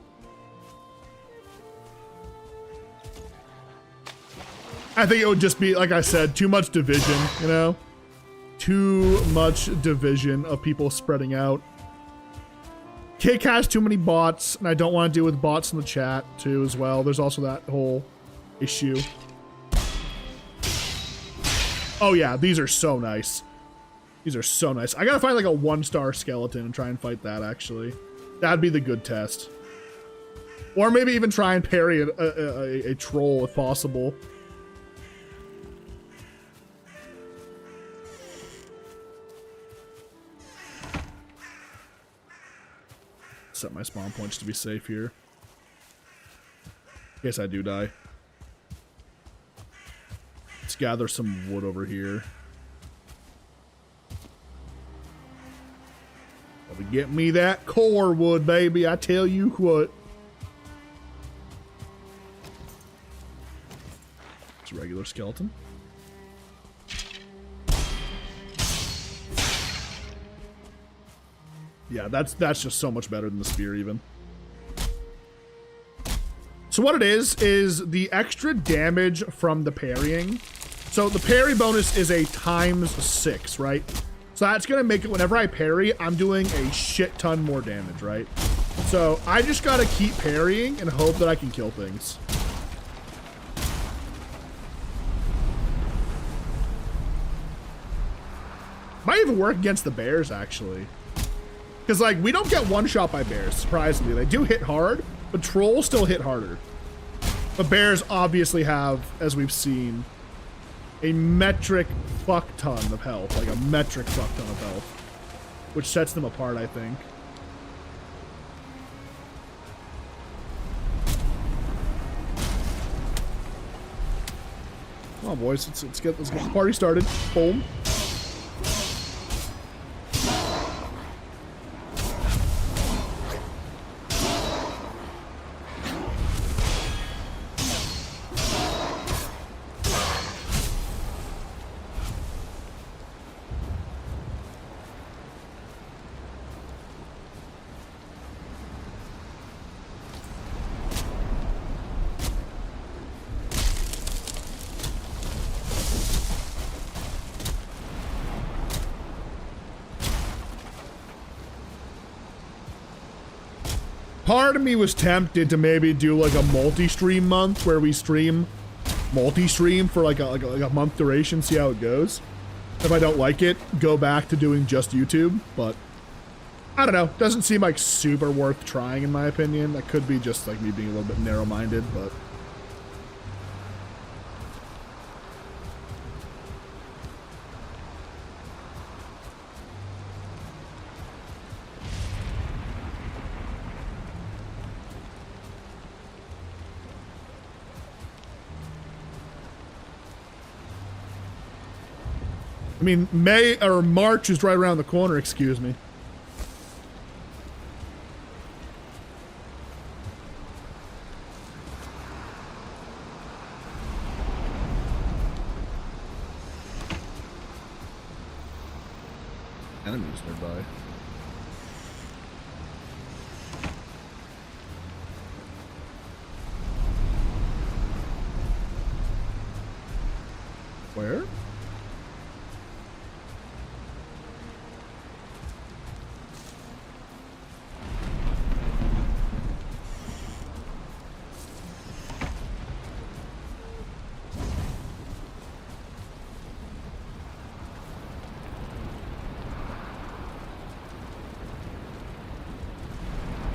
I think it would just be, like I said, too much division, you know? Too much division of people spreading out. Kick has too many bots, and I don't want to deal with bots in the chat, too, as well. There's also that whole issue. Oh, yeah, these are so nice. These are so nice. I gotta find, like, a 1-star skeleton and try and fight that, actually. That'd be the good test. Or maybe even try and parry a troll, if possible. Set my spawn points to be safe here. In case I do die. Let's gather some wood over here. Gotta get me that core wood, baby. I tell you what. It's a regular skeleton. Yeah, that's just so much better than the spear even. So what it is the extra damage from the parrying. So the parry bonus is a ×6, right? So that's gonna make it whenever I parry, I'm doing a shit ton more damage, right? So I just gotta keep parrying and hope that I can kill things. Might even work against the bears, actually. Because, like, we don't get one shot by bears, surprisingly. They do hit hard, but trolls still hit harder. The bears obviously have, as we've seen, a metric fuck ton of health, like a metric fuck ton of health, which sets them apart, I think. Come on, boys, let's get the party started. Boom. Part of me was tempted to maybe do like a multi-stream month where we stream multi-stream for like a month duration, see how it goes. If I don't like it, go back to doing just YouTube, but I don't know. Doesn't seem like super worth trying in my opinion. That could be just like me being a little bit narrow-minded, but I mean, May or March is right around the corner, excuse me. Enemies nearby. Where?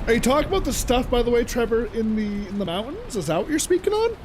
Are you talking about the stuff, by the way, Trevor, in the mountains? Is that what you're speaking on?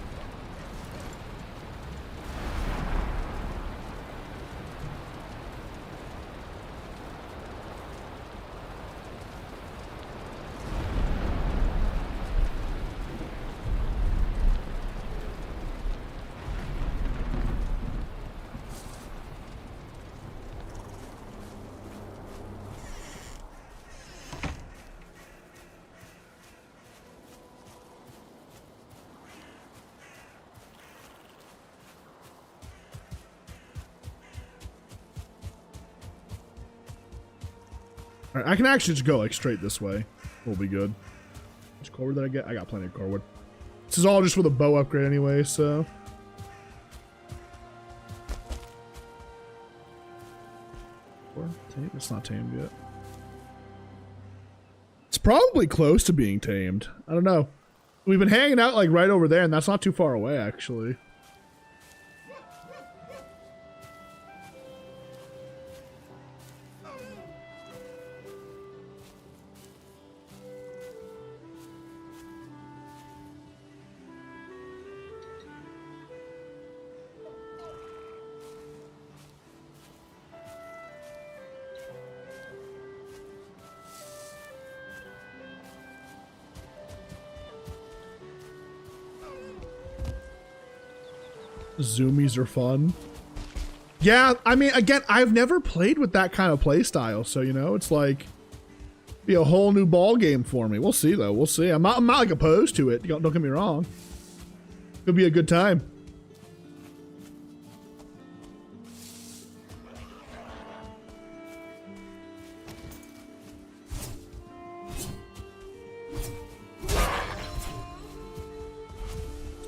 Alright, I can actually just go like straight this way. We'll be good. How much core wood did I get? I got plenty of core wood. This is all just with a bow upgrade anyway, so. Or tamed? It's not tamed yet. It's probably close to being tamed. I don't know. We've been hanging out like right over there, and that's not too far away, actually. Zoomies are fun. Yeah, I mean, again, I've never played with that kind of play style, so you know, it's like be a whole new ball game for me. We'll see though. We'll see. I'm not like opposed to it. Don't get me wrong. It'll be a good time.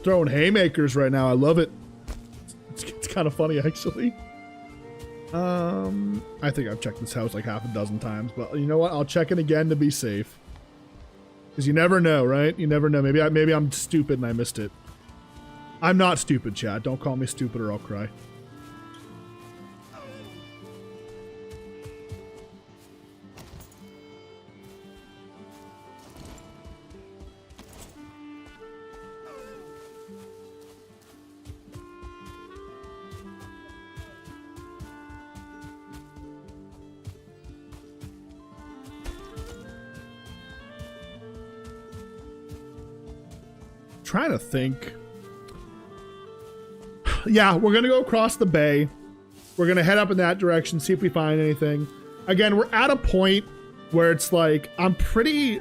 Throwing haymakers right now. I love it. It's kind of funny, actually. I think I've checked this house like half a dozen times, but you know what? I'll check it again to be safe. Because you never know, right? You never know. Maybe I'm stupid and I missed it. I'm not stupid, Chad. Don't call me stupid or I'll cry. trying to think. Yeah, we're going to go across the bay. We're going to head up in that direction, see if we find anything. Again, we're at a point where it's like, I'm pretty,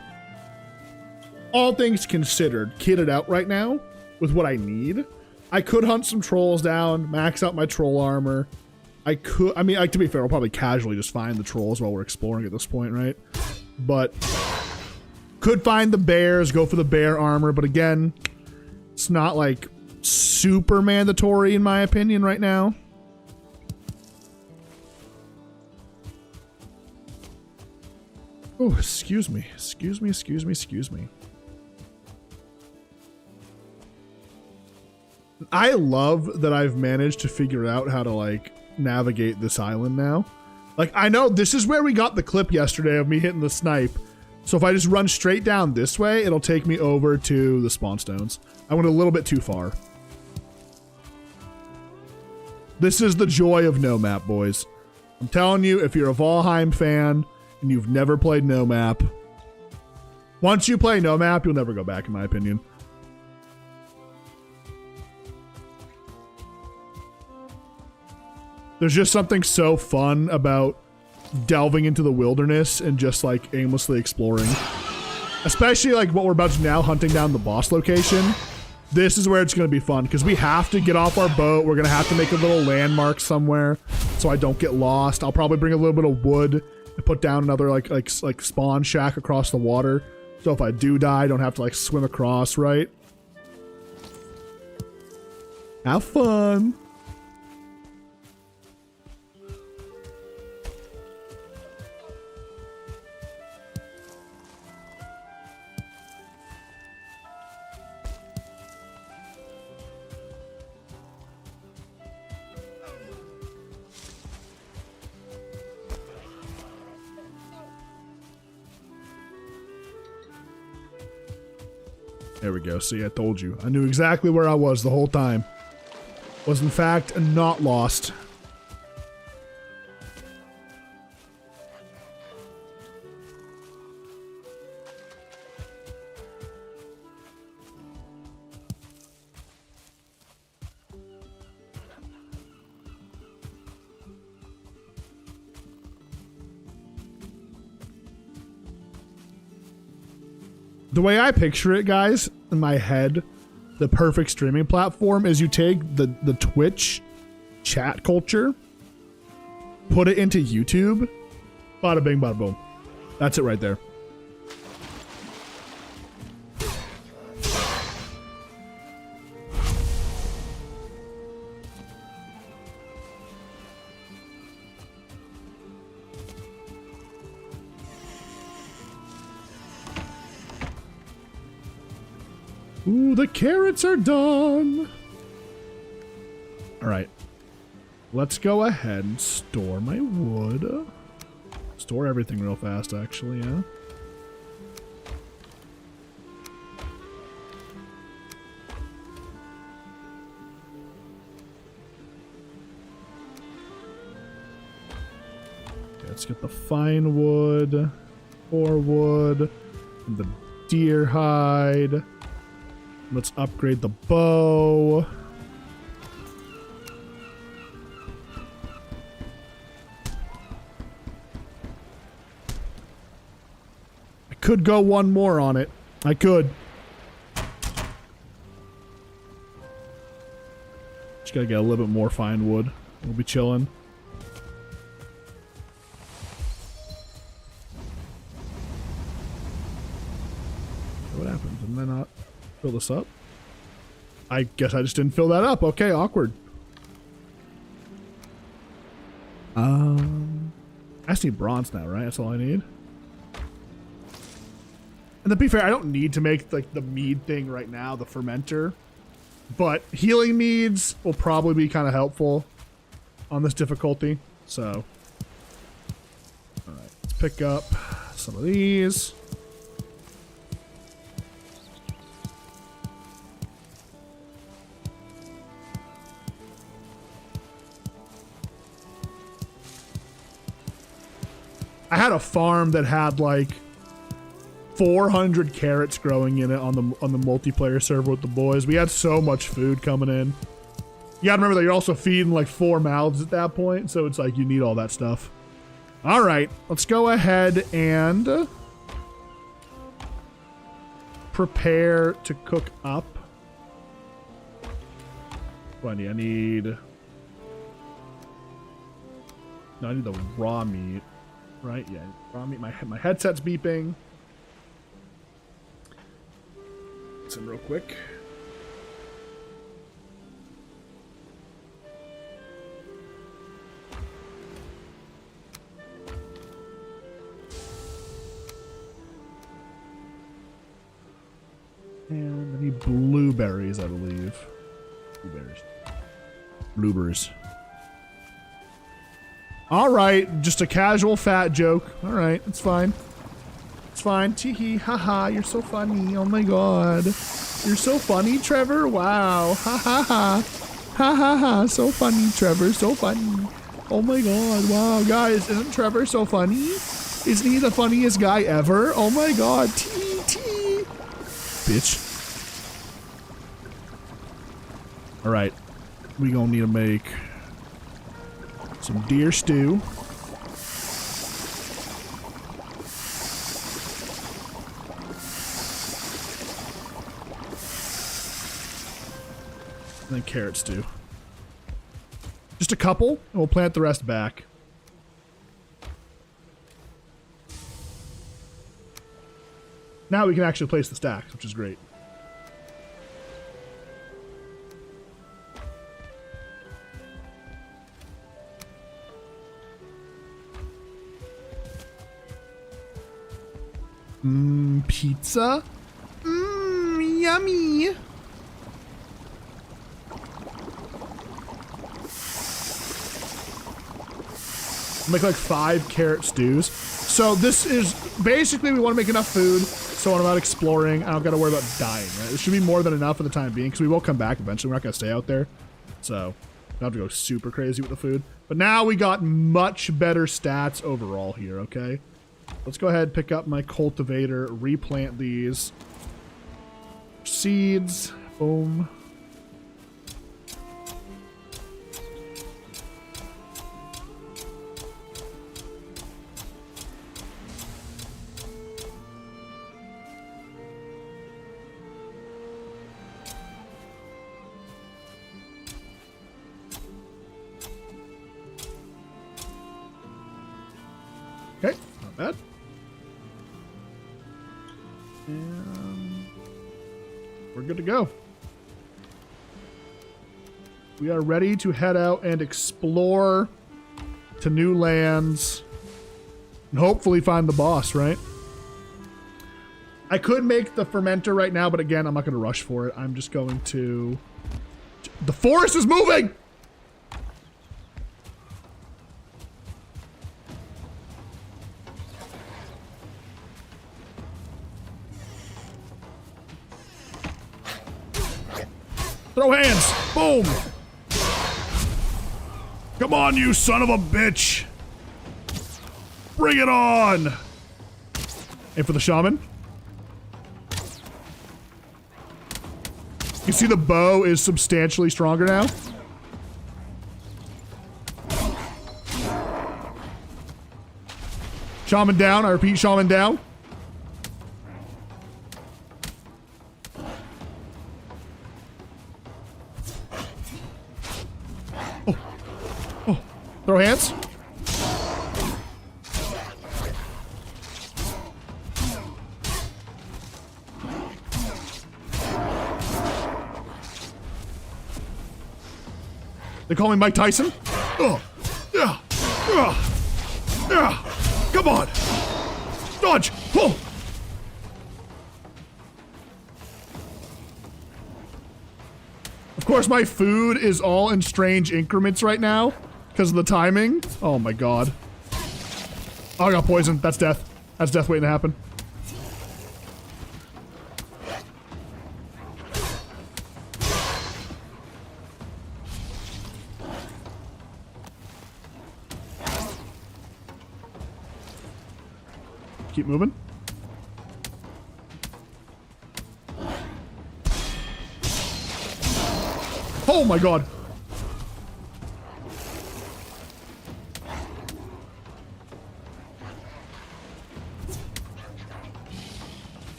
all things considered, kitted out right now with what I need. I could hunt some trolls down, max out my troll armor. I mean, like, to be fair, I'll probably casually just find the trolls while we're exploring at this point, right? But could find the bears, go for the bear armor. But again, it's not like super mandatory in my opinion right now. Oh, excuse me. Excuse me, excuse me, excuse me. I love that I've managed to figure out how to, like, navigate this island now. Like, I know this is where we got the clip yesterday of me hitting the snipe. So if I just run straight down this way, it'll take me over to the spawn stones. I went a little bit too far. This is the joy of no map, boys. I'm telling you, if you're a Valheim fan and you've never played no map, once you play no map, you'll never go back, in my opinion. There's just something so fun about delving into the wilderness and just like aimlessly exploring. Especially like what we're about to now, hunting down the boss location. This is where it's going to be fun because we have to get off our boat. We're going to have to make a little landmark somewhere so I don't get lost. I'll probably bring a little bit of wood and put down another like spawn shack across the water. So if I do die, I don't have to like swim across, right? Have fun. There we go. See, I told you. I knew exactly where I was the whole time. Was in fact not lost. The way I picture it, guys, in my head, the perfect streaming platform is you take the Twitch chat culture, put it into YouTube, bada bing, bada boom. That's it right there. Ooh, the carrots are done. All right. Let's go ahead and store my wood. Store everything real fast, actually, yeah. Okay, let's get the fine wood, or wood, and the deer hide. Let's upgrade the bow. I could go one more on it. I could. Just gotta get a little bit more fine wood. We'll be chilling. What happened? Didn't I not fill this up? I guess I just didn't fill that up. Okay, awkward. I just need bronze now, right? That's all I need. And to be fair, I don't need to make like the mead thing right now, the fermenter. But healing meads will probably be kind of helpful on this difficulty. So, all right, let's pick up some of these. I had a farm that had like 400 carrots growing in it on the multiplayer server with the boys. We had so much food coming in. You gotta remember that you're also feeding like 4 mouths at that point, so it's like you need all that stuff. All right, let's go ahead and prepare to cook up. What do I need? No, I need the raw meat, right? Yeah, raw meat. My headset's beeping. Listen real quick. And I need blueberries, I believe. Blueberries. All right, just a casual fat joke. All right, it's fine. It's fine. Teehee, haha, you're so funny. Oh my god. You're so funny, Trevor. Wow. Ha ha ha. Ha ha ha. So funny, Trevor. So funny. Oh my god. Wow, guys, isn't Trevor so funny? Isn't he the funniest guy ever? Oh my god. Tee. Bitch. All right. We gonna need to make some deer stew. And then carrot stew. Just a couple, and we'll plant the rest back. Now we can actually place the stacks, which is great. Pizza? Yummy. Make like 5 carrot stews. So this is basically we want to make enough food so when I'm out exploring, I don't got to worry about dying, right? It should be more than enough for the time being because we will come back eventually. We're not going to stay out there. So I don't have to go super crazy with the food. But now we got much better stats overall here, okay? Let's go ahead, pick up my cultivator, replant these seeds. Boom. Okay, not bad. And we're good to go. We are ready to head out and explore to new lands and hopefully find the boss, right? I could make the fermenter right now, but again, I'm not going to rush for it. I'm just going to... The forest is moving! Throw hands! Boom! Come on, you son of a bitch! Bring it on! And for the shaman. You see the bow is substantially stronger now? Shaman down, I repeat, shaman down. Throw hands. They call me Mike Tyson? Yeah. Come on. Dodge. Pull. Of course, my food is all in strange increments right now. Because of the timing? Oh my god. Oh, I got poisoned. That's death. That's death waiting to happen. Keep moving. Oh my god.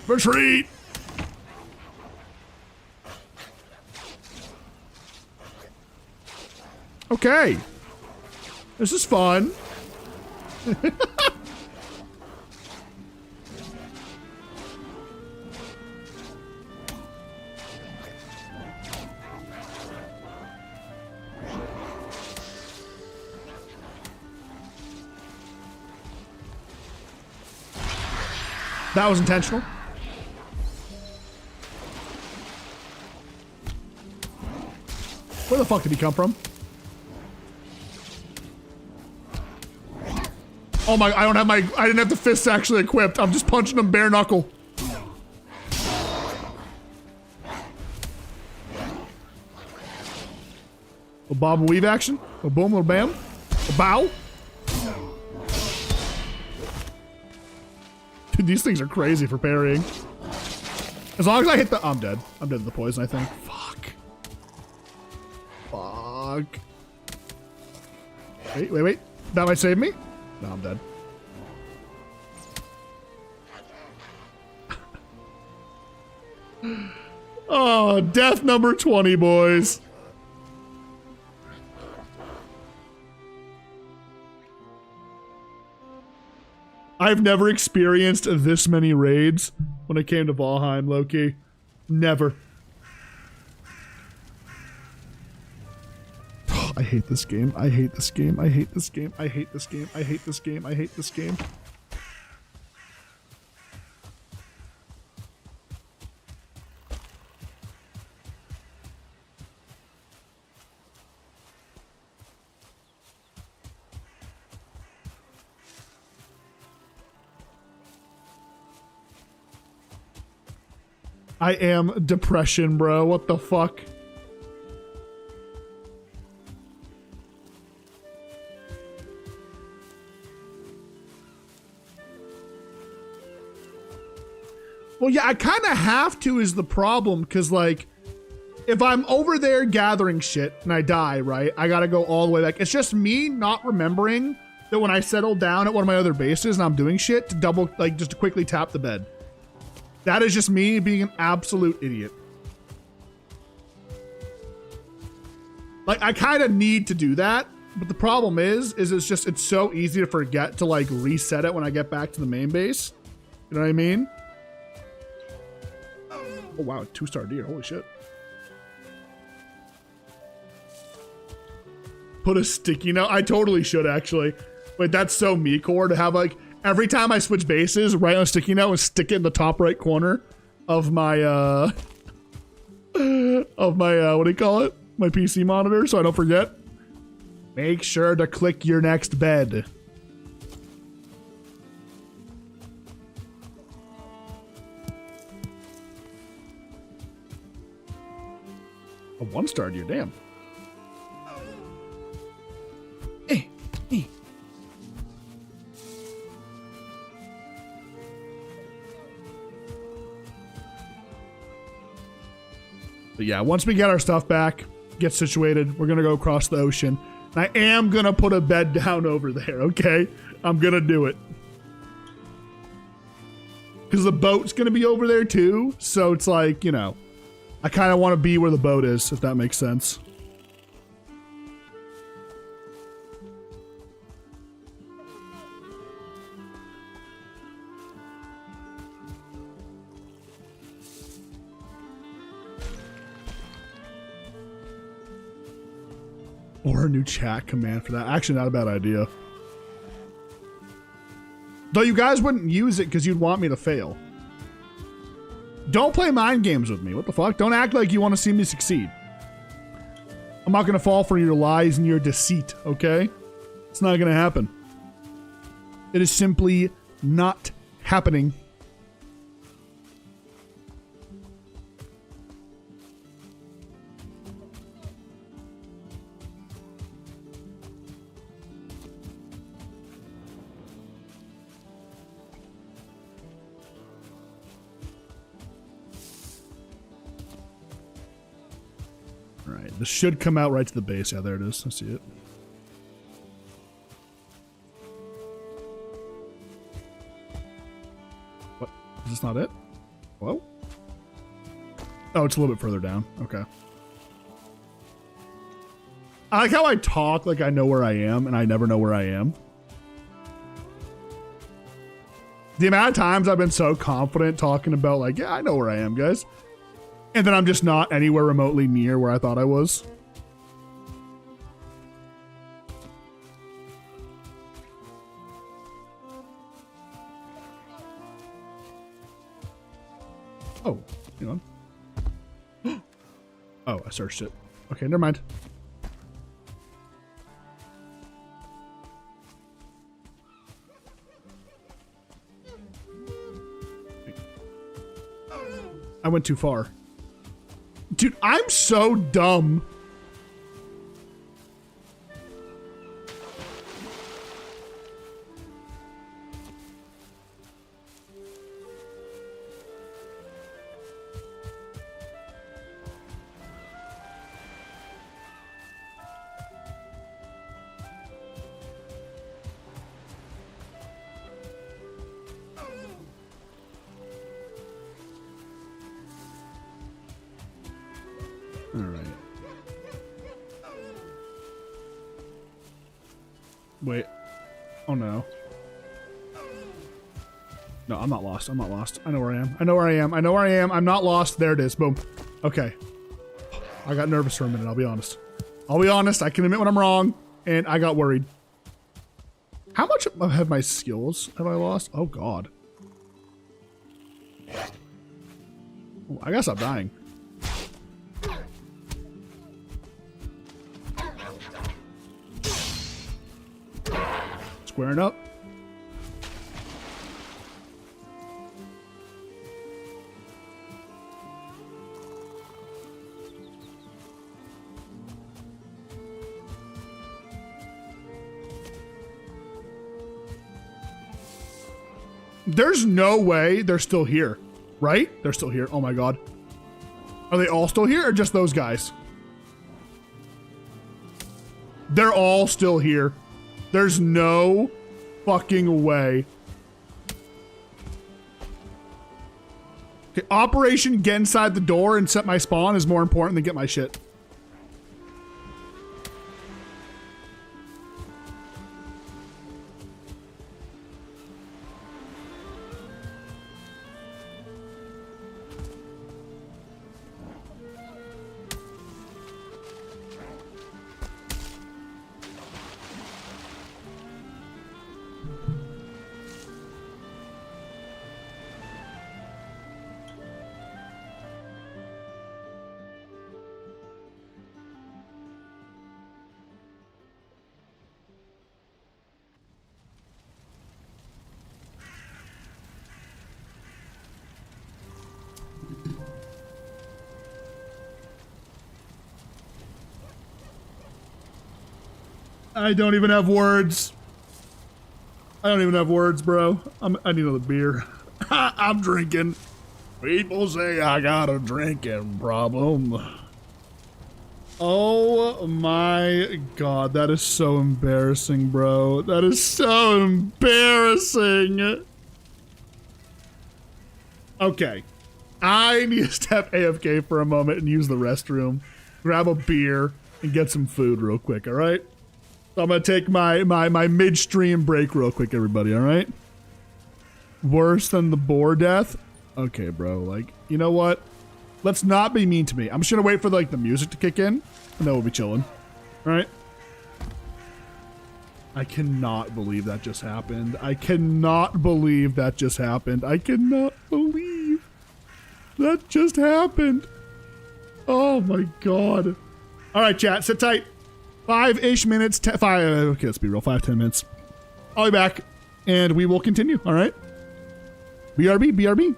Retreat! Okay. This is fun. That was intentional. Where the fuck did he come from? Oh my, I didn't have the fists actually equipped. I'm just punching him bare knuckle. A bob and weave action. A boom, a bam. A bow. Dude, these things are crazy for parrying. As long as I hit the... I'm dead. I'm dead to the poison, I think. Fuck. Fuck. Wait. That might save me? No, I'm dead. Oh, death number 20, boys. I've never experienced this many raids when it came to Valheim, low-key. Never. I hate this game. I hate this game. I hate this game. I hate this game. I hate this game. I hate this game. I am depression, bro. What the fuck? Well, yeah, I kind of have to is the problem, because, like, if I'm over there gathering shit and I die, right, I gotta go all the way back. It's just me not remembering that when I settle down at one of my other bases and I'm doing shit to double, like, just to quickly tap the bed. That is just me being an absolute idiot. Like, I kind of need to do that, but the problem is it's so easy to forget to, like, reset it when I get back to the main base. You know what I mean? Oh, wow, 2-star deer. Holy shit. Put a sticky note. I totally should, actually. Wait, that's so me core to have, like, every time I switch bases, write on a sticky note and stick it in the top right corner of my, what do you call it? My PC monitor, so I don't forget. Make sure to click your next bed. A 1-star deer, damn. But yeah, once we get our stuff back, get situated, we're going to go across the ocean. I am going to put a bed down over there, okay? I'm going to do it. Because the boat's going to be over there too, so it's like, you know, I kind of want to be where the boat is, if that makes sense. Or a new chat command for that. Actually, not a bad idea. Though you guys wouldn't use it because you'd want me to fail. Don't play mind games with me. What the fuck? Don't act like you want to see me succeed. I'm not going to fall for your lies and your deceit, okay? It's not going to happen. It is simply not happening. right. This should come out right to the base. Yeah, there it is. I see it. What? Is this not it? Whoa? Oh, it's a little bit further down. Okay. I like how I talk like I know where I am, and I never know where I am. The amount of times I've been so confident talking about, like, yeah, I know where I am, guys. And then I'm just not anywhere remotely near where I thought I was. Oh, hang on. Oh, I searched it. Okay, never mind. I went too far. Dude, I'm so dumb. All right. Wait. Oh no. No, I'm not lost. I'm not lost. I know where I am. I know where I am. I know where I am. I'm not lost. There it is. Boom. Okay. I got nervous for a minute. I'll be honest. I'll be honest. I can admit when I'm wrong. And I got worried. How much have my skills have I lost? Oh, God. Oh, I guess I'm dying. Squaring up. There's no way they're still here, right? They're still here. Oh my God. Are they all still here or just those guys? They're all still here. There's no fucking way. Okay, Operation get inside the door and set my spawn is more important than get my shit. I don't even have words. I don't even have words, bro. I need another beer. I'm drinking. People say I got a drinking problem. Oh my God, that is so embarrassing, bro. That is so embarrassing. Okay. I need to step AFK for a moment and use the restroom, grab a beer, and get some food real quick, all right? So I'm going to take my midstream break real quick, everybody, all right? Worse than the boar death? Okay, bro, like, you know what? Let's not be mean to me. I'm just going to wait for, like, the music to kick in, and then we'll be chilling, all right? I cannot believe that just happened. I cannot believe that just happened. I cannot believe that just happened. Oh, my God. All right, chat, sit tight. 5-ish minutes, okay, let's be real, 5-10 minutes. I'll be back, and we will continue, all right? BRB, BRB.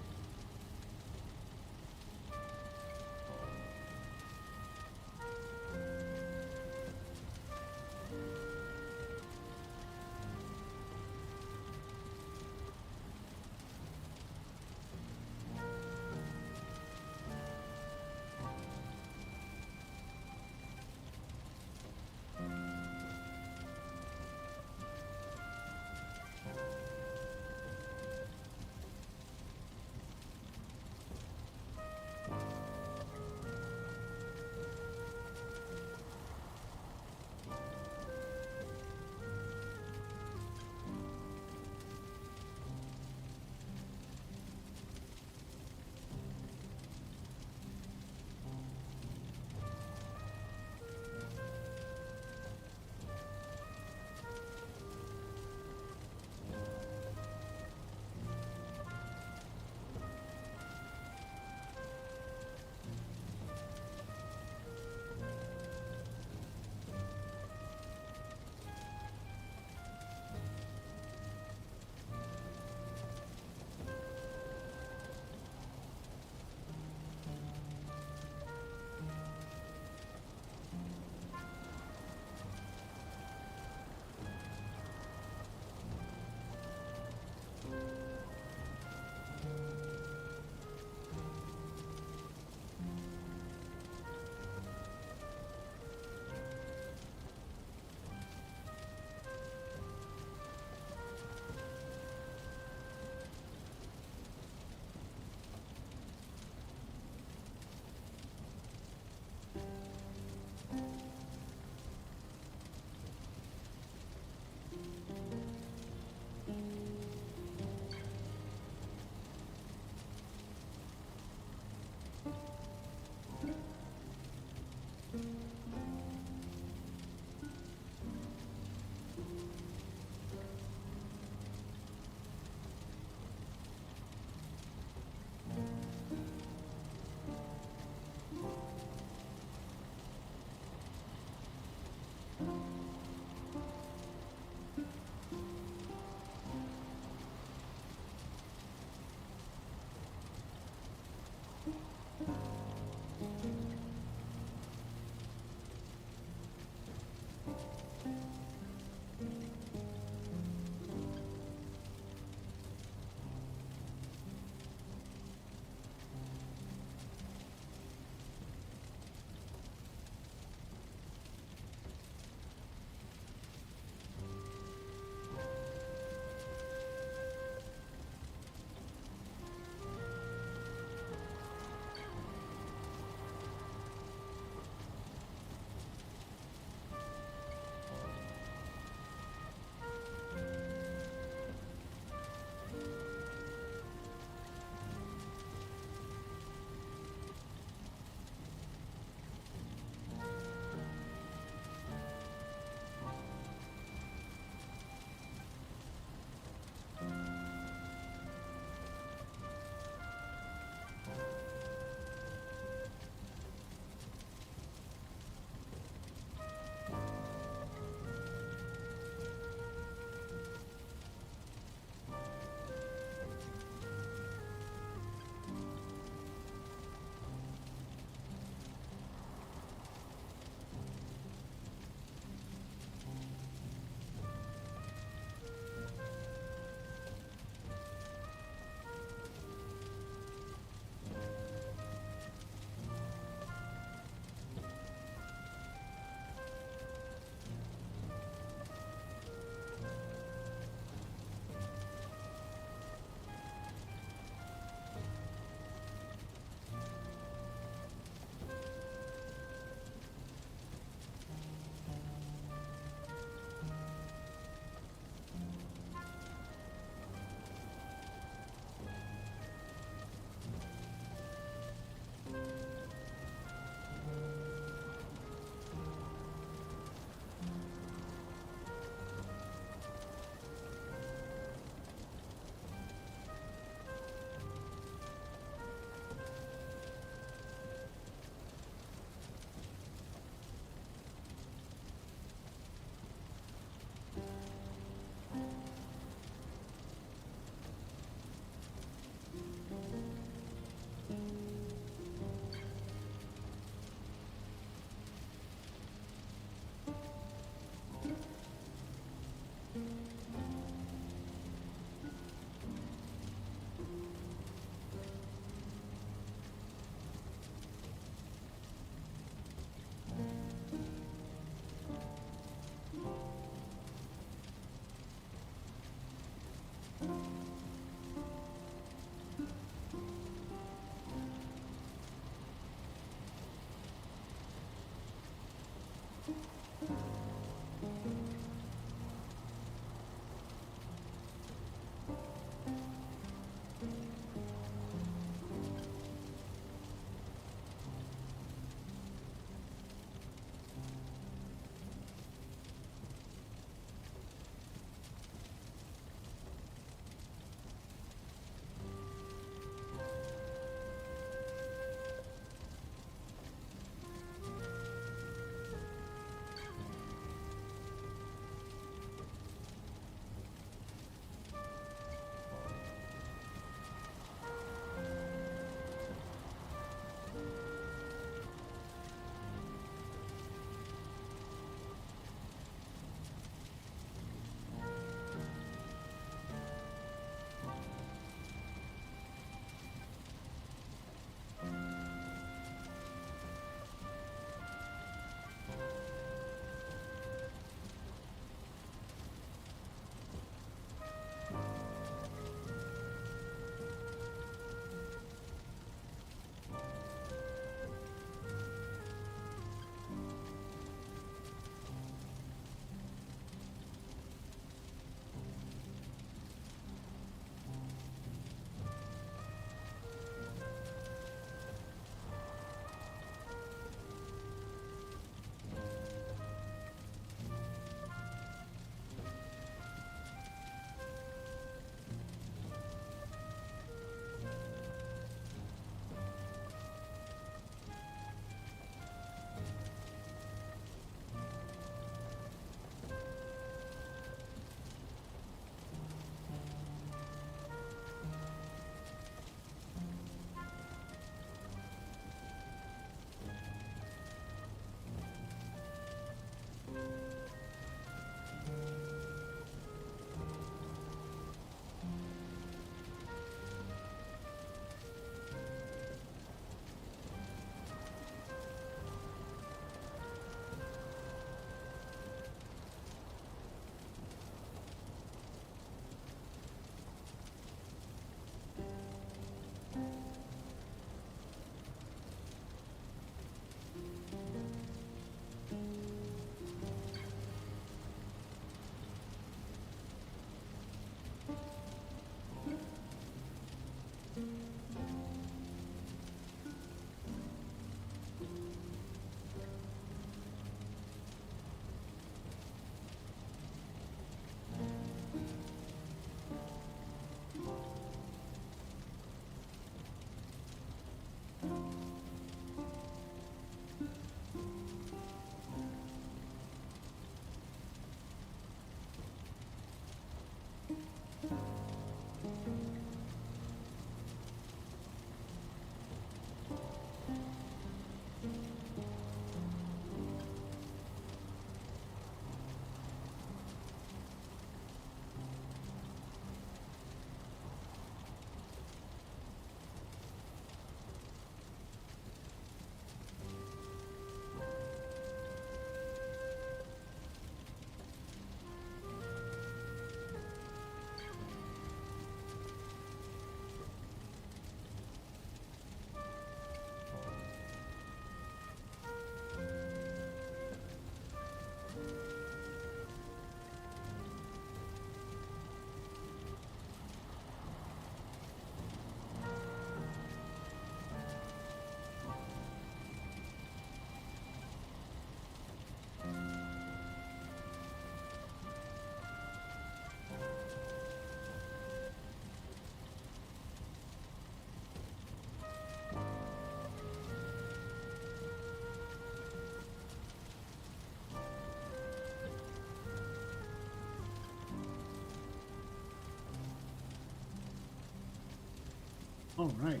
All right.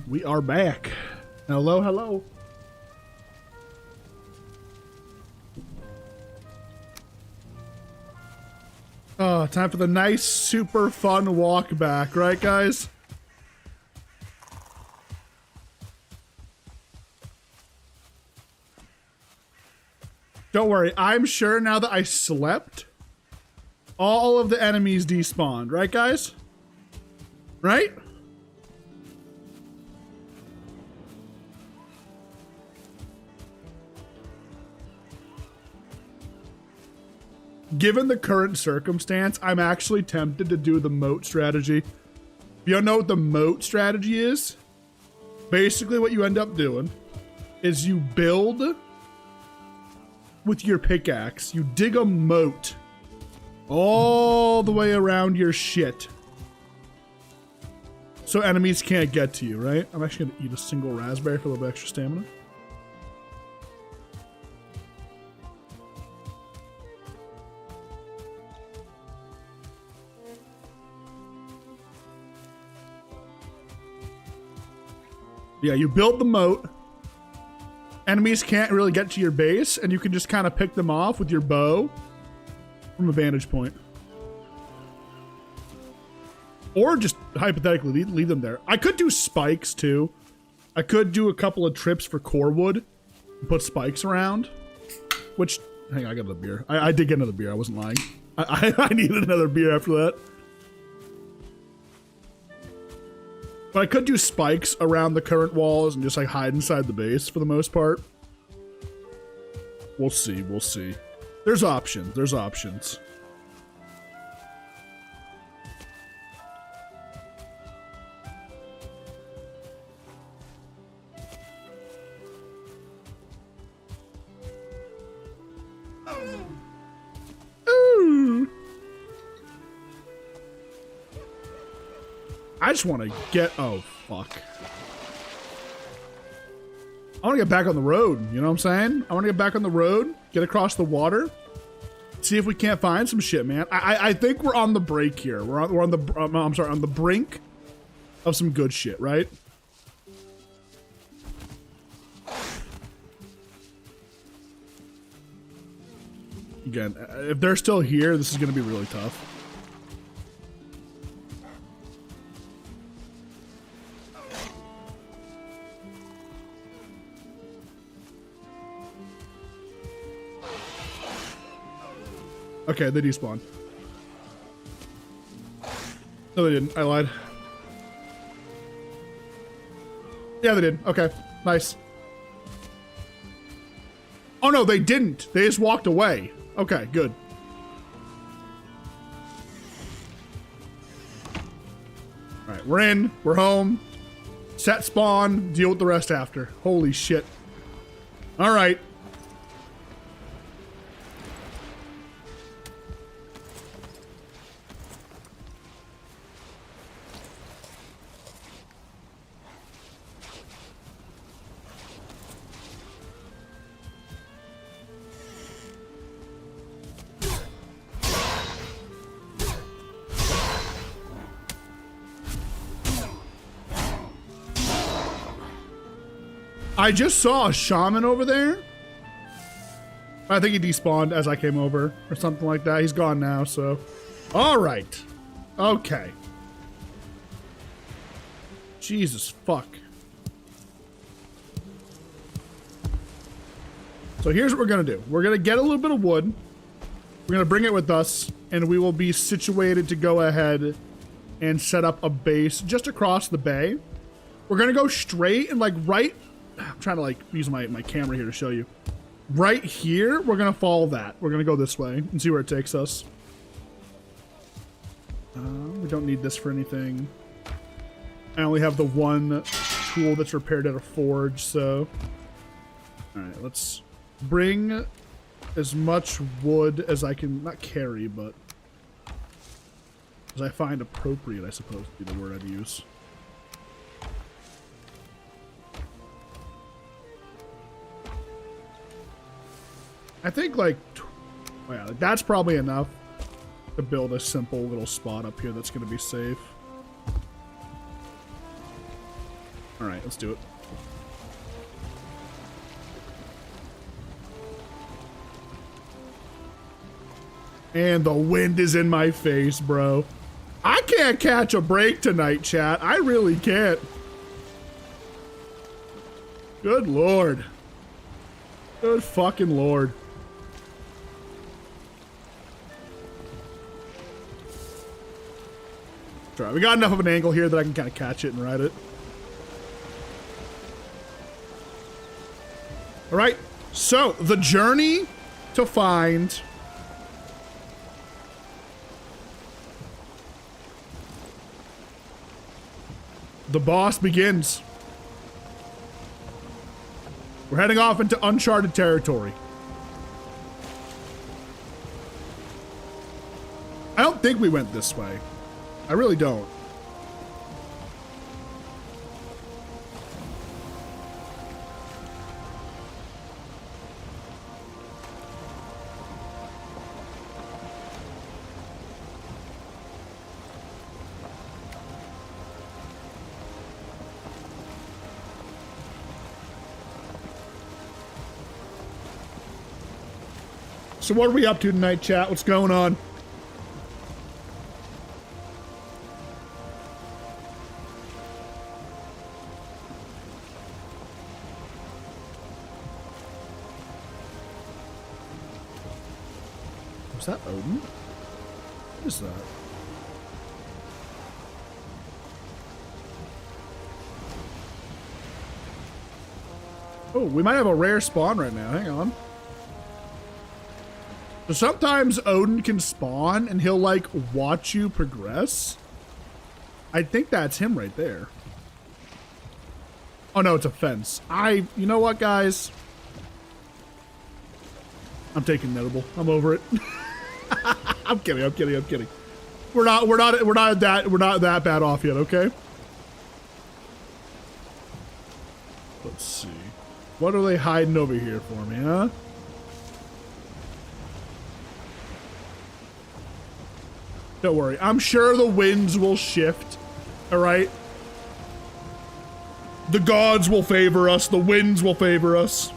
We are back. Hello, hello. Oh, time for the nice, super fun walk back, right, guys? Don't worry, I'm sure now that I slept, all of the enemies despawned, right, guys? Right? Given the current circumstance, I'm actually tempted to do the moat strategy. If you don't know what the moat strategy is, basically what you end up doing is you build with your pickaxe. You dig a moat all the way around your shit so enemies can't get to you, right? I'm actually gonna eat a single raspberry for a little bit extra stamina. Yeah, you build the moat. Enemies can't really get to your base, and you can just kind of pick them off with your bow from a vantage point. Or just hypothetically leave them there. I could do spikes too. I could do a couple of trips for core wood and put spikes around. Which, hang on, I got another beer. I did get another beer, I wasn't lying. I needed another beer after that. But I could do spikes around the current walls and just like hide inside the base for the most part. We'll see, we'll see. There's options, there's options. Ooh. I just want to get, oh, fuck. I want to get back on the road, you know what I'm saying? I want to get back on the road, get across the water, see if we can't find some shit, man. I think we're on the break here. We're on the, I'm sorry, on the brink of some good shit, right? Again, if they're still here, this is going to be really tough. Okay, they despawned. No, they didn't. I lied. Yeah, they did. Okay, nice. Oh no, they didn't. They just walked away. Okay, good. All right, we're in. We're home. Set spawn. Deal with the rest after. Holy shit. All right. I just saw a shaman over there. I think he despawned as I came over or something like that. He's gone now, so. All right. Okay. Jesus fuck. So here's what we're gonna do. We're gonna get a little bit of wood. We're gonna bring it with us, and we will be situated to go ahead and set up a base just across the bay. We're gonna go straight and like right. I'm trying to like use my camera here to show you. Right here, we're gonna follow that. We're gonna go this way and see where it takes us. We don't need this for anything. I only have the one tool that's repaired at a forge, so. All right, let's bring as much wood as I can, not carry, but as I find appropriate, I suppose would be the word I'd use. I think like, yeah, that's probably enough. to build a simple little spot up here that's going to be safe. All right, let's do it. And the wind is in my face, bro. I can't catch a break tonight, chat. I really can't. Good Lord. Good fucking Lord. Try. We got enough of an angle here that I can kind of catch it and ride it. All right. So, the journey to find the boss begins. We're heading off into uncharted territory. I don't think we went this way. I really don't. So what are we up to tonight, chat? What's going on? Was that Odin? What is that? Oh, we might have a rare spawn right now. Hang on. So sometimes Odin can spawn and he'll like watch you progress. I think that's him right there. Oh no, it's a fence. You know what, guys? I'm taking notable. I'm over it. I'm kidding. We're not that bad off yet, okay? Let's see. What are they hiding over here for me, huh? Don't worry. I'm sure the winds will shift. All right? The gods will favor us. The winds will favor us.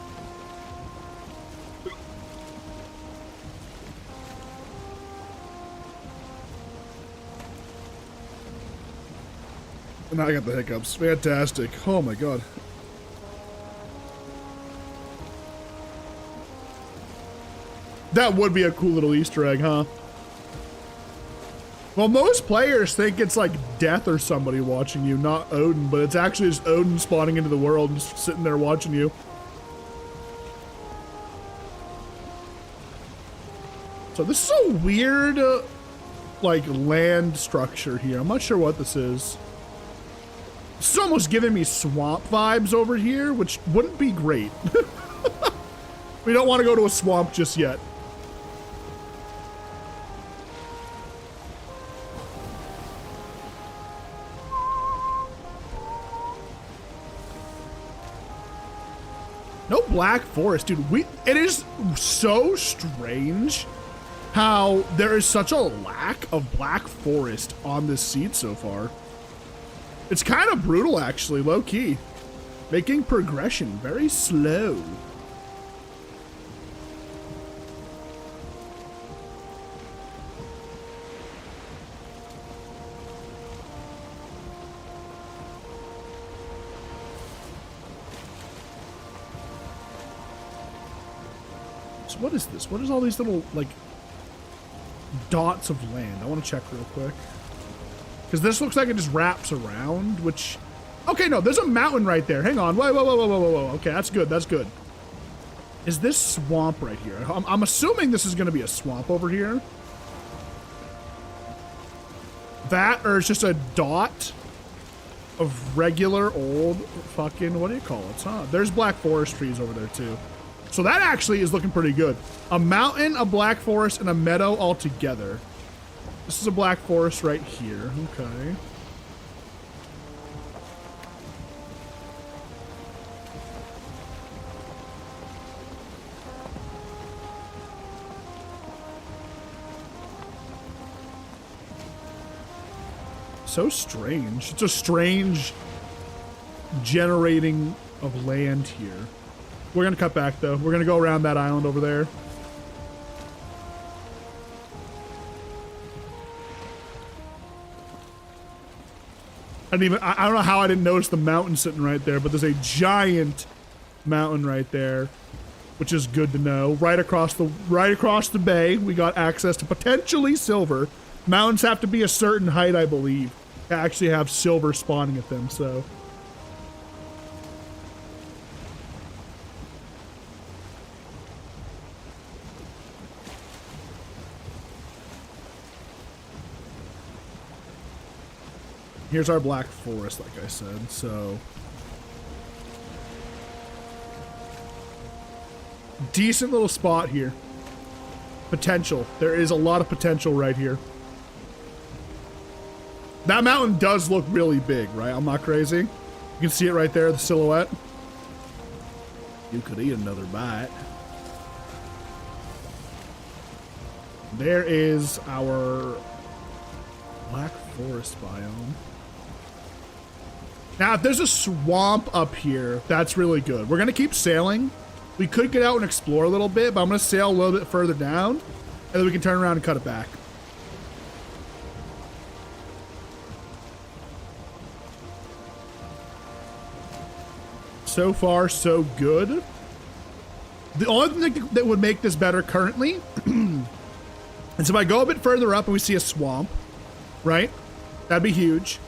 And now I got the hiccups. Fantastic. Oh my god. That would be a cool little Easter egg, huh? Well, most players think it's like Death or somebody watching you, not Odin, but it's actually just Odin spawning into the world and just sitting there watching you. So this is a weird, like, land structure here. I'm not sure what this is. This is almost giving me swamp vibes over here, which wouldn't be great. We don't want to go to a swamp just yet. No Black Forest, dude. It is so strange how there is such a lack of Black Forest on this seed so far. It's kind of brutal, actually, low key. Making progression very slow. So what is this? What is all these little, like, dots of land? I want to check real quick. Because this looks like it just wraps around, which... Okay, no, there's a mountain right there. Hang on. Whoa. Okay, that's good. That's good. Is this swamp right here? I'm assuming this is going to be a swamp over here. That, or it's just a dot of regular old fucking... What do you call it? Huh? There's Black Forest trees over there, too. So that actually is looking pretty good. A mountain, a Black Forest, and a meadow all together. This is a Black Forest right here. Okay. So strange. It's a strange generating of land here. We're gonna cut back though. We're gonna go around that island over there. I don't know how I didn't notice the mountain sitting right there, but there's a giant mountain right there, which is good to know. Right across the bay, we got access to potentially silver. Mountains have to be a certain height, I believe, to actually have silver spawning at them, so. Here's our black forest, like I said, so. Decent little spot here. Potential. There is a lot of potential right here. That mountain does look really big, right? I'm not crazy. You can see it right there, the silhouette. You could eat another bite. There is our black forest biome. Now, if there's a swamp up here, that's really good. We're going to keep sailing. We could get out and explore a little bit, but I'm going to sail a little bit further down, and then we can turn around and cut it back. So far, so good. The only thing that would make this better currently is if I go a bit further up and we see a swamp, right? That'd be huge.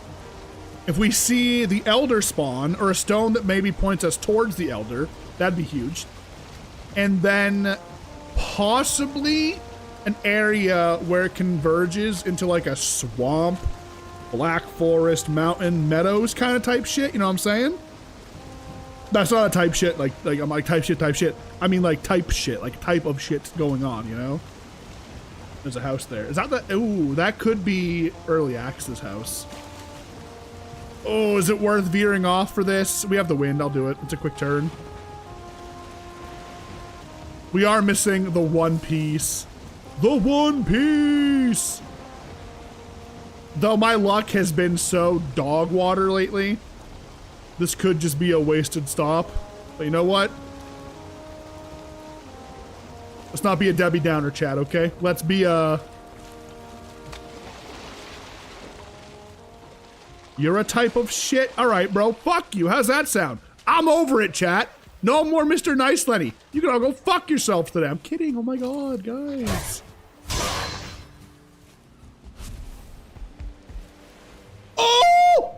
If we see the elder spawn, or a stone that maybe points us towards the elder, that'd be huge. And then possibly an area where it converges into like a swamp, black forest, mountain, meadows kind of type shit, you know what I'm saying? That's not a type shit, like I'm like type shit. I mean like type shit, like type of shit going on, you know? There's a house there. Is that the, ooh, that could be Early Axe's house. Oh, is it worth veering off for this? We have the wind, I'll do it. It's a quick turn. We are missing the one piece. The one piece! Though my luck has been so dog water lately, this could just be a wasted stop. But you know what? Let's not be a Debbie Downer, chat, okay? Let's be a... You're a type of shit? Alright, bro. Fuck you. How's that sound? I'm over it, chat. No more Mr. Nice Lenny. You can all go fuck yourselves today. I'm kidding. Oh my god, guys. Oh!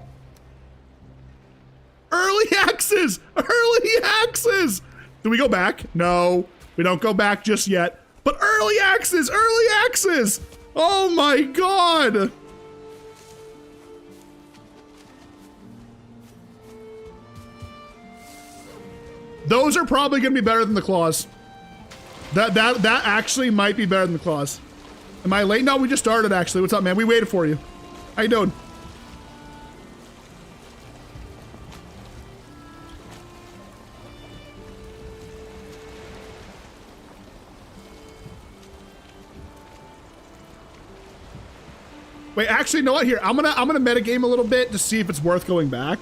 Early axes! Early axes! Do we go back? No. We don't go back just yet. But early axes! Early axes! Oh my god! Those are probably gonna be better than the claws. That actually might be better than the claws. Am I late? No, we just started actually. What's up, man? We waited for you. How you doing? Wait, actually, you know what? Here, I'm gonna metagame a little bit to see if it's worth going back.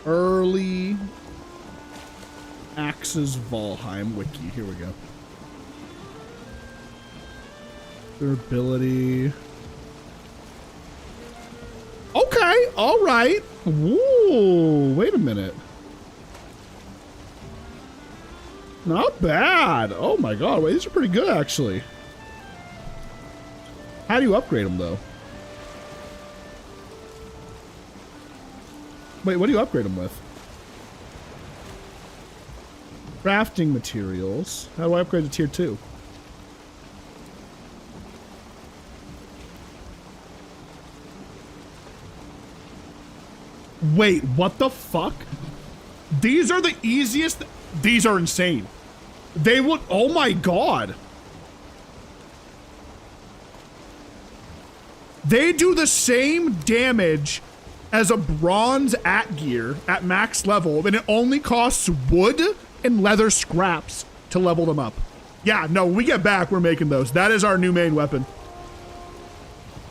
Early Axe's Valheim wiki. Here we go. Durability. Okay, all right. Whoa, wait a minute. Not bad. Oh my god, wait, these are pretty good actually. How do you upgrade them though? Wait, what do you upgrade them with? Crafting materials. How do I upgrade to tier 2? Wait, what the fuck? These are the easiest. These are insane. They would. Oh my god. They do the same damage as a bronze gear at max level, and it only costs wood and leather scraps to level them up. Yeah, no, when we get back, we're making those. That is our new main weapon.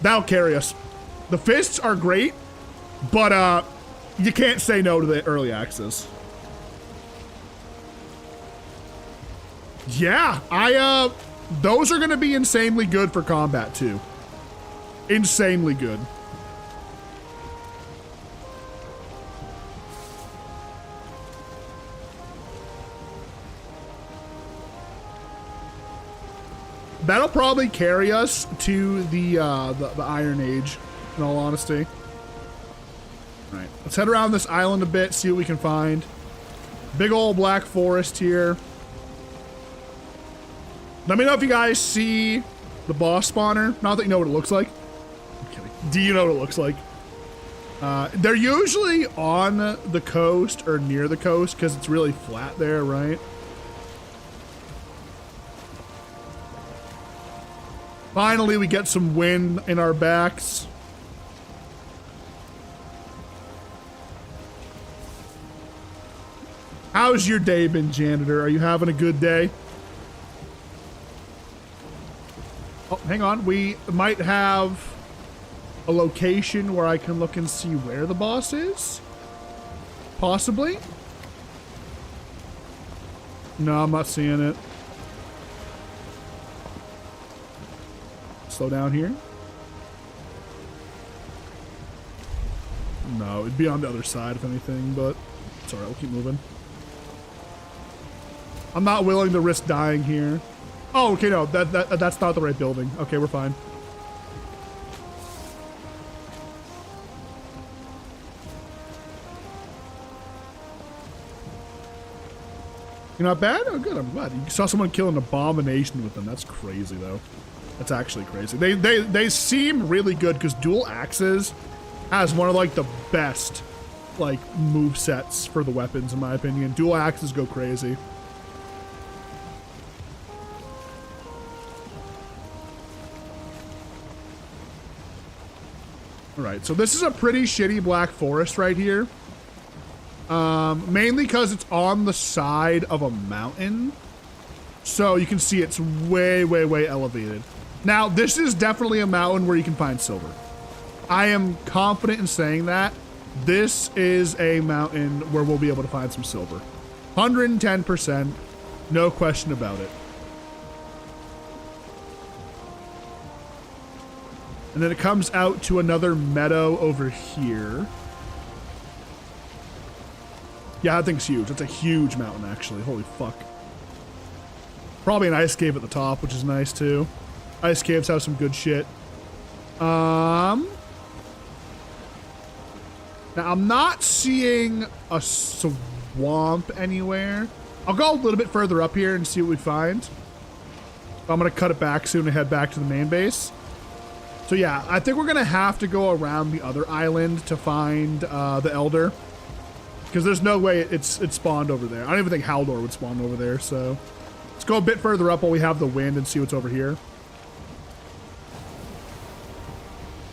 That'll carry us. The fists are great, but you can't say no to the early access. Yeah, those are gonna be insanely good for combat too. Insanely good. That'll probably carry us to the Iron Age, in all honesty. All right, let's head around this island a bit, see what we can find. Big old black forest here. Let me know if you guys see the boss spawner. Not that you know what it looks like. I'm kidding. Do you know what it looks like? They're usually on the coast or near the coast because it's really flat there, right? Finally, we get some wind in our backs. How's your day been, janitor? Are you having a good day? Oh, hang on. We might have a location where I can look and see where the boss is. Possibly. No, I'm not seeing it. Slow down here. No, it'd be on the other side if anything, but it's alright, we'll keep moving. I'm not willing to risk dying here. Oh, okay, no, that's not the right building. Okay, we're fine. You're not bad? Oh, good, I'm glad. You saw someone kill an abomination with them. That's crazy, though. That's actually crazy. They seem really good because dual axes has one of like the best like move sets for the weapons in my opinion. Dual axes go crazy. All right, so this is a pretty shitty black forest right here. Mainly because it's on the side of a mountain. So you can see it's way, way, way elevated. Now, this is definitely a mountain where you can find silver. I am confident in saying that. This is a mountain where we'll be able to find some silver. 110%, no question about it. And then it comes out to another meadow over here. Yeah, that thing's huge. It's a huge mountain, actually. Holy fuck. Probably an ice cave at the top, which is nice, too. Ice caves have some good shit. Now, I'm not seeing a swamp anywhere. I'll go a little bit further up here and see what we find. I'm going to cut it back soon and head back to the main base. So, yeah, I think we're going to have to go around the other island to find the Elder. Because there's no way it spawned over there. I don't even think Haldor would spawn over there, so... Let's go a bit further up while we have the wind and see what's over here.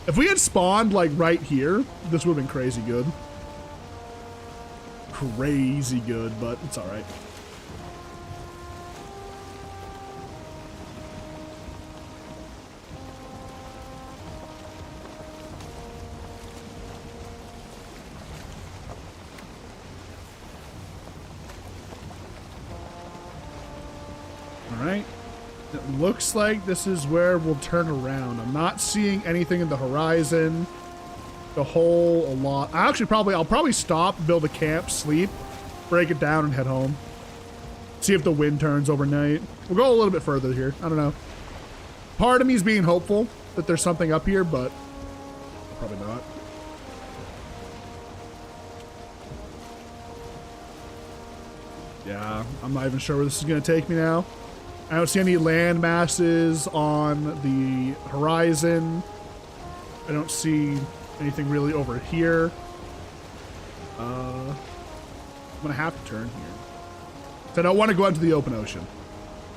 If we had spawned, like, right here, this would have been crazy good. Crazy good, but it's alright. Alright. It looks like this is where we'll turn around. I'm not seeing anything in the horizon. The whole a lot. I'll probably stop, build a camp, sleep, break it down, and head home. See if the wind turns overnight. We'll go a little bit further here. I don't know. Part of me is being hopeful that there's something up here, but probably not. Yeah, I'm not even sure where this is going to take me now. I don't see any land masses on the horizon. I don't see anything really over here. I'm gonna have to turn here. So I don't want to go out to the open ocean.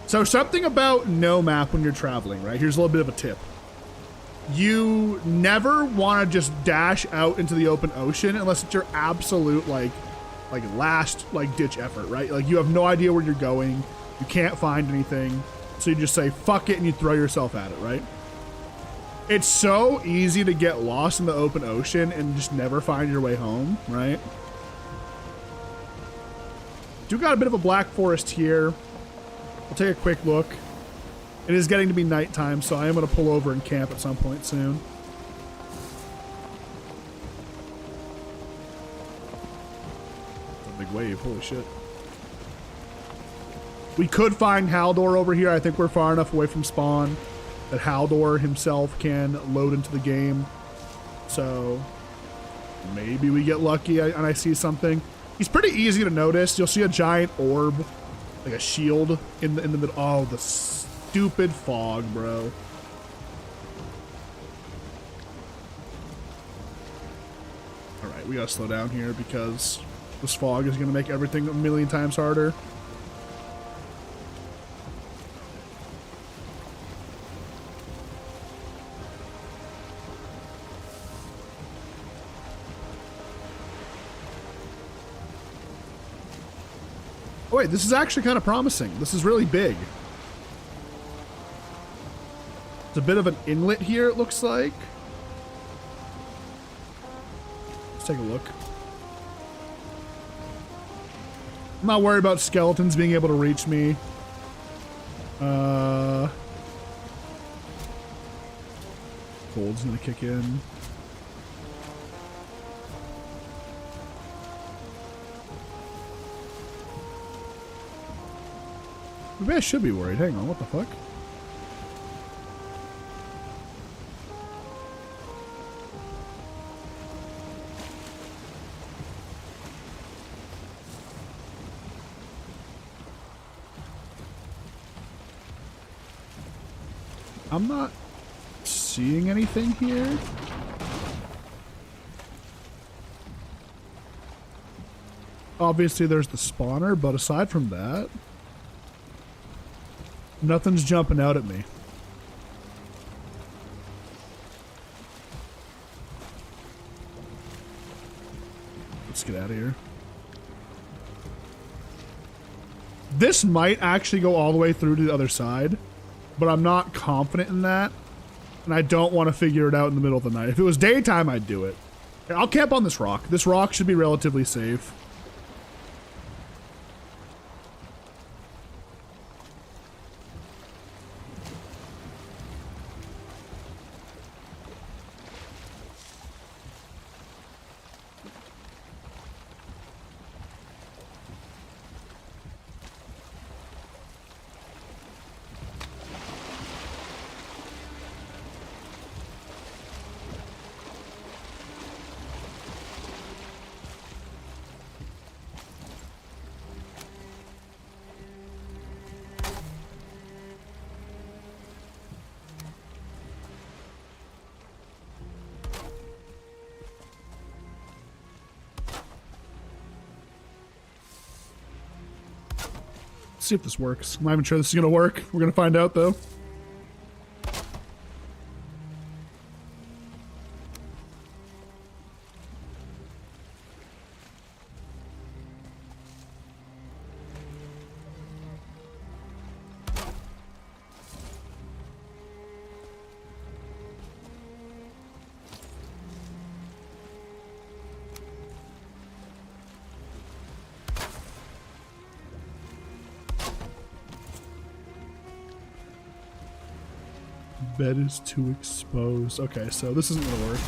So something about no map when you're traveling, right? Here's a little bit of a tip. You never want to just dash out into the open ocean unless it's your absolute like last ditch effort, right? Like you have no idea where you're going. You can't find anything, so you just say fuck it and you throw yourself at it, right? It's so easy to get lost in the open ocean and just never find your way home, right? Do got a bit of a black forest here. We'll take a quick look. It is getting to be nighttime, so I am going to pull over and camp at some point soon. It's a big wave, holy shit. We could find Haldor over here. I think we're far enough away from spawn that Haldor himself can load into the game. So maybe we get lucky and I see something. He's pretty easy to notice. You'll see a giant orb, like a shield in the middle. Oh, the stupid fog, bro. All right, we gotta slow down here because this fog is gonna make everything a million times harder. Oh wait, this is actually kind of promising. This is really big. It's a bit of an inlet here, it looks like. Let's take a look. I'm not worried about skeletons being able to reach me. Cold's gonna kick in. Maybe I should be worried. Hang on, what the fuck? I'm not seeing anything here. Obviously there's the spawner, but aside from that, nothing's jumping out at me. Let's get out of here. This might actually go all the way through to the other side, but I'm not confident in that, and I don't want to figure it out in the middle of the night. If it was daytime, I'd do it. Here, I'll camp on this rock. This rock should be relatively safe. See if this works. I'm not even sure this is gonna work. We're gonna find out though. Bed is too exposed. Okay, so this isn't gonna work.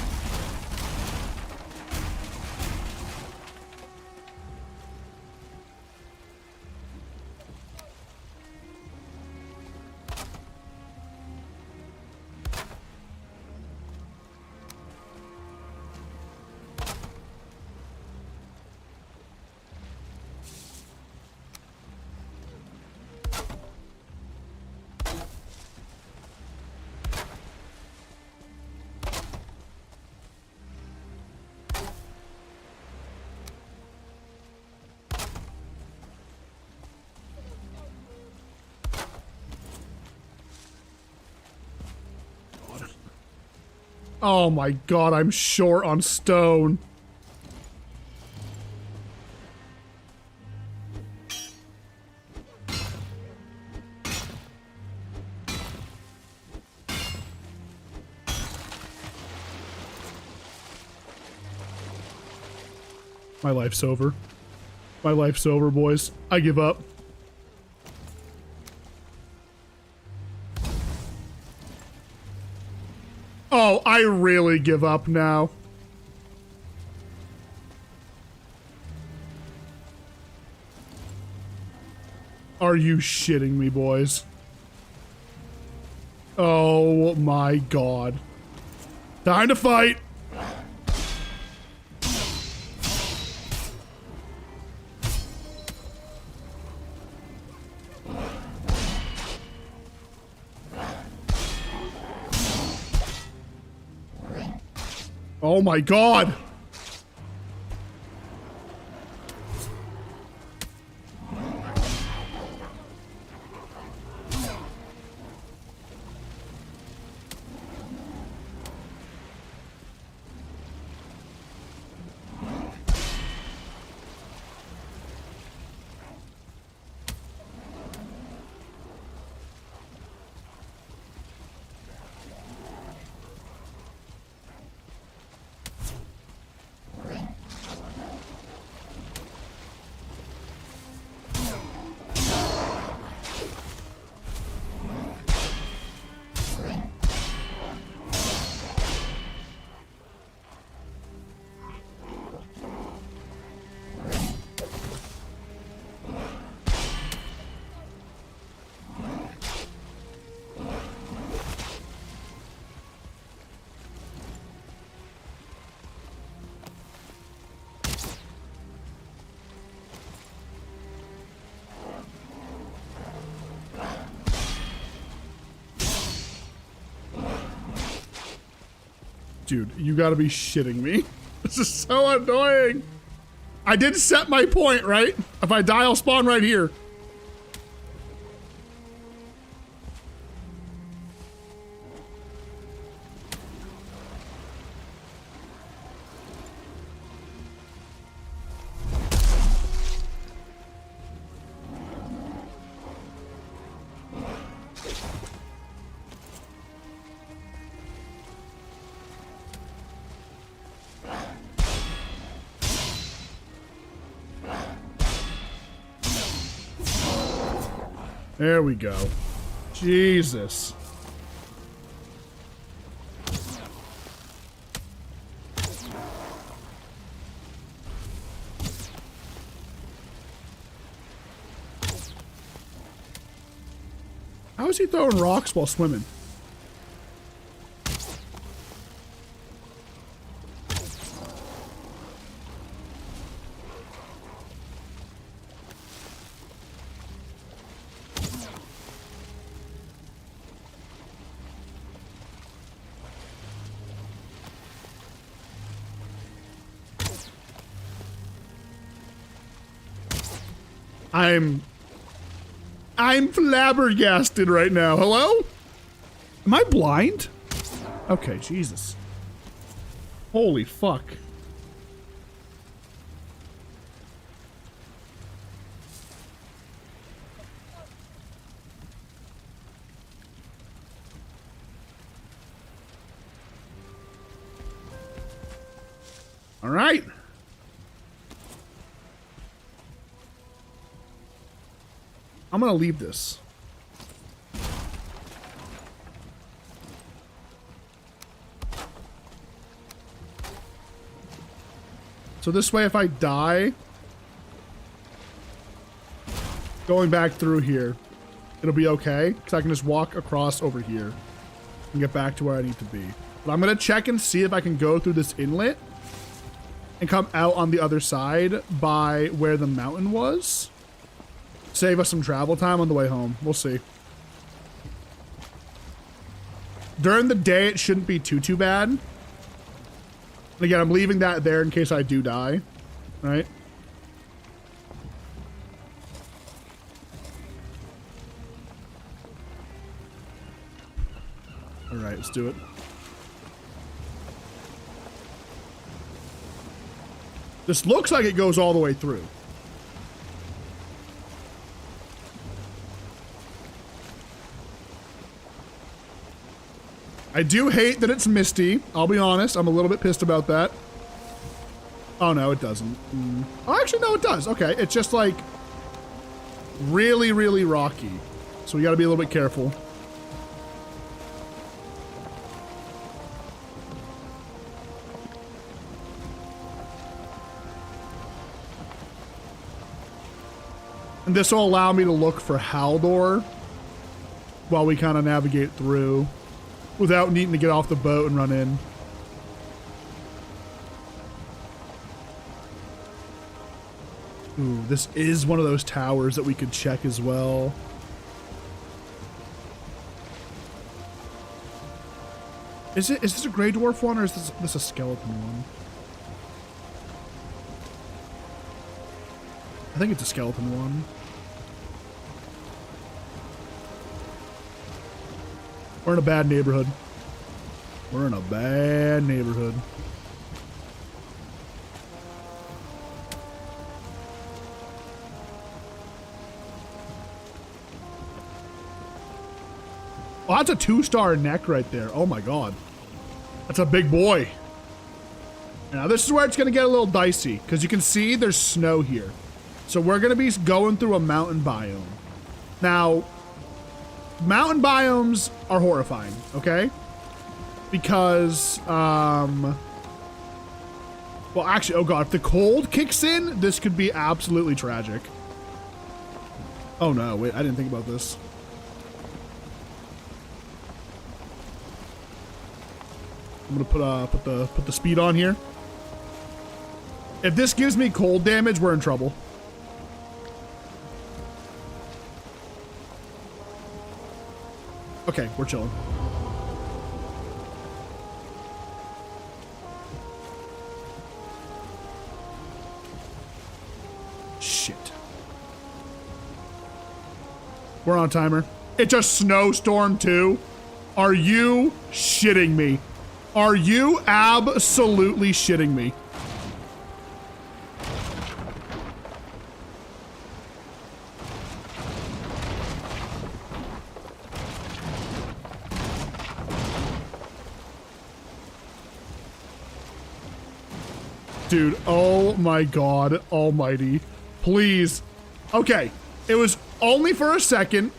Oh my god, I'm short on stone. My life's over. My life's over, boys. I give up. Oh, I really give up now. Are you shitting me, boys? Oh my god. Time to fight! Oh my god! Dude, you gotta be shitting me. This is so annoying. I did set my point, right? If I die, I'll spawn right here. There we go. Jesus. How is he throwing rocks while swimming? I'm flabbergasted right now. Hello? Am I blind? Okay, Jesus. Holy fuck. All right. I'm gonna leave this. So this way, if I die, going back through here, it'll be okay, because I can just walk across over here and get back to where I need to be. But I'm gonna check and see if I can go through this inlet and come out on the other side by where the mountain was. Save us some travel time on the way home. We'll see. During the day, it shouldn't be too bad. And again, I'm leaving that there in case I do die. Right? Alright, let's do it. This looks like it goes all the way through. I do hate that it's misty. I'll be honest. I'm a little bit pissed about that. Oh, no, it doesn't. Oh, actually, no, it does. Okay, it's just like really, really rocky. So we got to be a little bit careful. And this will allow me to look for Haldor while we kind of navigate through without needing to get off the boat and run in. Ooh, this is one of those towers that we could check as well. Is this a Grey Dwarf one or is this a skeleton one? I think it's a skeleton one. We're in a bad neighborhood. We're in a bad neighborhood. Oh, that's a 2-star neck right there. Oh my god. That's a big boy. Now this is where it's going to get a little dicey because you can see there's snow here. So we're going to be going through a mountain biome. Now, mountain biomes are horrifying, okay? Because, well, actually, oh god, if the cold kicks in, this could be absolutely tragic. Oh no, wait, I didn't think about this. I'm gonna put the speed on here. If this gives me cold damage, we're in trouble. Okay, we're chilling. Shit. We're on timer. It's a snowstorm too. Are you shitting me? Are you absolutely shitting me? Dude, oh my god almighty. Please. Okay, it was only for a second.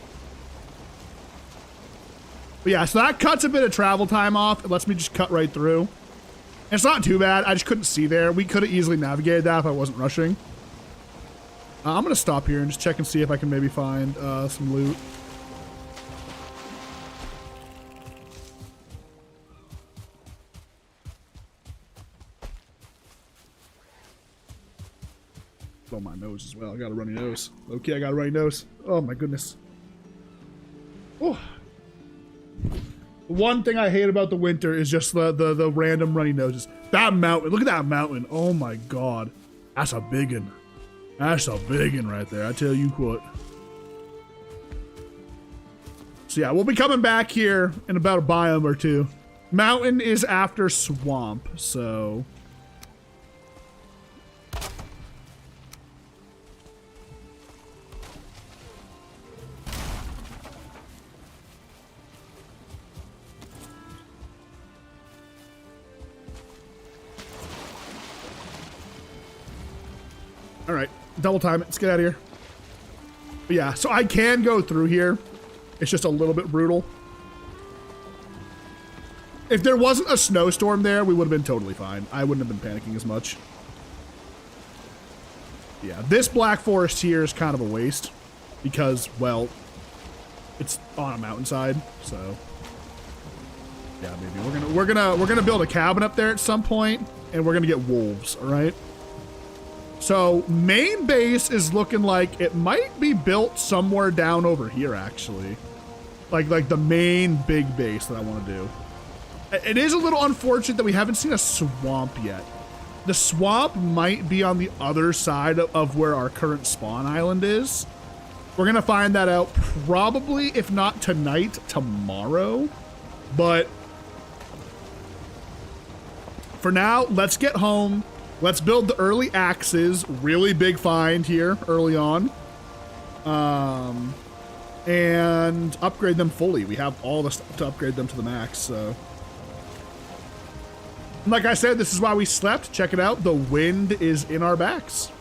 But yeah, so that cuts a bit of travel time off. It lets me just cut right through. And it's not too bad. I just couldn't see there. We could have easily navigated that if I wasn't rushing. I'm going to stop here and just check and see if I can maybe find some loot. Blow my nose as well. I got a runny nose. Okay, I got a runny nose. Oh my goodness. Oh. One thing I hate about the winter is just the random runny noses. That mountain, look at that mountain. Oh my god. That's a big one. That's a big one right there. I tell you what. So yeah, we'll be coming back here in about a biome or two. Mountain is after swamp, so. All right, double time it. Let's get out of here. But yeah, so I can go through here. It's just a little bit brutal. If there wasn't a snowstorm there, we would have been totally fine. I wouldn't have been panicking as much. Yeah, this Black Forest here is kind of a waste because, well, it's on a mountainside, so yeah, maybe we're gonna build a cabin up there at some point, and we're gonna get wolves. All right. So main base is looking like it might be built somewhere down over here, actually. Like the main big base that I want to do. It is a little unfortunate that we haven't seen a swamp yet. The swamp might be on the other side of where our current spawn island is. We're going to find that out probably, if not tonight, tomorrow. But for now, let's get home. Let's build the early axes. Really big find here early on. And upgrade them fully. We have all the stuff to upgrade them to the max, so. Like I said, this is why we slept. Check it out. The wind is in our backs.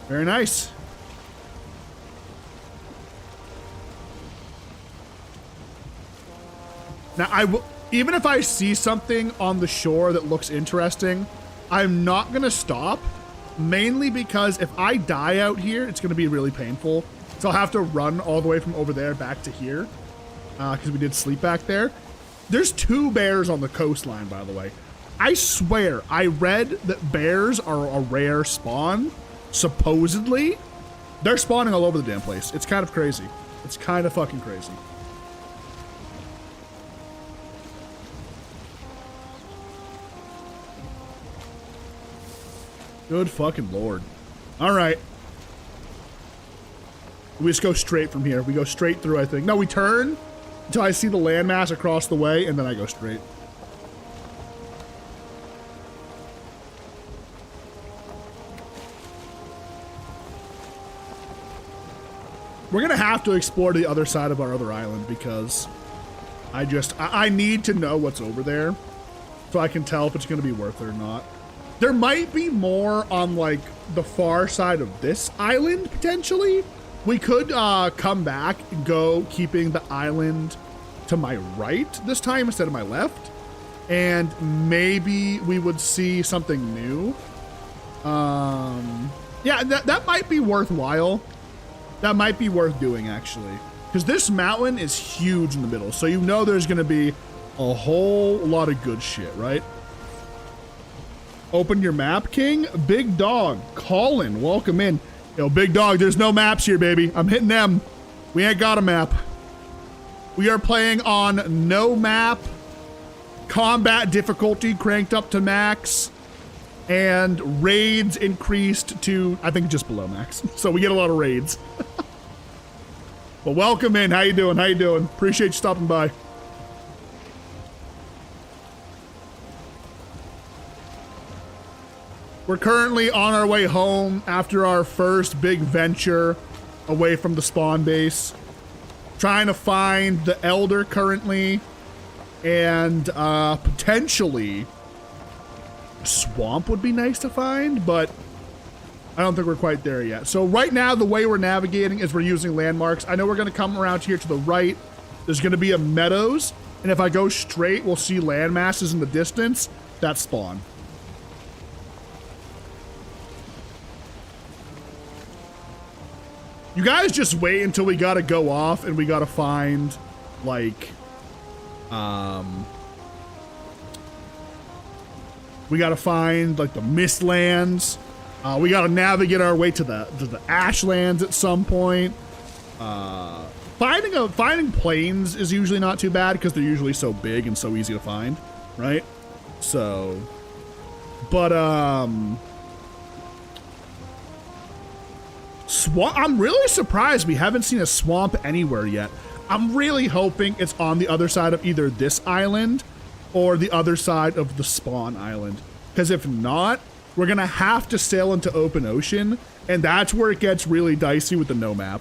Very nice. Now, even if I see something on the shore that looks interesting, I'm not going to stop. Mainly because if I die out here, it's going to be really painful. So I'll have to run all the way from over there back to here. Because we did sleep back there. There's 2 bears on the coastline, by the way. I swear, I read that bears are a rare spawn. Supposedly. They're spawning all over the damn place. It's kind of crazy. It's kind of fucking crazy. Good fucking lord. All right. We just go straight from here. We go straight through, I think. No, we turn until I see the landmass across the way, and then I go straight. We're gonna have to explore the other side of our other island because I need to know what's over there so I can tell if it's gonna be worth it or not. There might be more on like the far side of this island potentially. We could come back and go keeping the island to my right this time instead of my left. And maybe we would see something new. Yeah, that might be worthwhile. That might be worth doing, actually. Because this mountain is huge in the middle, so you know there's going to be a whole lot of good shit, right? Open your map, King. Big Dog. Colin, welcome in. Yo, Big Dog, there's no maps here, baby. I'm hitting them. We ain't got a map. We are playing on no map. Combat difficulty cranked up to max. And raids increased to, I think, just below max. So we get a lot of raids. But welcome in. How you doing? How you doing? Appreciate you stopping by. We're currently on our way home after our first big venture away from the spawn base. Trying to find the Elder currently. And potentially swamp would be nice to find, but I don't think we're quite there yet. So right now, the way we're navigating is we're using landmarks. I know we're going to come around here to the right. There's going to be a meadows, and if I go straight, we'll see land masses in the distance. That's spawn. You guys just wait until we got to go off and we got to find, like, we gotta find like the Mistlands. We gotta navigate our way to the Ashlands at some point. Finding plains is usually not too bad because they're usually so big and so easy to find, right? So, but swamp. I'm really surprised we haven't seen a swamp anywhere yet. I'm really hoping it's on the other side of either this island or the other side of the spawn island. Because if not, we're going to have to sail into open ocean, and that's where it gets really dicey with the no map.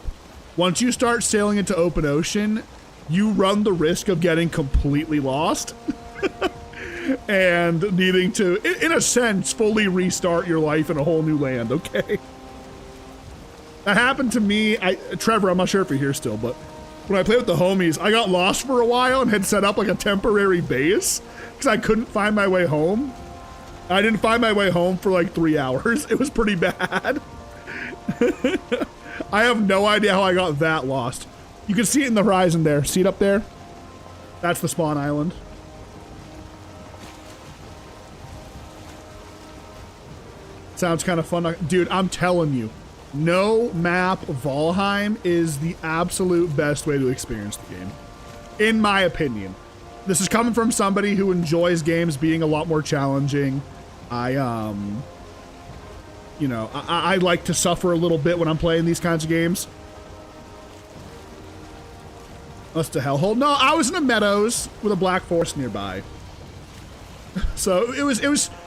Once you start sailing into open ocean, you run the risk of getting completely lost and needing to, in a sense, fully restart your life in a whole new land, okay? That happened to me. Trevor, I'm not sure if you're here still, but when I played with the homies, I got lost for a while and had set up like a temporary base because I couldn't find my way home. I didn't find my way home for like 3 hours. It was pretty bad. I have no idea how I got that lost. You can see it in the horizon there. See it up there? That's the spawn island. Sounds kind of fun. Dude, I'm telling you. No map Valheim is the absolute best way to experience the game, in my opinion. This is coming from somebody who enjoys games being a lot more challenging. I like to suffer a little bit when I'm playing these kinds of games. What's the hellhole? No, I was in the meadows with a black forest nearby. So it was,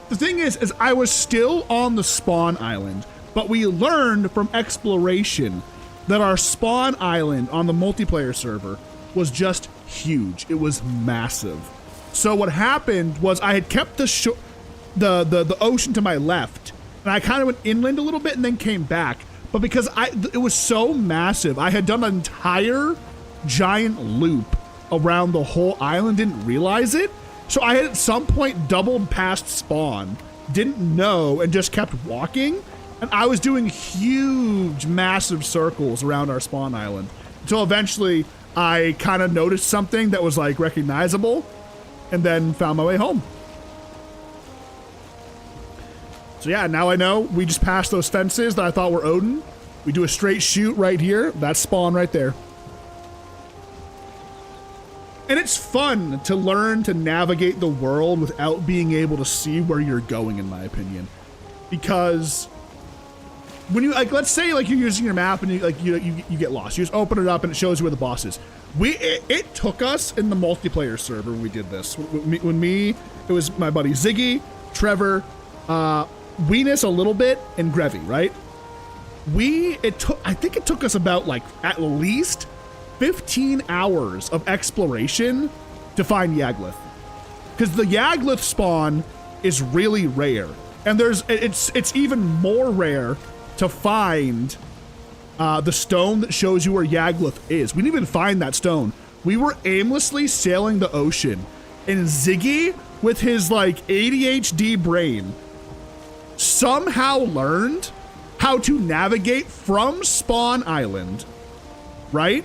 the thing is I was still on the spawn island. But we learned from exploration that our spawn island on the multiplayer server was just huge. It was massive. So what happened was I had kept the ocean to my left, and I kind of went inland a little bit and then came back. But because it was so massive, I had done an entire giant loop around the whole island, didn't realize it. So I had at some point doubled past spawn, didn't know, and just kept walking. And I was doing huge, massive circles around our spawn island until eventually I kind of noticed something that was like recognizable and then found my way home. So yeah, now I know we just passed those fences that I thought were Odin. We do a straight shoot right here. That's spawn right there. And it's fun to learn to navigate the world without being able to see where you're going, in my opinion. Because when you, like, let's say like you're using your map and you get lost. You just open it up and it shows you where the boss is. It took us in the multiplayer server when we did this. It was my buddy Ziggy, Trevor, Weenus a little bit, and Grevy, right? I think it took us about like at least 15 hours of exploration to find Yagluth. Because the Yagluth spawn is really rare. And it's even more rare to find the stone that shows you where Yagluth is. We didn't even find that stone. We were aimlessly sailing the ocean, and Ziggy, with his like ADHD brain, somehow learned how to navigate from Spawn Island, right,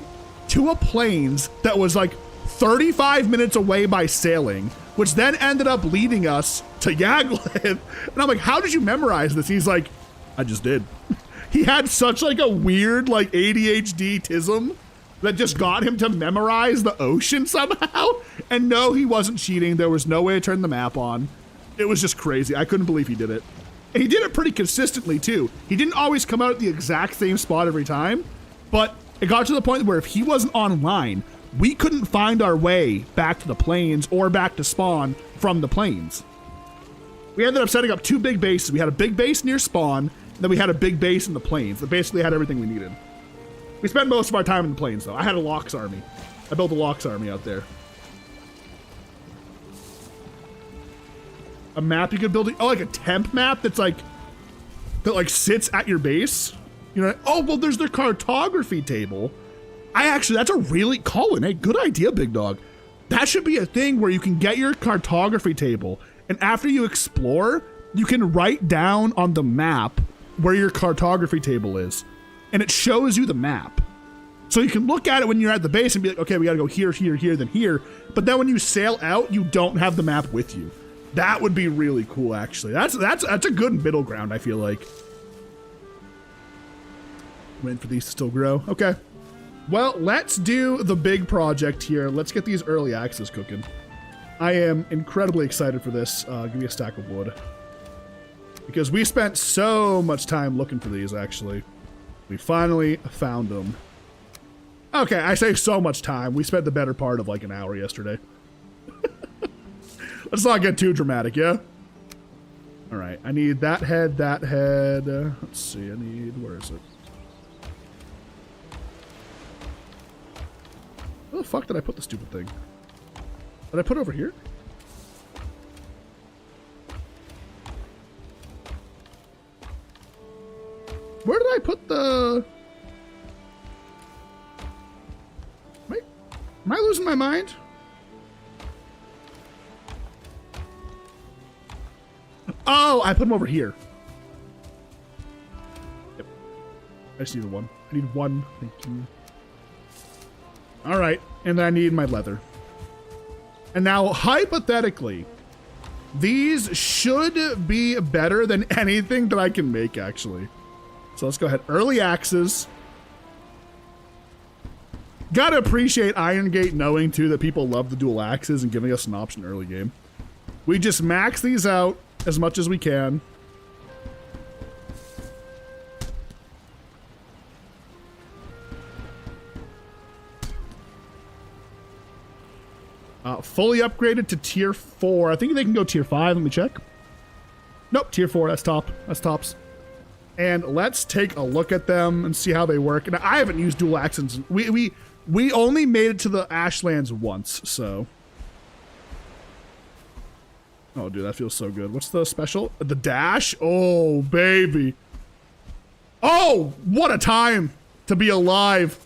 to a plains that was like 35 minutes away by sailing, which then ended up leading us to Yagluth. And I'm like, how did you memorize this? He's like, I just did. He had such like a weird like ADHD tism that just got him to memorize the ocean somehow. And no, he wasn't cheating. There was no way to turn the map on. It was just crazy. I couldn't believe he did it. And he did it pretty consistently too. He didn't always come out at the exact same spot every time, but it got to the point where if he wasn't online, we couldn't find our way back to the plains or back to spawn from the plains. We ended up setting up two big bases. We had a big base near spawn, and then we had a big base in the plains that basically had everything we needed. We spent most of our time in the plains though. I had a Lox army. I built a Lox army out there. A map you could build, oh, like a temp map that sits at your base. You know, oh, well, there's their cartography table. That's a really, Colin, hey, good idea, big dog. That should be a thing where you can get your cartography table, and after you explore, you can write down on the map where your cartography table is, and it shows you the map. So you can look at it when you're at the base and be like, okay, we gotta go here, here, here, then here. But then when you sail out, you don't have the map with you. That would be really cool, actually. That's a good middle ground, I feel like. Waiting for these to still grow. Okay. Well, let's do the big project here. Let's get these early axes cooking. I am incredibly excited for this. Give me a stack of wood. Because we spent so much time looking for these, actually. We finally found them. Okay, I say so much time. We spent the better part of like an hour yesterday. Let's not get too dramatic, yeah? All right, I need that head, that head. Let's see, I need, where is it? Where the fuck did I put the stupid thing? Did I put it over here? Where did I put the... Am I losing my mind? Oh, I put them over here. Yep. I just need one. I need one. Thank you. All right. And then I need my leather. And now, hypothetically, these should be better than anything that I can make, actually. So let's go ahead. Early axes. Gotta appreciate Iron Gate knowing, too, that people love the dual axes and giving us an option early game. We just max these out as much as we can. Fully upgraded to tier 4. I think they can go tier 5. Let me check. Nope, tier 4. That's top. That's tops. And let's take a look at them and see how they work. And I haven't used dual axes. We only made it to the Ashlands once, so. Oh, dude, that feels so good. What's the special? The dash? Oh, baby. Oh, what a time to be alive.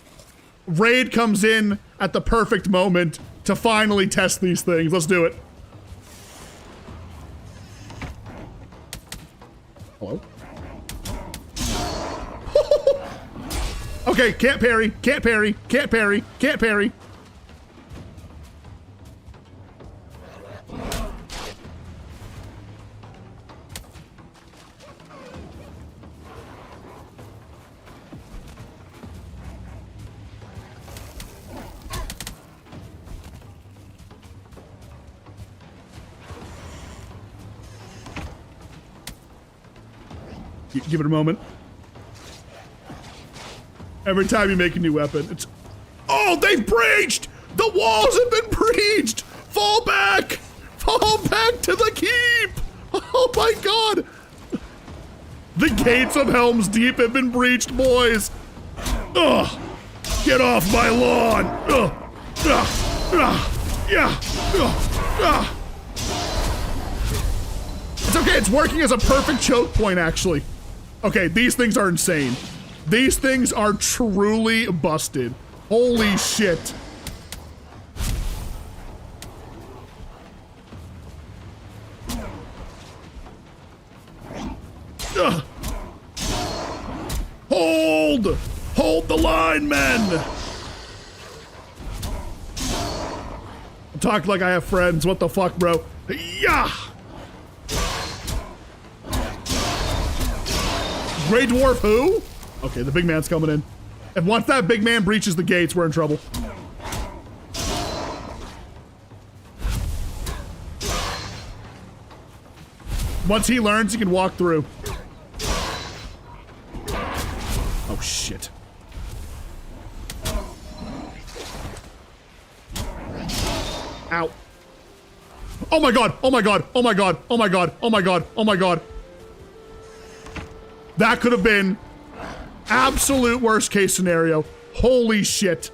Raid comes in at the perfect moment to finally test these things. Let's do it. Hello? Okay, can't parry, can't parry, can't parry, can't parry. Give it a moment. Every time you make a new weapon, it's... Oh, they've breached! The walls have been breached! Fall back! Fall back to the keep! Oh my god! The gates of Helm's Deep have been breached, boys! Ugh! Get off my lawn! Ugh! Yeah! It's okay, it's working as a perfect choke point, actually. Okay, these things are insane. These things are truly busted. Holy shit. Ugh. Hold! Hold the line, men! I'm talking like I have friends. What the fuck, bro? Yeah! Grey Dwarf who? Okay, the big man's coming in. And once that big man breaches the gates, we're in trouble. Once he learns, he can walk through. Oh, shit. Ow. Oh my god, oh my god, oh my god, oh my god, oh my god, oh my god. That could have been absolute worst case scenario. Holy shit.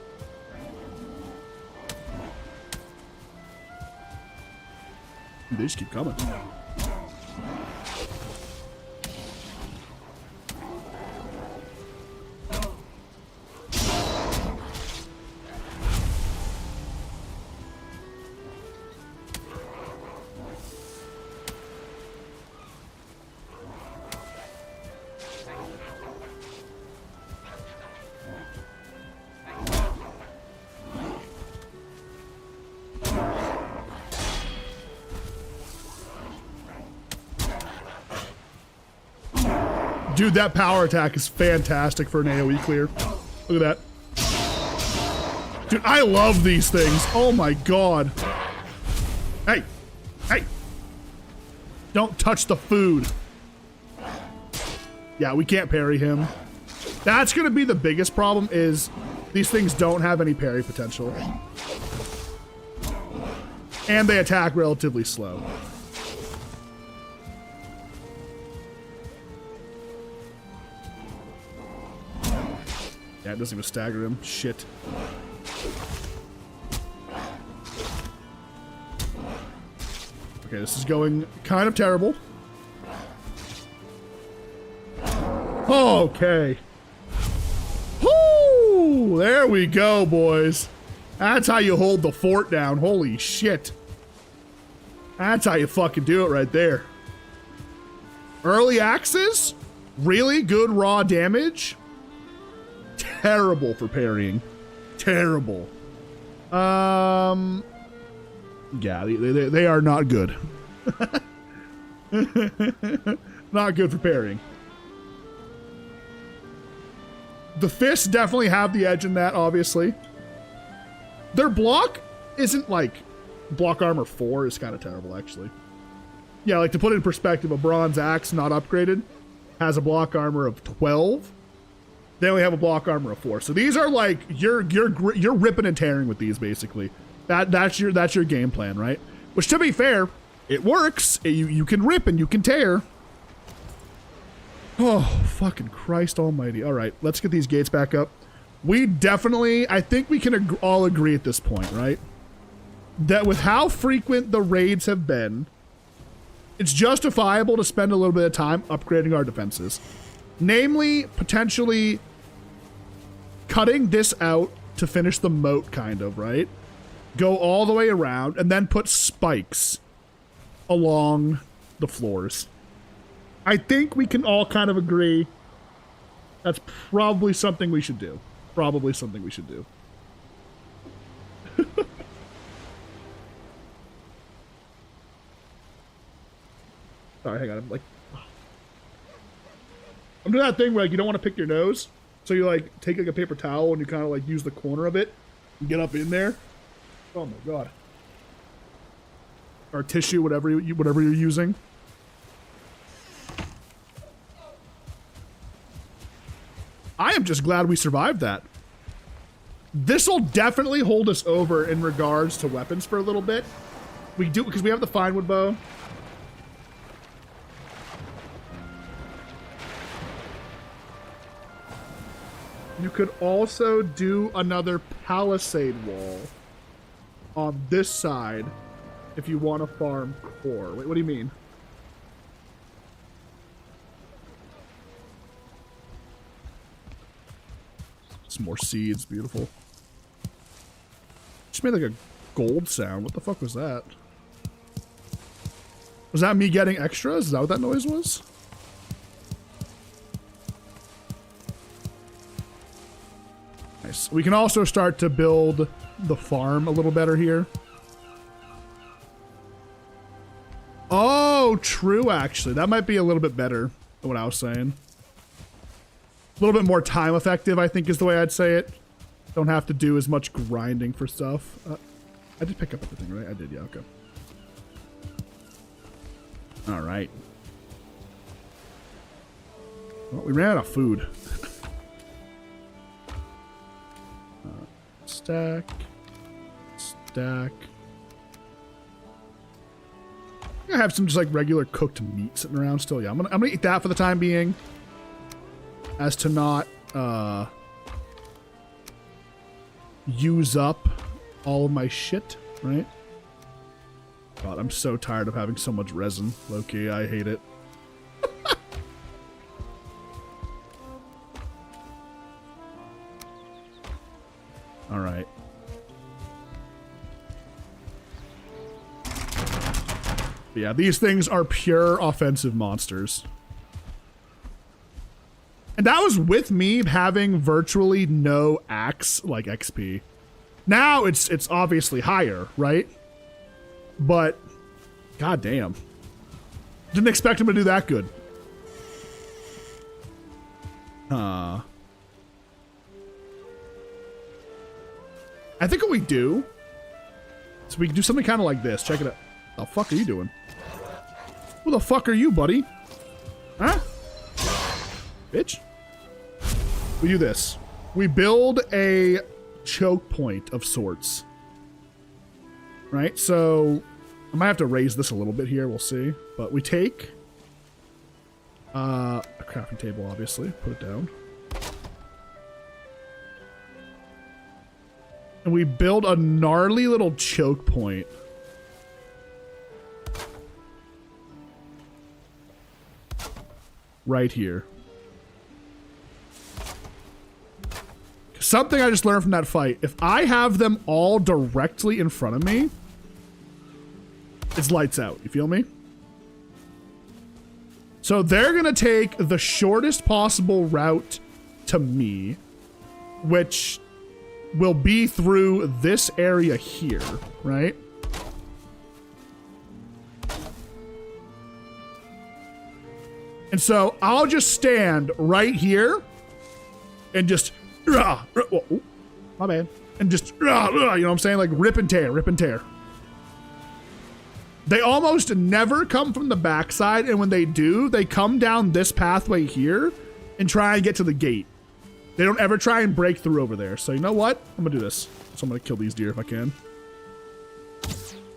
They just keep coming. Dude, that power attack is fantastic for an AoE clear. Look at that. Dude, I love these things. Oh my god. Hey. Hey. Don't touch the food. Yeah, we can't parry him. That's gonna be the biggest problem is these things don't have any parry potential. And they attack relatively slow. Yeah, it doesn't even stagger him. Shit. Okay, this is going kind of terrible. Okay. Woo! There we go, boys. That's how you hold the fort down. Holy shit. That's how you fucking do it right there. Early axes? Really good raw damage? Terrible for parrying. Terrible. Yeah, they are not good. Not good for parrying. The fists definitely have the edge in that, obviously. Their block isn't like... Block armor 4 is kind of terrible, actually. Yeah, like to put it in perspective, a bronze axe not upgraded has a block armor of 12. They only have a block armor of 4. So these are like you're ripping and tearing with these basically. That's your game plan, right? Which to be fair, it works. You can rip and you can tear. Oh, fucking Christ almighty. All right, let's get these gates back up. We definitely, I think we can all agree at this point, right? That with how frequent the raids have been, it's justifiable to spend a little bit of time upgrading our defenses. Namely, potentially cutting this out to finish the moat, kind of, right? Go all the way around and then put spikes along the floors. I think we can all kind of agree that's probably something we should do. Probably something we should do. Sorry, hang on. I'm doing that thing where like you don't want to pick your nose, so you like take like a paper towel and you kind of like use the corner of it and get up in there. Oh my god. Or tissue, whatever you're using. I am just glad we survived that. This will definitely hold us over in regards to weapons for a little bit. We do, because we have the fine wood bow. You could also do another palisade wall on this side if you want to farm core. Wait, what do you mean? Some more seeds, beautiful. Just made like a gold sound. What the fuck was that? Was that me getting extras? Is that what that noise was? Nice. We can also start to build the farm a little better here. Oh, true, actually. That might be a little bit better than what I was saying. A little bit more time effective, I think is the way I'd say it. Don't have to do as much grinding for stuff. I did pick up everything, right? I did, yeah, okay. All right. Well, we ran out of food. Stack. Stack. I have some just like regular cooked meat sitting around still. Yeah, I'm gonna eat that for the time being. As to not use up all of my shit, right? God, I'm so tired of having so much resin. Low-key, I hate it. All right. But yeah, these things are pure offensive monsters. And that was with me having virtually no axe, like XP. Now it's obviously higher, right? But, goddamn. Didn't expect him to do that good. I think what we do, so we can do something kind of like this. Check it out. The fuck are you doing? Who the fuck are you, buddy? Huh? Bitch. We do this. We build a choke point of sorts. Right? So I might have to raise this a little bit here. We'll see. But we take a crafting table, obviously. Put it down. And we build a gnarly little choke point. Right here. Something I just learned from that fight. If I have them all directly in front of me, it's lights out. You feel me? So they're going to take the shortest possible route to me, which will be through this area here, right? And so I'll just stand right here and just, oh, my bad. And just, you know what I'm saying? Like rip and tear, rip and tear. They almost never come from the backside, and when they do, they come down this pathway here and try and get to the gate. They don't ever try and break through over there. So you know what? I'm gonna do this. So I'm gonna kill these deer if I can.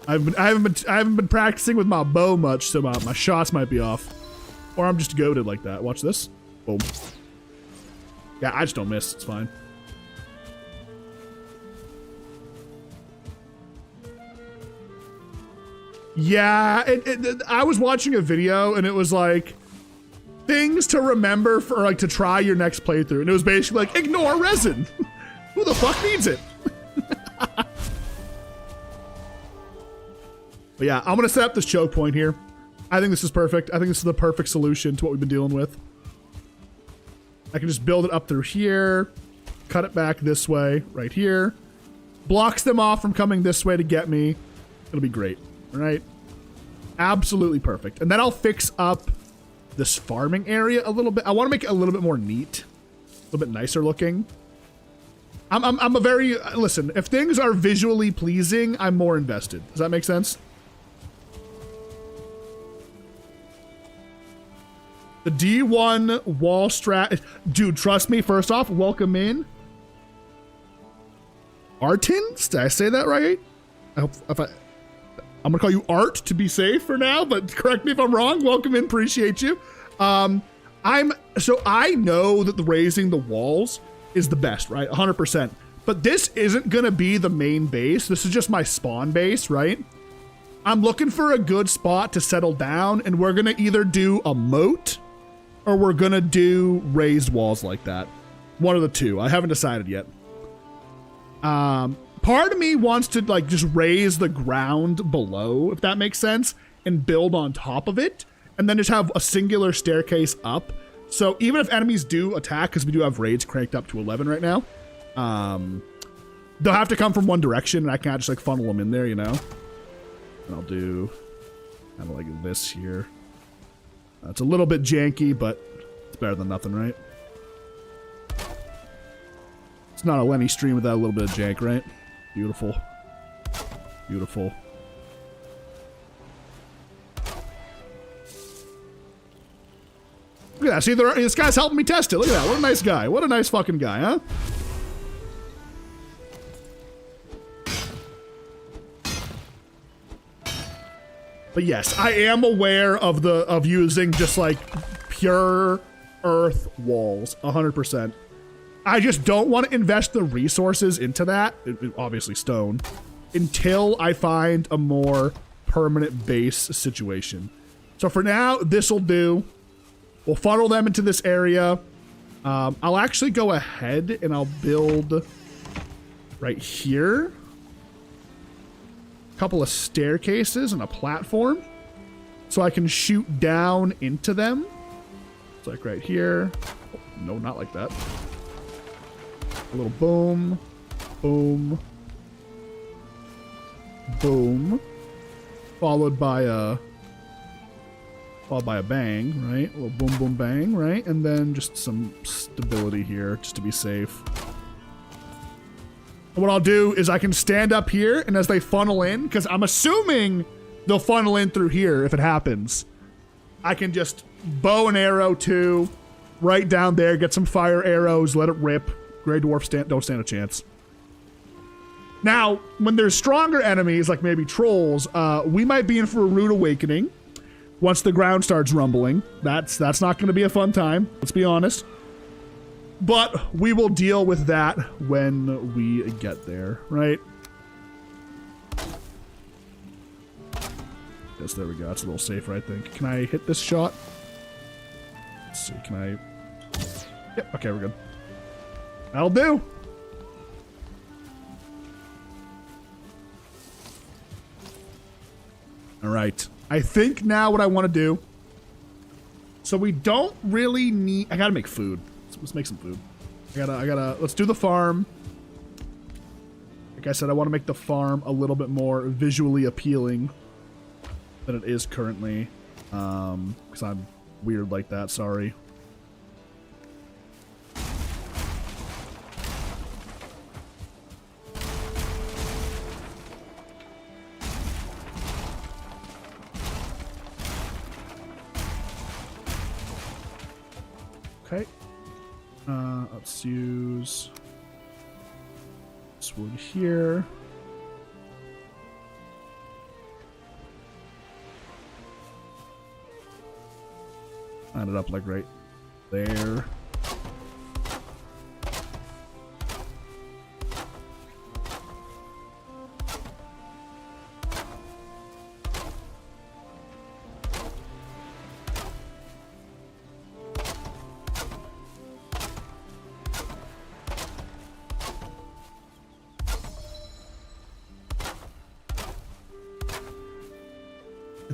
I haven't been practicing with my bow much, so my shots might be off. Or I'm just goated like that. Watch this. Boom. Yeah, I just don't miss. It's fine. Yeah, I was watching a video and it was like things to remember for like to try your next playthrough, and it was basically like ignore resin. Who the fuck needs it? But yeah, I'm gonna set up this choke point here. I think this is perfect. I think this is the perfect solution to what we've been dealing with. I can just build it up through here, cut it back this way, right here. Blocks them off from coming this way to get me. It'll be great, all right? Absolutely perfect. And then I'll fix up this farming area a little bit. I want to make it a little bit more neat, a little bit nicer looking. I'm a very, listen, if things are visually pleasing, I'm more invested. Does that make sense? The D1 wall strat, dude, trust me, first off, welcome in. Artins? Did I say that right? I hope I'm gonna call you Art to be safe for now, but correct me if I'm wrong. Welcome in, appreciate you. So I know that the raising the walls is the best, right? 100%. But this isn't gonna be the main base. This is just my spawn base, right? I'm looking for a good spot to settle down, and we're gonna either do a moat or we're gonna do raised walls like that. One of the two. I haven't decided yet. Part of me wants to like just raise the ground below, if that makes sense, and build on top of it, and then just have a singular staircase up. So even if enemies do attack, because we do have raids cranked up to 11 right now, they'll have to come from one direction, and I can't just like funnel them in there, you know? And I'll do kind of like this here. It's a little bit janky, but it's better than nothing, right? It's not a Lenny stream without a little bit of jank, right? Beautiful. Beautiful. Look at that. See, this guy's helping me test it. Look at that. What a nice guy. What a nice fucking guy, huh? But yes, I am aware of using just like pure earth walls, 100%. I just don't want to invest the resources into that, obviously stone, until I find a more permanent base situation. So for now, this'll do. We'll funnel them into this area. I'll actually go ahead and I'll build right here a couple of staircases and a platform so I can shoot down into them. It's like right here. Oh, no, not like that. A little boom, boom, boom, followed by a bang, right? A little boom, boom, bang, right? And then just some stability here, just to be safe. And what I'll do is I can stand up here, and as they funnel in, because I'm assuming they'll funnel in through here if it happens, I can just bow and arrow too, right down there, get some fire arrows, let it rip. Grey Dwarfs don't stand a chance. Now, when there's stronger enemies, like maybe trolls, we might be in for a rude awakening once the ground starts rumbling. That's not going to be a fun time, let's be honest. But we will deal with that when we get there, right? Yes, there we go. That's a little safer, I think. Can I hit this shot? Let's see, can I... Yep, okay, we're good. That'll do. All right. I think now what I want to do. So we don't really need. I gotta make food. Let's make some food. I gotta. Let's do the farm. Like I said, I want to make the farm a little bit more visually appealing than it is currently. Because I'm weird like that. Sorry. Okay. Let's use this wood here. Line it up like right there.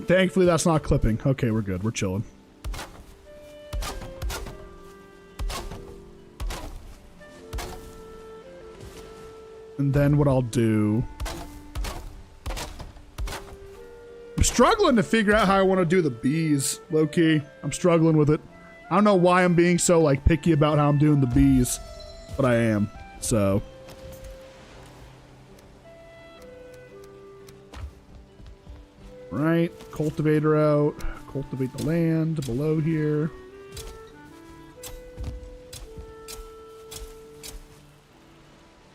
Thankfully, that's not clipping. Okay, we're good. We're chilling. And then what I'll do... I'm struggling to figure out how I want to do the bees, low-key. I'm struggling with it. I don't know why I'm being so, like, picky about how I'm doing the bees, but I am, so... Right, cultivator out. Cultivate the land below here.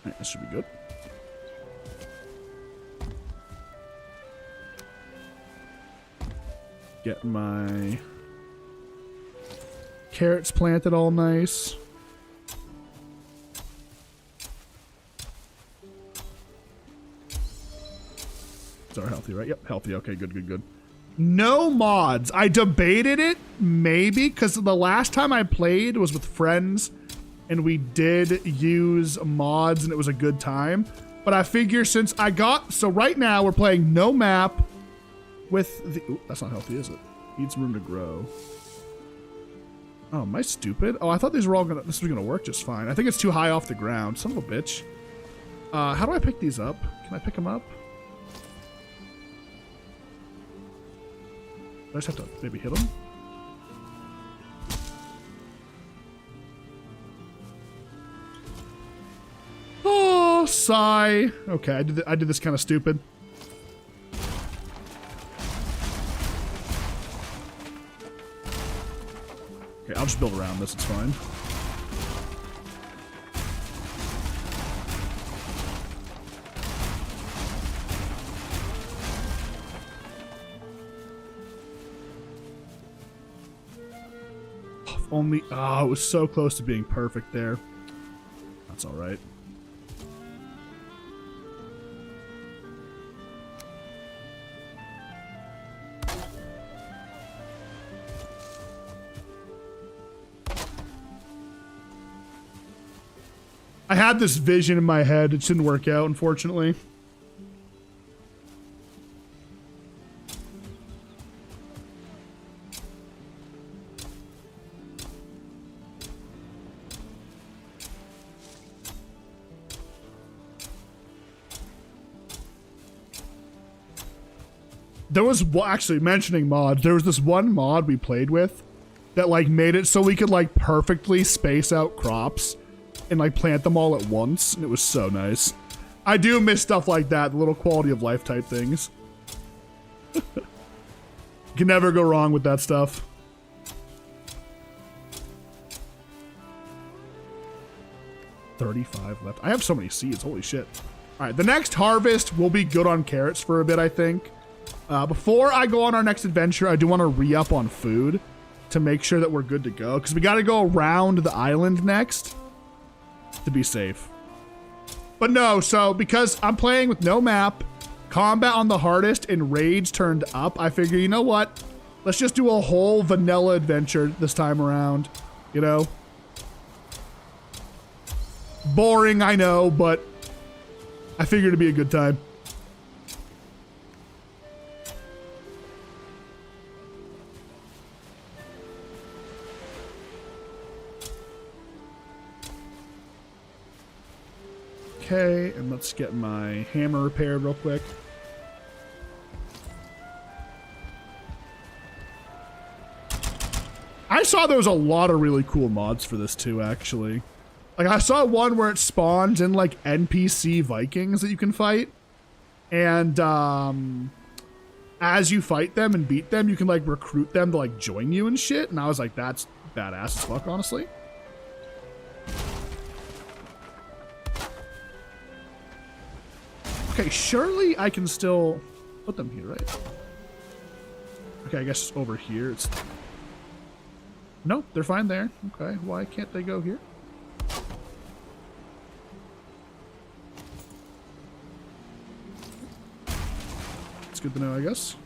Alright, this should be good. Get my carrots planted all nice. Are healthy, right? Yep, healthy. Okay, good, good, good. No mods. I debated it, maybe, because the last time I played was with friends, and we did use mods, and it was a good time. But I figure since I got... So right now, we're playing no map with the... Ooh, that's not healthy, is it? Needs room to grow. Oh, am I stupid? Oh, I thought these were all gonna... This was gonna work just fine. I think it's too high off the ground. Son of a bitch. How do I pick these up? Can I pick them up? I just have to maybe hit him. Oh, sigh. Okay, I did this kind of stupid. Okay, I'll just build around this. It's fine. Only, oh, it was so close to being perfect there. That's all right. I had this vision in my head. It didn't work out, unfortunately. There was, actually, mentioning mods, there was this one mod we played with that, like, made it so we could, like, perfectly space out crops and, like, plant them all at once, and it was so nice. I do miss stuff like that, the little quality of life type things. You can never go wrong with that stuff. $35 left. I have so many seeds, holy shit. All right, the next harvest will be good on carrots for a bit, I think. Before I go on our next adventure, I do want to re-up on food to make sure that we're good to go, because we got to go around the island next to be safe. But no, so because I'm playing with no map, combat on the hardest, and rage turned up, I figure, you know what? Let's just do a whole vanilla adventure this time around, you know? Boring, I know, but I figured it'd be a good time. Okay, and let's get my hammer repaired real quick. I saw there was a lot of really cool mods for this too, actually. Like, I saw one where it spawns in, like, NPC Vikings that you can fight. And, as you fight them and beat them, you can, like, recruit them to, like, join you and shit. And I was like, that's badass as fuck, honestly. Okay, surely I can still put them here, right? Okay, I guess it's over here. It's... Nope, they're fine there. Okay, why can't they go here? It's good to know, I guess.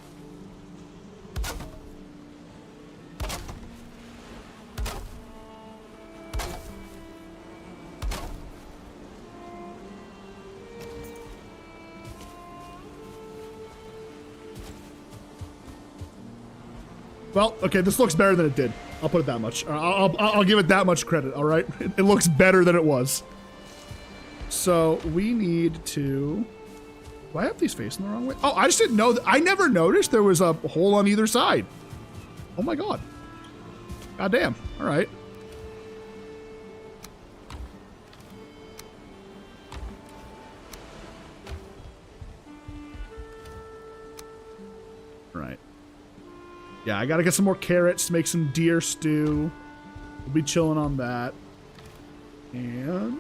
Well, okay, this looks better than it did. I'll put it that much. I'll give it that much credit, all right? It looks better than it was. So we need to... Do I have these facing the wrong way? Oh, I just didn't know. I never noticed there was a hole on either side. Oh my God. God damn. All right. All right. Yeah, I gotta get some more carrots to make some deer stew. We'll be chilling on that. And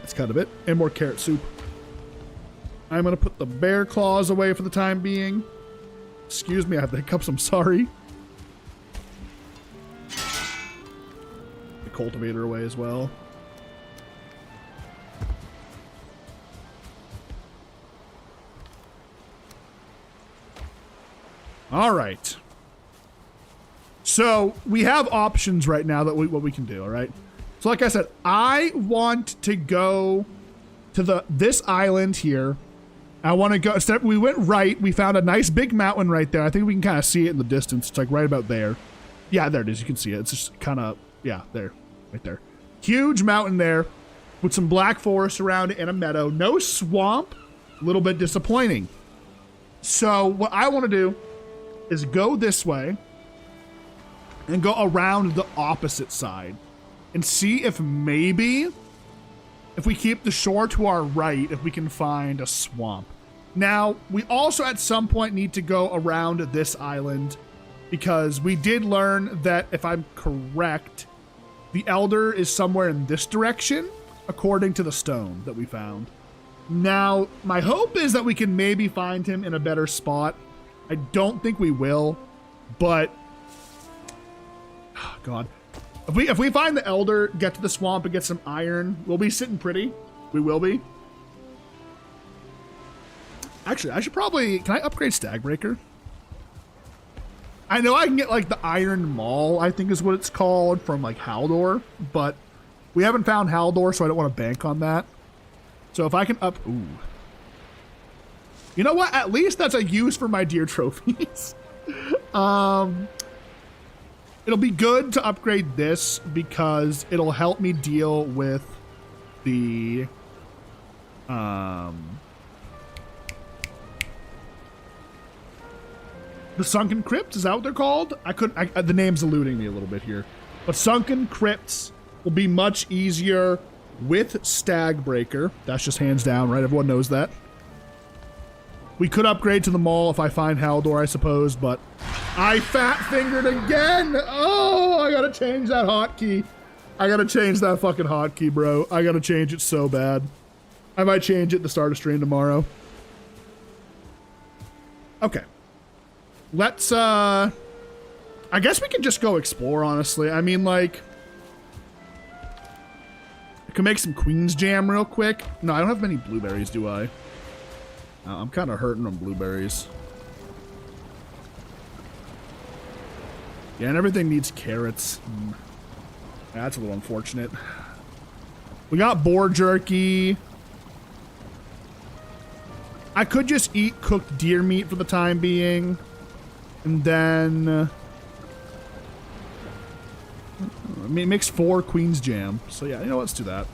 that's kind of it. And more carrot soup. I'm gonna put the bear claws away for the time being. Excuse me, I have the hiccups, I'm sorry. The cultivator away as well. All right. So we have options right now that what we can do, all right? So like I said, I want to go to this island here. I want to go, we went right. We found a nice big mountain right there. I think we can kind of see it in the distance. It's like right about there. Yeah, there it is. You can see it. It's just kind of, yeah, there, right there. Huge mountain there with some black forest around it and a meadow. No swamp. A little bit disappointing. So what I want to do is go this way and go around the opposite side and see if maybe if we keep the shore to our right, if we can find a swamp. Now, we also at some point need to go around this island because we did learn that, if I'm correct, the Elder is somewhere in this direction, according to the stone that we found. Now, my hope is that we can maybe find him in a better spot. I don't think we will, but oh God. If we find the Elder, get to the swamp and get some iron, we'll be sitting pretty. We will be. Actually, I should probably... Can I upgrade Stagbreaker? I know I can get, like, the Iron Maul, I think is what it's called, from, like, Haldor. But we haven't found Haldor, so I don't want to bank on that. So if I can up... Ooh. You know what? At least that's a use for my deer trophies. It'll be good to upgrade this because it'll help me deal with the... The Sunken Crypts, is that what they're called? The name's eluding me a little bit here. But Sunken Crypts will be much easier with Stagbreaker. That's just hands down, right? Everyone knows that. We could upgrade to the Maul if I find Haldor, I suppose, but I fat-fingered again! Oh, I gotta change that hotkey. I gotta change that fucking hotkey, bro. I gotta change it so bad. I might change it to start a stream tomorrow. Okay. Let's, I guess we can just go explore, honestly. I mean, like... I can make some Queen's Jam real quick. No, I don't have many blueberries, do I? I'm kind of hurting on blueberries. Yeah, and everything needs carrots. That's a little unfortunate. We got boar jerky. I could just eat cooked deer meat for the time being. And then... I mean, it makes 4 Queen's Jam. So yeah, you know, let's do that.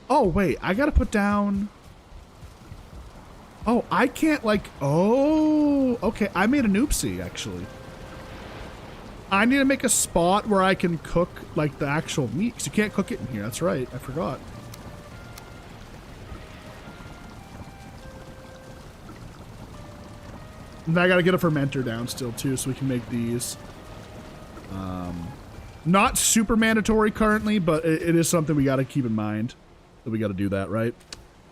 Oh, wait, I gotta put down... Oh, I can't, like... Oh, okay, I made an oopsie, actually. I need to make a spot where I can cook, like, the actual meat, because you can't cook it in here. That's right, I forgot. And I gotta get a fermenter down still, too, so we can make these. Not super mandatory currently, but it is something we gotta keep in mind. That we gotta do that, right?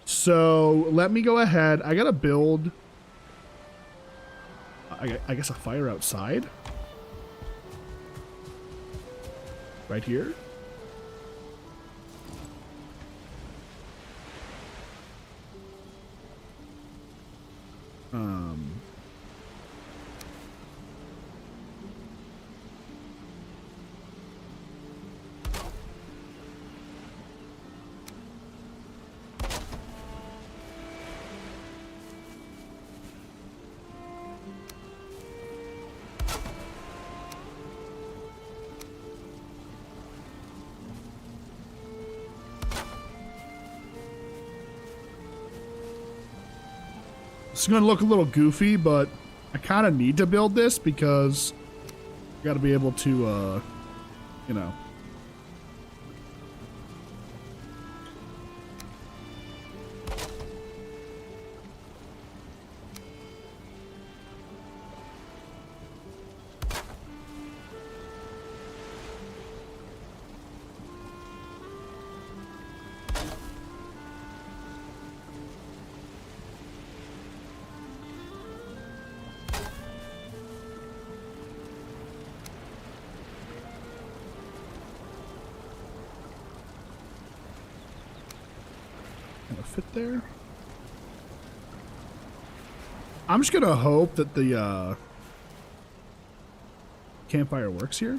So, let me go ahead. I gotta build... I guess a fire outside? Right here? It's going to look a little goofy, but I kind of need to build this because I got to be able to, you know. Fit there. I'm just gonna hope that the campfire works here.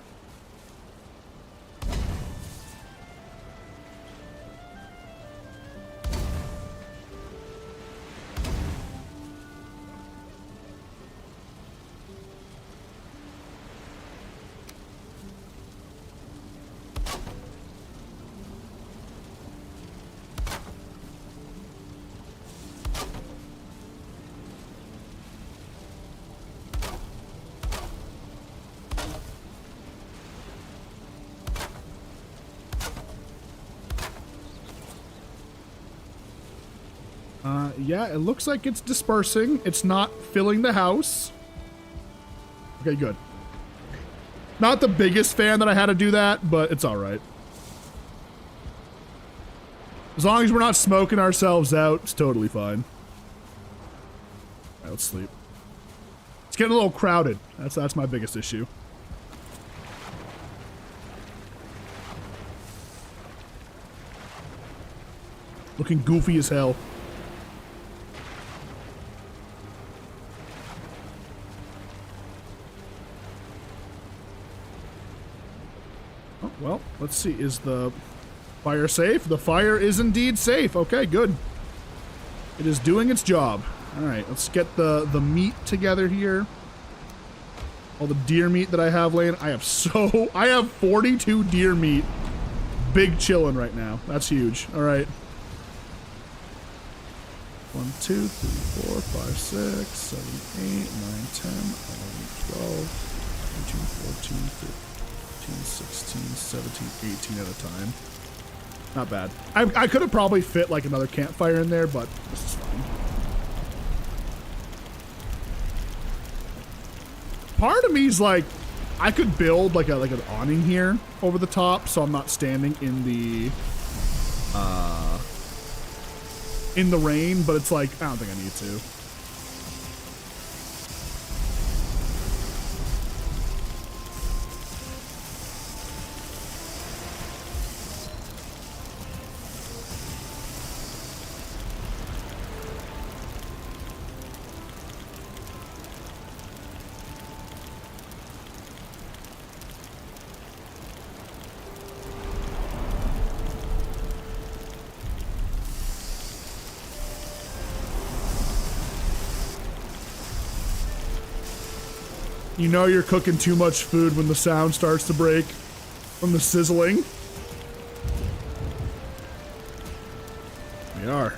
Yeah, it looks like it's dispersing. It's not filling the house. Okay, good. Not the biggest fan that I had to do that, but it's all right. As long as we're not smoking ourselves out, it's totally fine. All right, let's sleep. It's getting a little crowded. That's my biggest issue. Looking goofy as hell. Well, let's see. Is the fire safe? The fire is indeed safe. Okay, good. It is doing its job. All right, let's get the meat together here. All the deer meat that I have laying. I have 42 deer meat. Big chillin' right now. That's huge. All right. 1, 2, 3, 4, 5, 6, 7, 8, 9, 10, 11, 12, 13, 14, 15. 16, 17, 18 at a time. Not bad. I could have probably fit like another campfire in there, but this is fine. Part of me's like, I could build like an awning here over the top, so I'm not standing in the rain. But it's like I don't think I need to. You know you're cooking too much food when the sound starts to break from the sizzling. We are.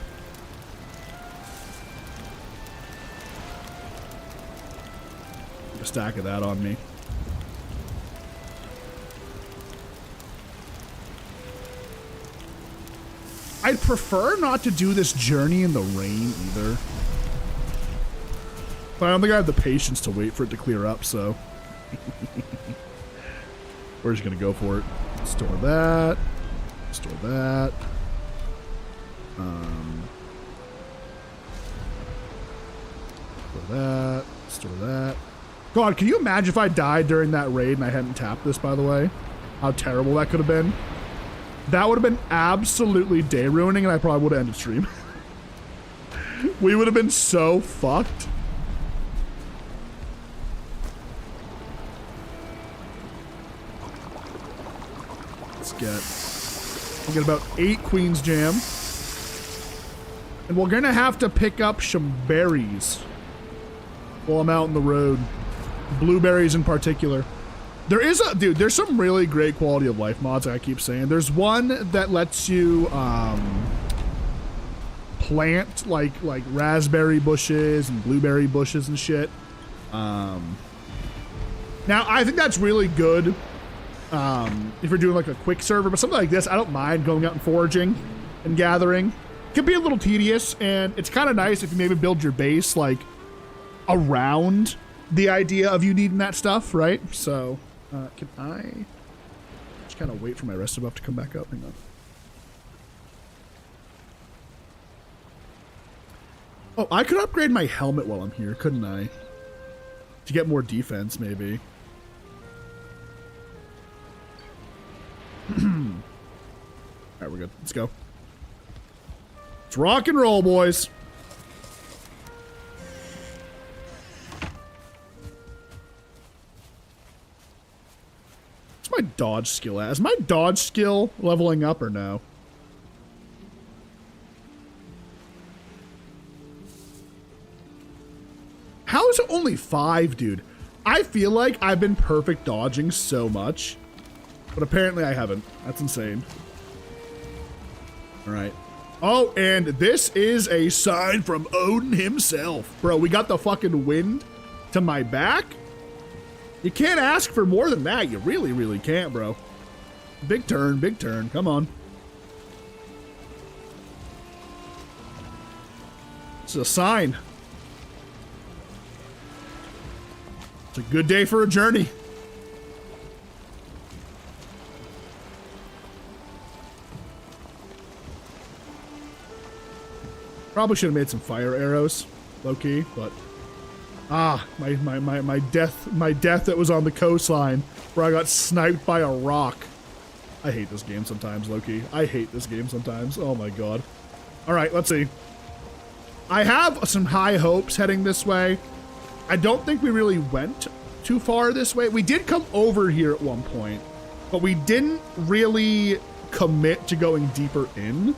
A stack of that on me. I'd prefer not to do this journey in the rain either. But I don't think I have the patience to wait for it to clear up, so. We're just gonna go for it. Store that. Store that. Store that. Store that. God, can you imagine if I died during that raid and I hadn't tapped this, by the way? How terrible that could have been. That would have been absolutely day ruining, and I probably would have ended stream. We would have been so fucked. We'll get about 8 Queen's Jam. And we're gonna have to pick up some berries while I'm out on the road. Blueberries in particular. There's some really great quality of life mods, like I keep saying. There's one that lets you plant like raspberry bushes and blueberry bushes and shit. Now I think that's really good if you're doing like a quick server, but something like this, I don't mind going out and foraging and gathering. It can be a little tedious, and it's kind of nice if you maybe build your base like around the idea of you needing that stuff, right? So can I just kind of wait for my rest buff to come back up? Hang on. Oh, I could upgrade my helmet while I'm here, couldn't I? To get more defense, maybe. Alright, we're good. Let's go. Let's rock and roll, boys. What's my dodge skill at? Is my dodge skill leveling up or no? How is it only 5, dude? I feel like I've been perfect dodging so much, but apparently I haven't. That's insane. All right. Oh, and this is a sign from Odin himself. Bro, we got the fucking wind to my back. You can't ask for more than that. You really, really can't, bro. Big turn, big turn. Come on. This is a sign. It's a good day for a journey. Probably should have made some fire arrows, low-key, but my death that was on the coastline where I got sniped by a rock. I hate this game sometimes, low-key. I hate this game sometimes. Oh my god. All right, let's see. I have some high hopes heading this way. I don't think we really went too far this way. We did come over here at one point, but we didn't really commit to going deeper in.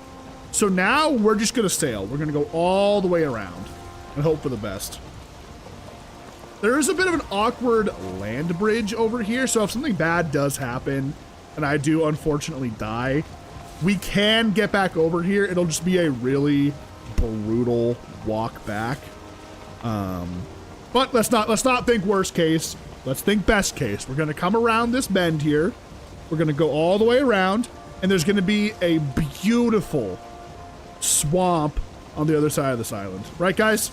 So now we're just gonna sail. We're gonna go all the way around and hope for the best. There is a bit of an awkward land bridge over here, so if something bad does happen and I do unfortunately die, we can get back over here. It'll just be a really brutal walk back. But let's not think worst case. Let's think best case. We're gonna come around this bend here. We're gonna go all the way around, and there's gonna be a beautiful swamp on the other side of this island. Right, guys?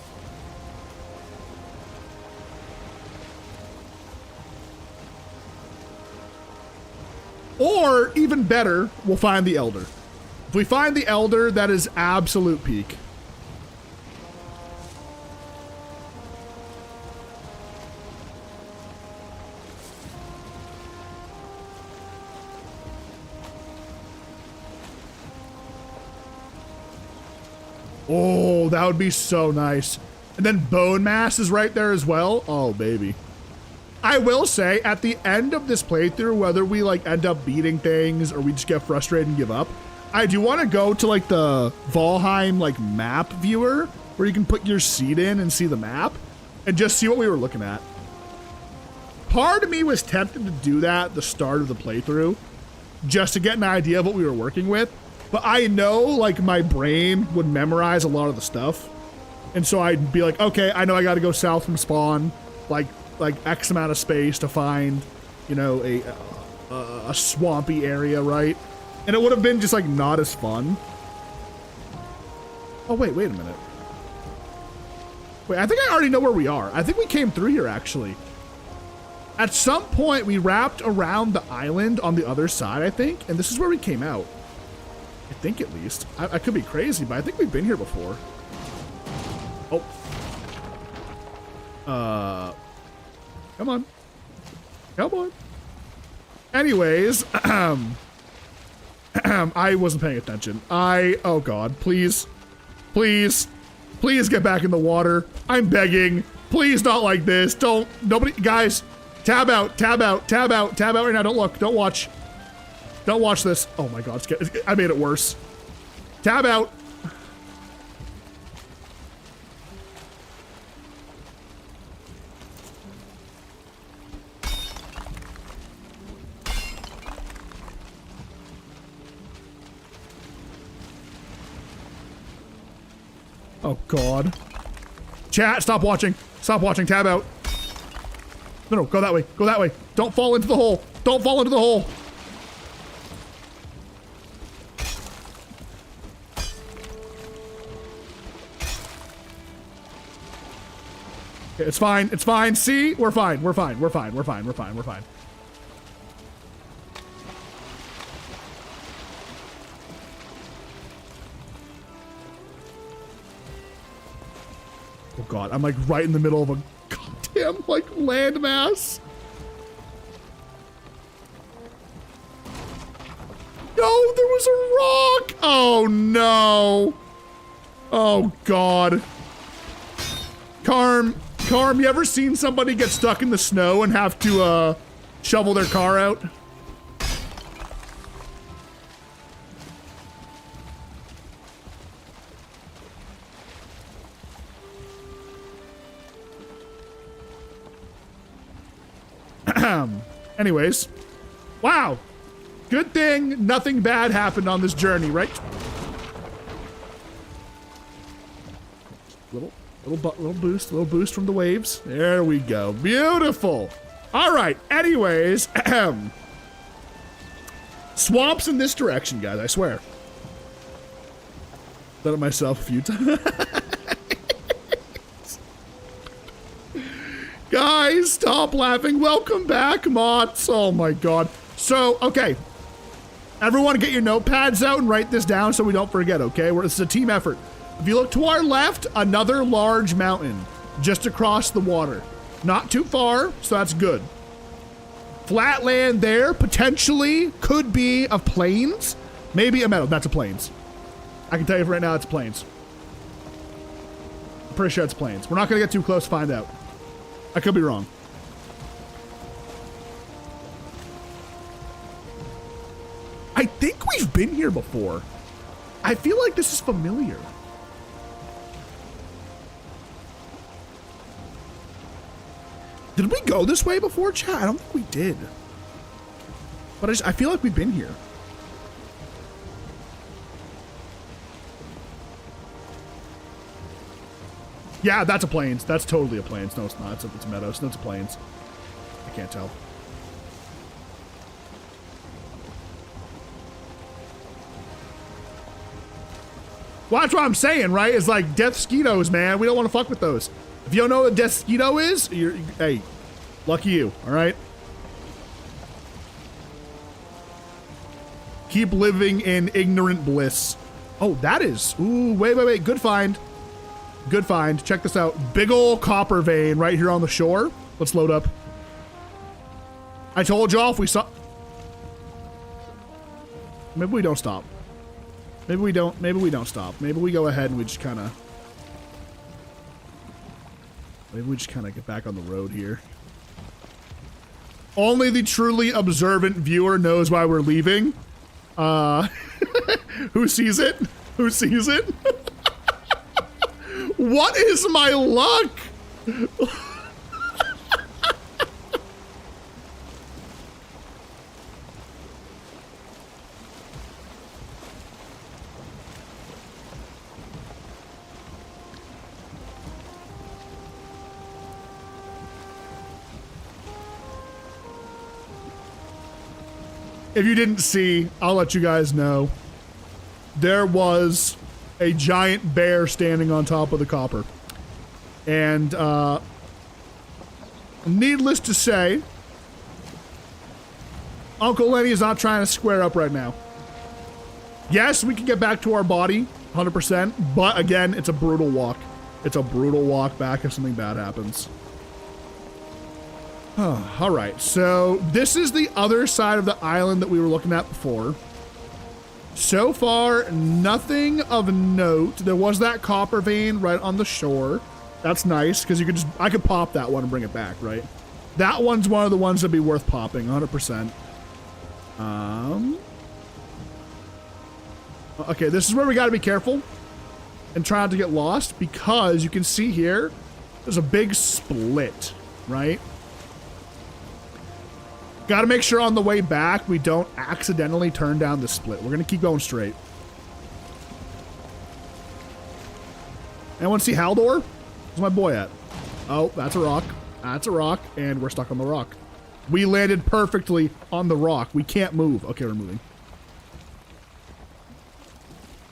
Or, even better, we'll find the Elder. If we find the Elder, that is absolute peak. Oh, that would be so nice. And then Bone Mass is right there as well. Oh, baby. I will say, at the end of this playthrough, whether we like end up beating things or we just get frustrated and give up, I do want to go to like the Valheim like map viewer where you can put your seat in and see the map and just see what we were looking at. Part of me was tempted to do that at the start of the playthrough just to get an idea of what we were working with. But I know, like, my brain would memorize a lot of the stuff. And so I'd be like, okay, I know I gotta go south from spawn, like X amount of space to find, you know, a swampy area, right? And it would have been just, like, not as fun. Oh, wait a minute. Wait, I think I already know where we are. I think we came through here, actually. At some point, we wrapped around the island on the other side, I think. And this is where we came out. I think at least. I could be crazy, but I think we've been here before. Oh. Come on. Come on. Anyways, I wasn't paying attention. Oh god, please. Please. Please get back in the water. I'm begging. Please not like this. Nobody, guys, tab out, tab out, tab out, tab out right now. Don't look, don't watch. Don't watch this. Oh my god, I made it worse. Tab out. Oh, God. Chat, stop watching. Stop watching. Tab out. No, no, go that way. Go that way. Don't fall into the hole. Don't fall into the hole. Okay, it's fine. It's fine. See? We're fine. We're fine. We're fine. We're fine. We're fine. We're fine. Oh, God. I'm like right in the middle of a goddamn like landmass. No, there was a rock. Oh, no. Oh, God. Carm, you ever seen somebody get stuck in the snow and have to, shovel their car out? Anyways. Wow. Good thing nothing bad happened on this journey, right? Little boost from the waves. There we go. Beautiful. All right. Anyways, swamps in this direction, guys. I swear. Done it myself a few times. Guys, stop laughing. Welcome back, Mots. Oh my God. So, okay. Everyone get your notepads out and write this down so we don't forget, okay? This is a team effort. If you look to our left, another large mountain just across the water. Not too far, so that's good. Flat land there, potentially could be a plains. Maybe a meadow. That's a plains. I can tell you right now it's plains. I'm pretty sure it's plains. We're not going to get too close to find out. I could be wrong. I think we've been here before. I feel like this is familiar. Did we go this way before, chat? I don't think we did. But I feel like we've been here. Yeah, that's a plains. That's totally a plains. No, it's not. It's meadows. No, it's a plains. I can't tell. Well, that's what I'm saying, right? It's like death skeetos, man. We don't want to fuck with those. If you don't know what a death skeeto is, hey, lucky you, all right? Keep living in ignorant bliss. Oh, that is, ooh, wait. Good find. Good find. Check this out. Big ol' copper vein right here on the shore. Let's load up. I told y'all if we saw... Maybe we don't stop. Maybe we don't stop. Maybe we go ahead and we just kind of... Maybe we just kind of get back on the road here. Only the truly observant viewer knows why we're leaving. Who sees it? Who sees it? What is my luck? If you didn't see, I'll let you guys know. There was a giant bear standing on top of the copper. And, needless to say, Uncle Lenny is not trying to square up right now. Yes, we can get back to our body, 100%, but again, it's a brutal walk. It's a brutal walk back if something bad happens. All right, so this is the other side of the island that we were looking at before. So far, nothing of note. There was that copper vein right on the shore. That's nice, because you could I could pop that one and bring it back, right? That one's one of the ones that'd be worth popping, 100%. Okay, this is where we gotta be careful and try not to get lost, because you can see here, there's a big split, right? Gotta make sure on the way back we don't accidentally turn down the split. We're gonna keep going straight. Anyone see Haldor? Where's my boy at? Oh, that's a rock. That's a rock, and we're stuck on the rock. We landed perfectly on the rock. We can't move. Okay, we're moving.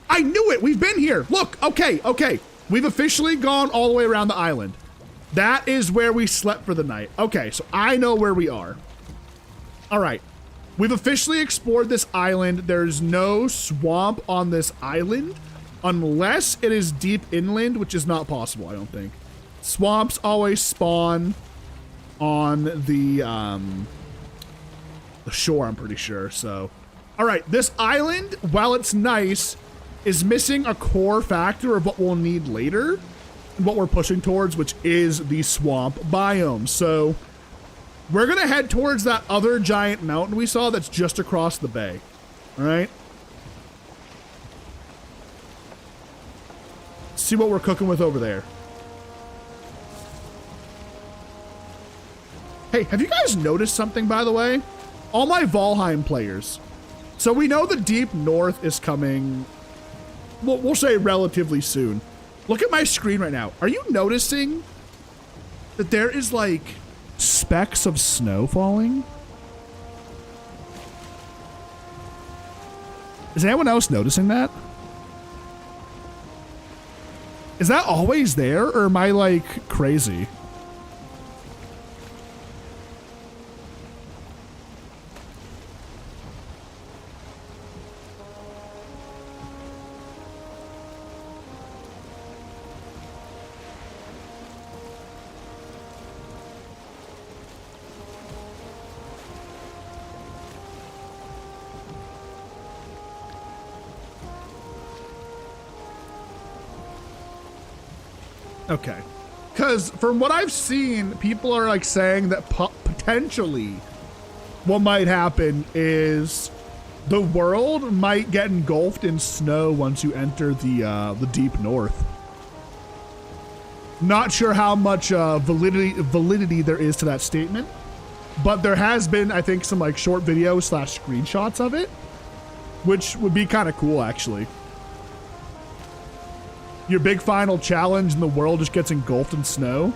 I knew it! We've been here! Look! Okay, okay. We've officially gone all the way around the island. That is where we slept for the night. Okay, so I know where we are. All right. We've officially explored this island. There's no swamp on this island unless it is deep inland, which is not possible, I don't think. Swamps always spawn on the shore, I'm pretty sure, so. All right, this island, while it's nice, is missing a core factor of what we'll need later, what we're pushing towards, which is the swamp biome. So we're gonna head towards that other giant mountain we saw that's just across the bay. All right. See what we're cooking with over there. Hey, have you guys noticed something, by the way? All my Valheim players. So we know the deep north is coming, we'll say relatively soon. Look at my screen right now. Are you noticing that there is like specks of snow falling? Is anyone else noticing that? Is that always there, or am I like crazy? Okay. Because from what I've seen, people are like saying that potentially what might happen is the world might get engulfed in snow once you enter the deep north. Not sure how much validity there is to that statement, but there has been, I think, some like short videos / screenshots of it, which would be kind of cool, actually. Your big final challenge and the world just gets engulfed in snow.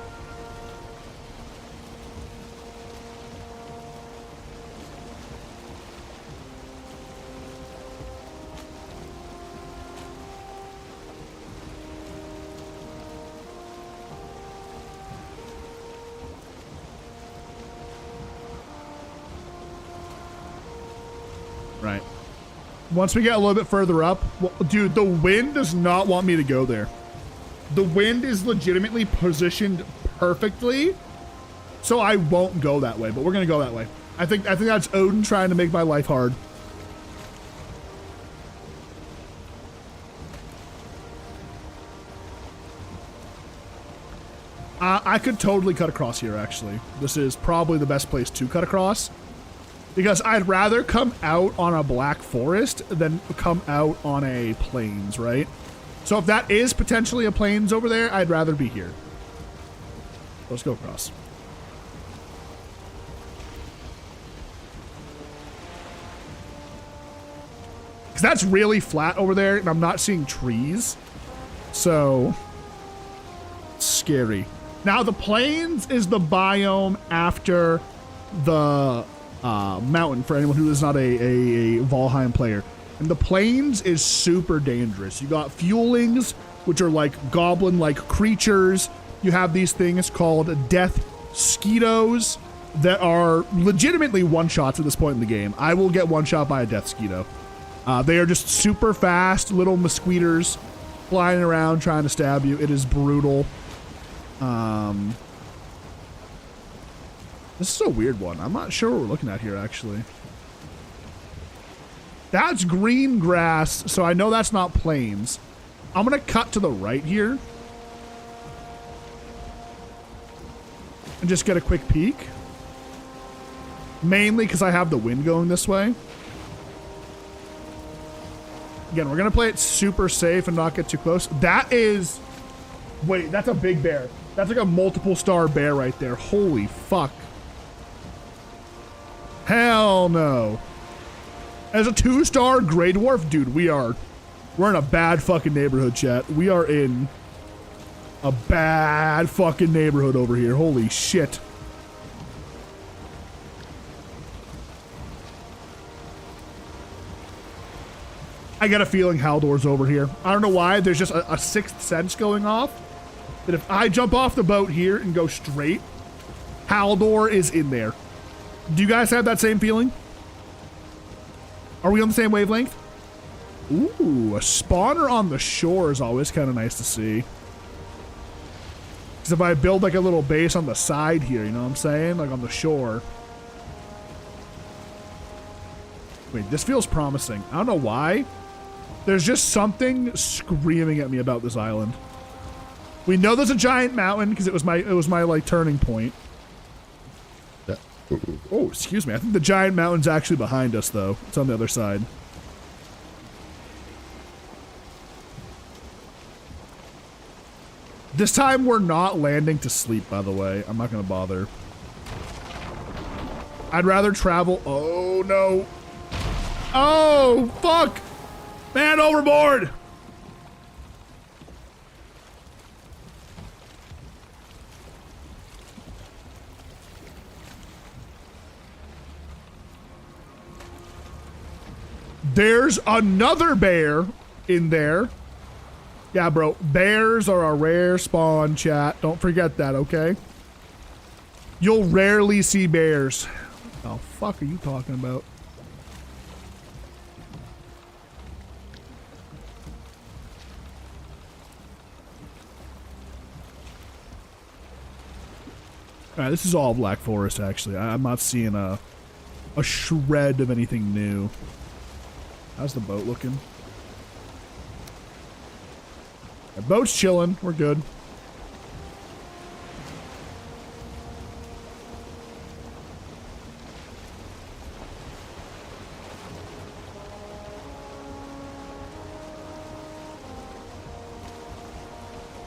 Right. Once we get a little bit further up, well, dude, the wind does not want me to go there. The wind is legitimately positioned perfectly, so I won't go that way, but we're gonna go that way. I think that's Odin trying to make my life hard. I could totally cut across here, actually. This is probably the best place to cut across, because I'd rather come out on a black forest than come out on a plains, right? So if that is potentially a plains over there, I'd rather be here. Let's go across. Because that's really flat over there, and I'm not seeing trees. So, scary. Now, the plains is the biome after the mountain, for anyone who is not a Valheim player. And the plains is super dangerous. You got fuelings, which are like goblin-like creatures. You have these things called death skeetos that are legitimately one-shots at this point in the game. I will get one-shot by a death skeeto. They are just super fast little mosquitoes flying around trying to stab you. It is brutal. This is a weird one. I'm not sure what we're looking at here, actually. That's green grass, so I know that's not plains. I'm gonna cut to the right here and just get a quick peek. Mainly because I have the wind going this way. Again, we're gonna play it super safe and not get too close. That is... Wait, that's a big bear. That's like a multiple star bear right there. Holy fuck. Hell no. As a 2-star gray dwarf, dude, we're in a bad fucking neighborhood, chat. We are in a bad fucking neighborhood over here. Holy shit. I get a feeling Haldor's over here. I don't know why. There's just a sixth sense going off. That if I jump off the boat here and go straight, Haldor is in there. Do you guys have that same feeling? Are we on the same wavelength? Ooh, a spawner on the shore is always kind of nice to see. Because if I build like a little base on the side here, you know what I'm saying? Like on the shore. Wait, this feels promising. I don't know why. There's just something screaming at me about this island. We know there's a giant mountain because it was my like turning point. Oh, excuse me. I think the giant mountain's actually behind us though. It's on the other side. This time we're not landing to sleep, by the way. I'm not gonna bother. I'd rather travel. Oh no. Oh, fuck. Man overboard. There's another bear in there. Yeah, bro. Bears are a rare spawn, chat. Don't forget that, okay? You'll rarely see bears. What the fuck are you talking about? Alright, this is all Black Forest, actually. I'm not seeing a shred of anything new. How's the boat looking? The boat's chilling. We're good.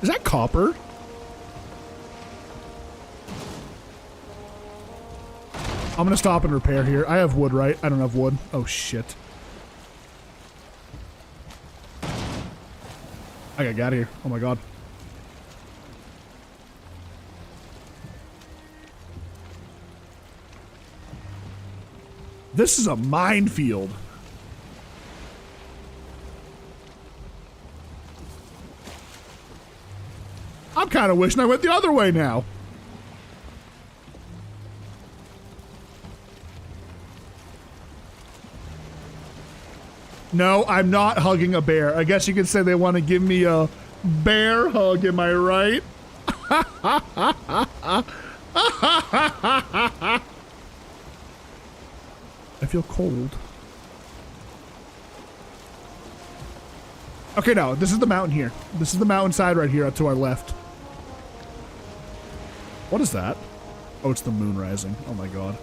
Is that copper? I'm gonna stop and repair here. I have wood, right? I don't have wood. Oh, shit. I gotta get out of here. Oh my god. This is a minefield. I'm kind of wishing I went the other way now. No, I'm not hugging a bear. I guess you could say they want to give me a bear hug, am I right? I feel cold. Okay, no, this is the mountain here. This is the mountainside right here to our left. What is that? Oh, it's the moon rising. Oh my god.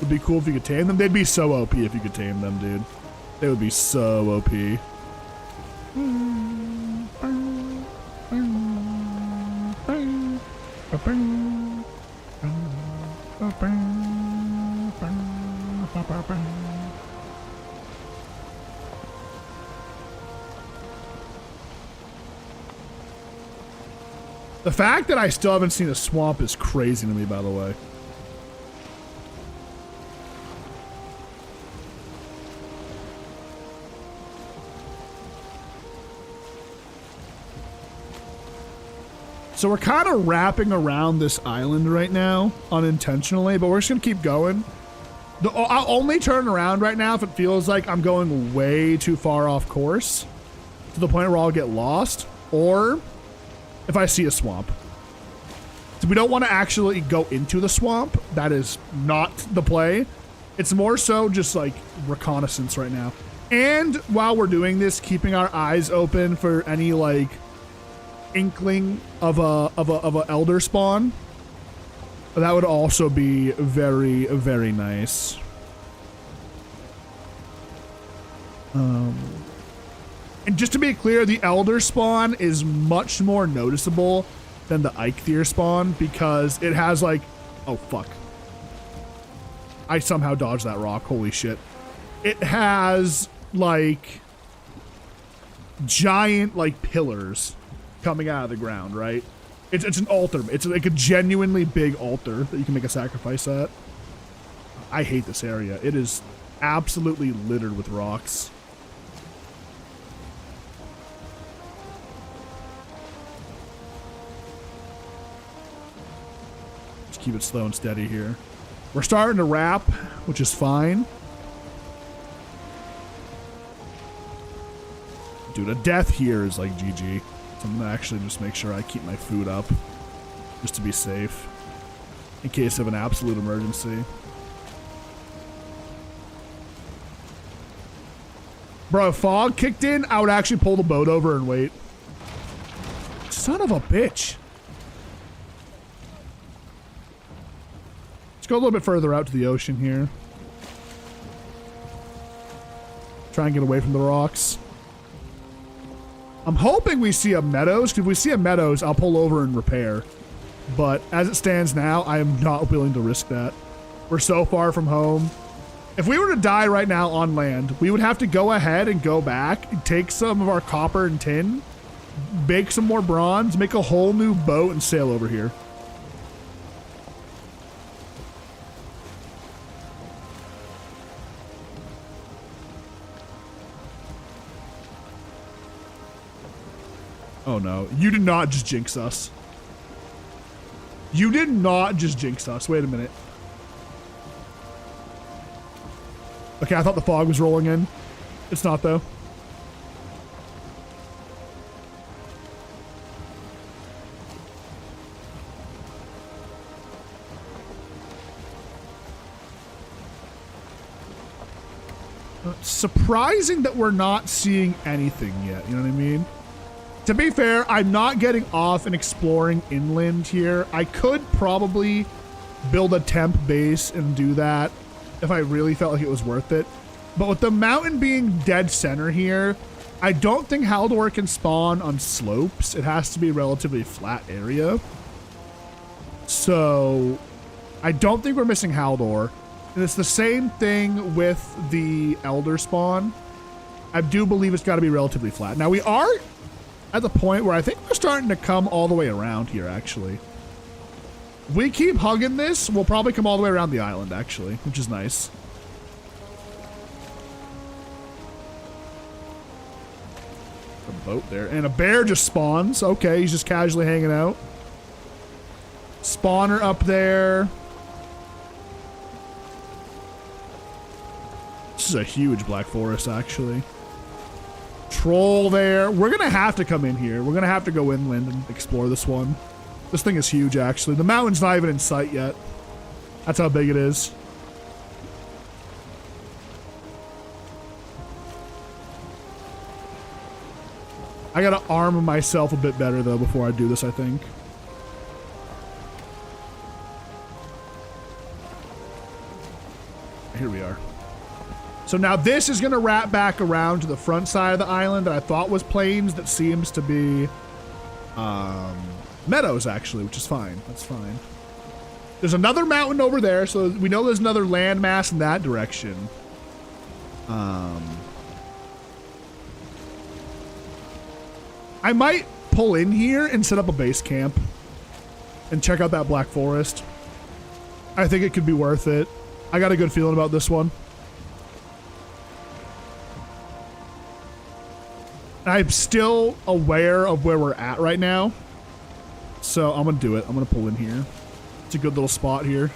Would be cool if you could tame them. They'd be so OP if you could tame them, dude. They would be so OP. The fact that I still haven't seen a swamp is crazy to me, by the way. So we're kind of wrapping around this island right now, unintentionally, but we're just going to keep going. I'll only turn around right now if it feels like I'm going way too far off course, to the point where I'll get lost, or if I see a swamp. So we don't want to actually go into the swamp. That is not the play. It's more so just like reconnaissance right now. And while we're doing this, keeping our eyes open for any like inkling of a elder spawn. That would also be very, very nice. And just to be clear, the elder spawn is much more noticeable than the Eikthyr spawn because it has like, oh fuck. I somehow dodged that rock, holy shit. It has like giant like pillars coming out of the ground, right? It's an altar. It's like a genuinely big altar that you can make a sacrifice at. I hate this area. It is absolutely littered with rocks. Just keep it slow and steady here. We're starting to wrap, which is fine. Dude, a death here is like GG. So I'm gonna actually just make sure I keep my food up just to be safe in case of an absolute emergency. Bro, if fog kicked in, I would actually pull the boat over and wait. Son of a bitch. Let's go a little bit further out to the ocean here. Try and get away from the rocks. I'm hoping we see a meadows, because if we see a meadows, I'll pull over and repair. But as it stands now, I am not willing to risk that. We're so far from home. If we were to die right now on land, we would have to go ahead and go back, take some of our copper and tin, bake some more bronze, make a whole new boat, and sail over here. Oh no, you did not just jinx us. You did not just jinx us. Wait a minute. Okay, I thought the fog was rolling in. It's not though. Surprising that we're not seeing anything yet, you know what I mean? To be fair, I'm not getting off and exploring inland here. I could probably build a temp base and do that if I really felt like it was worth it. But with the mountain being dead center here, I don't think Haldor can spawn on slopes. It has to be a relatively flat area. So I don't think we're missing Haldor. And it's the same thing with the Elder spawn. I do believe it's got to be relatively flat. Now we are at the point where I think we're starting to come all the way around here, actually. If we keep hugging this, we'll probably come all the way around the island, actually, which is nice. A boat there. And a bear just spawns. Okay, he's just casually hanging out. Spawner up there. This is a huge black forest, actually. Troll there. We're gonna have to come in here. We're gonna have to go inland and explore this one. This thing is huge, actually. The mountain's not even in sight yet. That's how big it is. I gotta arm myself a bit better, though, before I do this, I think. Here we are. So now this is going to wrap back around to the front side of the island that I thought was plains that seems to be meadows, actually, which is fine. That's fine. There's another mountain over there, so we know there's another landmass in that direction. I might pull in here and set up a base camp and check out that black forest. I think it could be worth it. I got a good feeling about this one. I'm still aware of where we're at right now. So I'm going to do it. I'm going to pull in here. It's a good little spot here.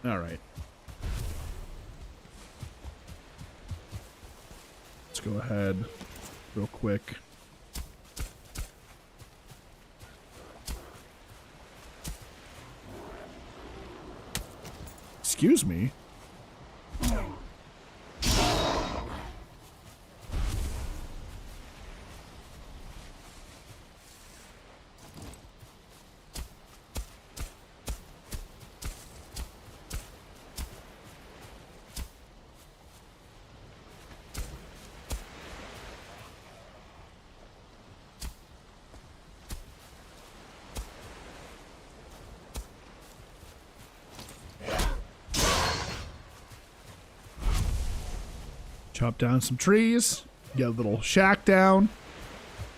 All right. Let's go ahead real quick. Excuse me. Chop down some trees, get a little shack down,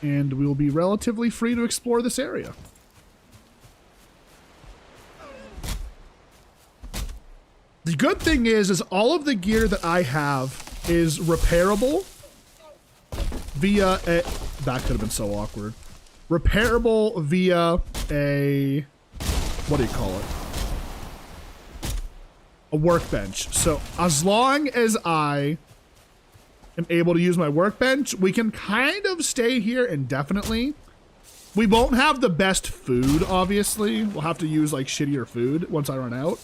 and we will be relatively free to explore this area. The good thing is all of the gear that I have is repairable via a... That could have been so awkward. Repairable via a... What do you call it? A workbench. So as long as I am able to use my workbench, we can kind of stay here indefinitely. We won't have the best food, obviously. We'll have to use like shittier food once I run out.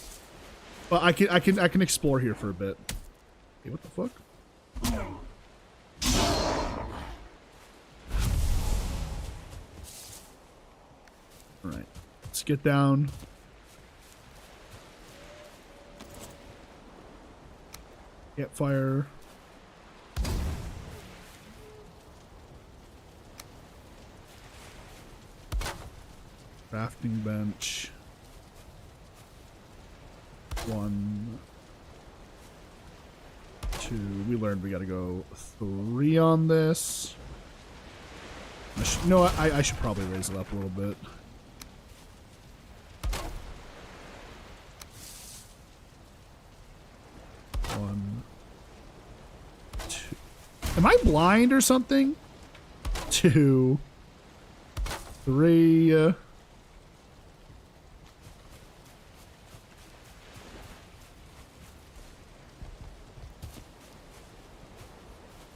But I can explore here for a bit. Hey, what the fuck? All right, let's get down. Campfire. Crafting bench. 1, 2. We learned we gotta go 3 on this. No, I should probably raise it up a little bit. One, 2. Am I blind or something? 2, 3.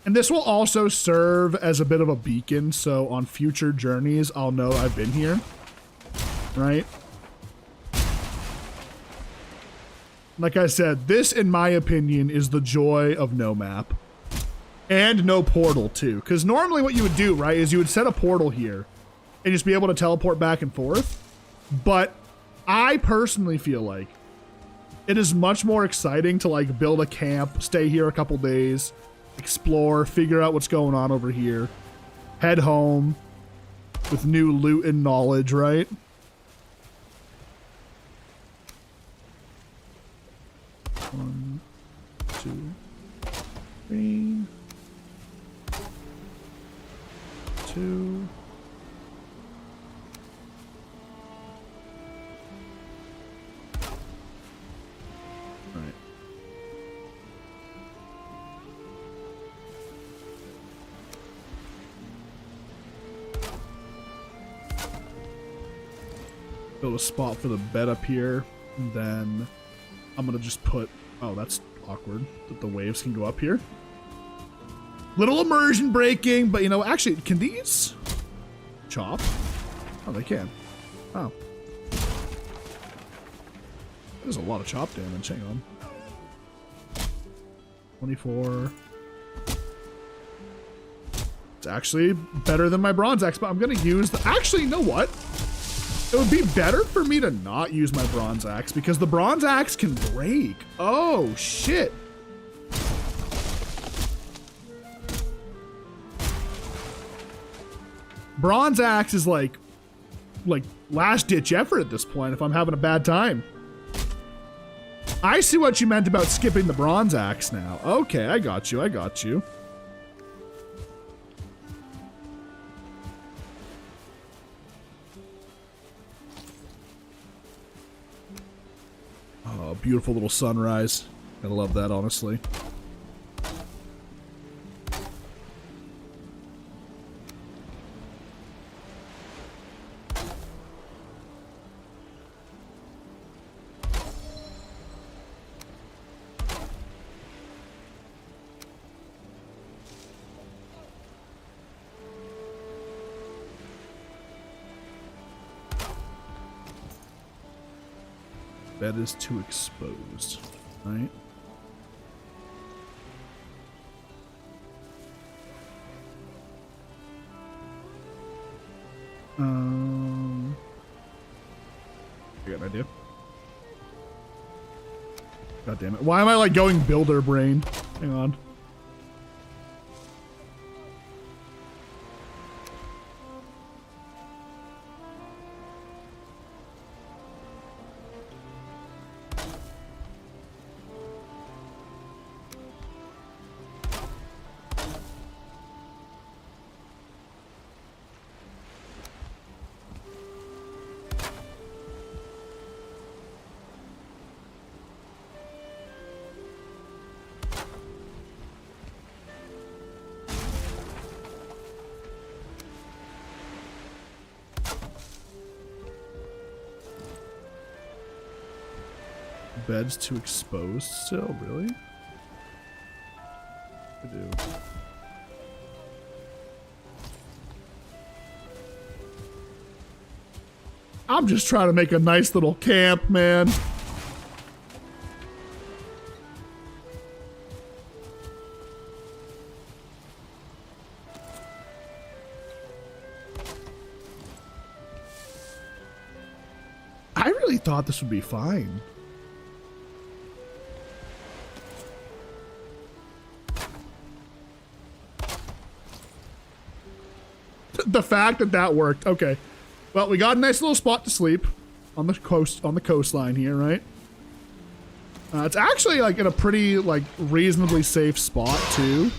And this will also serve as a bit of a beacon, so on future journeys, I'll know I've been here, right? Like I said, this, in my opinion, is the joy of no map. And no portal, too. Because normally what you would do, right, is you would set a portal here and just be able to teleport back and forth. But I personally feel like it is much more exciting to, like, build a camp, stay here a couple days, explore, figure out what's going on over here, head home with new loot and knowledge, right? One, 2, 3, 2. All right. Build a spot for the bed up here, and then I'm gonna just put... Oh, that's awkward that the waves can go up here. Little immersion breaking, but you know, actually, can these chop? Oh, they can. Oh. There's a lot of chop damage. Hang on. 24. It's actually better than my bronze axe, but I'm gonna use the... Actually, you know what? It would be better for me to not use my bronze axe because the bronze axe can break. Oh, shit. Bronze axe is like last ditch effort at this point if I'm having a bad time. I see what you meant about skipping the bronze axe now. Okay, I got you. I got you. Oh, beautiful little sunrise. I love that, honestly. Bed is too exposed, right? I got an idea. God damn it. Why am I like going builder brain? Hang on. bed's too exposed still, really? I do. I'm just trying to make a nice little camp, man. I really thought this would be fine. The fact that that worked. Okay. Well, we got a nice little spot to sleep on the coastline here, right? It's actually like in a pretty like reasonably safe spot too.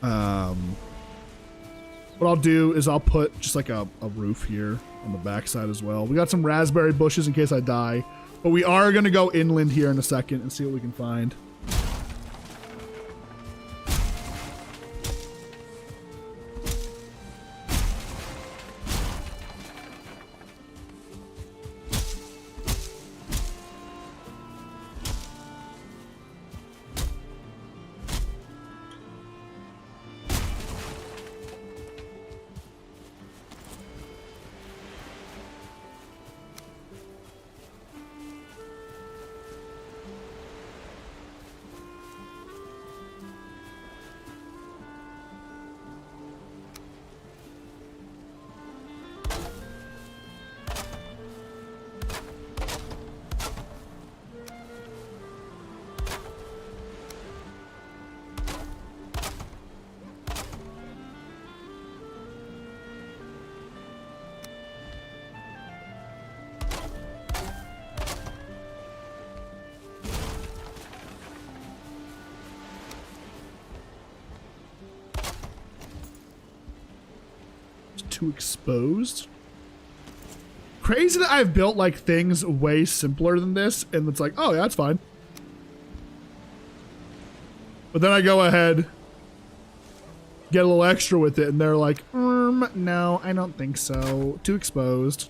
What I'll do is I'll put just like a roof here on the backside as well. We got some raspberry bushes in case I die, but we are gonna go inland here in a second and see what we can find. Too exposed. Crazy that I've built like things way simpler than this, and it's like, oh yeah, that's fine. But then I go ahead, get a little extra with it, and they're like, no, I don't think so. Too exposed.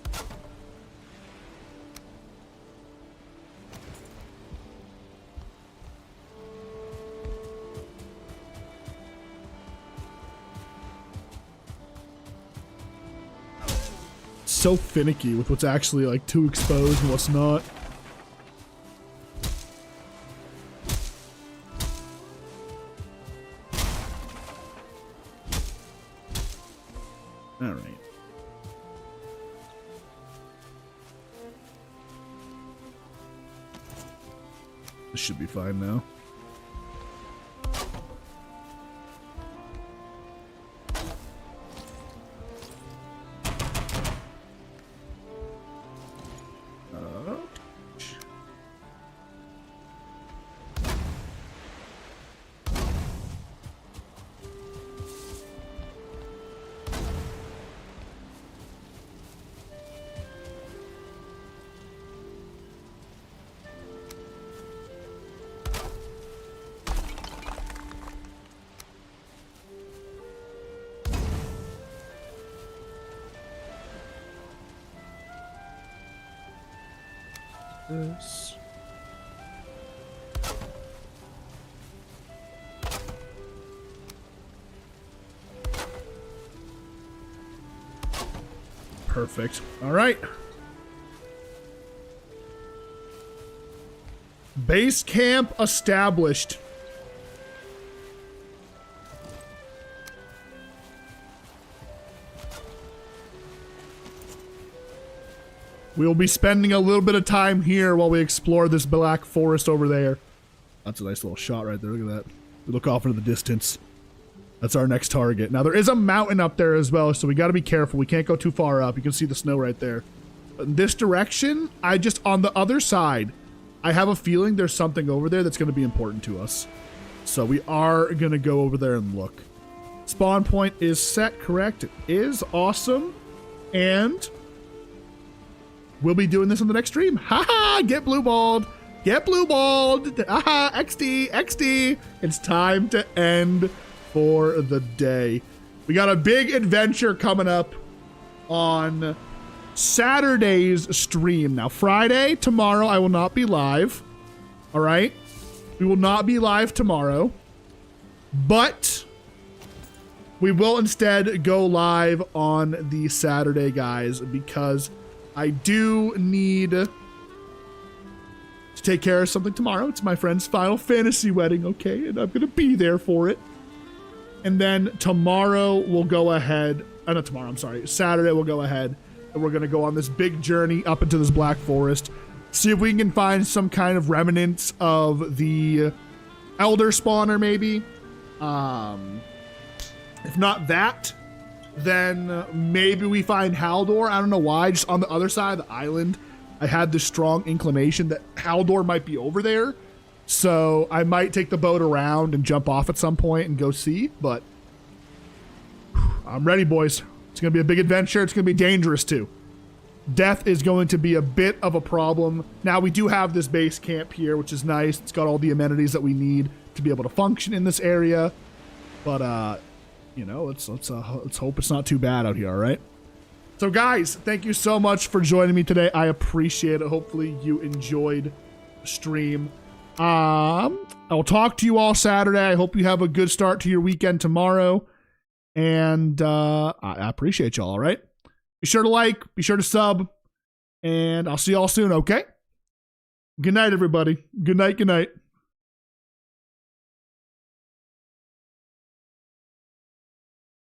So finicky with what's actually like too exposed and what's not. All right. This should be fine now. This. Perfect. All right. Base camp established. We will be spending a little bit of time here while we explore this black forest over there. That's a nice little shot right there. Look at that. We look off into the distance. That's our next target. Now, there is a mountain up there as well, so we got to be careful. We can't go too far up. You can see the snow right there. But in this direction, on the other side, I have a feeling there's something over there that's going to be important to us. So we are going to go over there and look. Spawn point is set, correct? It is awesome. And we'll be doing this on the next stream. Haha, get blue balled. Get blue balled. Haha, XD, XD. It's time to end for the day. We got a big adventure coming up on Saturday's stream. Now, Friday, tomorrow, I will not be live. All right? We will not be live tomorrow. But we will instead go live on the Saturday, guys, because I do need to take care of something tomorrow. It's my friend's Final Fantasy wedding, okay? And I'm going to be there for it. And then tomorrow we'll go ahead. Not tomorrow, I'm sorry. Saturday we'll go ahead and we're going to go on this big journey up into this Black Forest. See if we can find some kind of remnants of the Elder Spawner, maybe. If not that, then maybe we find Haldor. I don't know why. Just on the other side of the island, I had this strong inclination that Haldor might be over there. So I might take the boat around and jump off at some point and go see. But I'm ready, boys. It's going to be a big adventure. It's going to be dangerous, too. Death is going to be a bit of a problem. Now, we do have this base camp here, which is nice. It's got all the amenities that we need to be able to function in this area. But, you know, let's hope it's not too bad out here, all right? So, guys, thank you so much for joining me today. I appreciate it. Hopefully, you enjoyed the stream. I'll talk to you all Saturday. I hope you have a good start to your weekend tomorrow. And I appreciate y'all, all right? Be sure to like, be sure to sub, and I'll see y'all soon, okay? Good night, everybody. Good night, good night.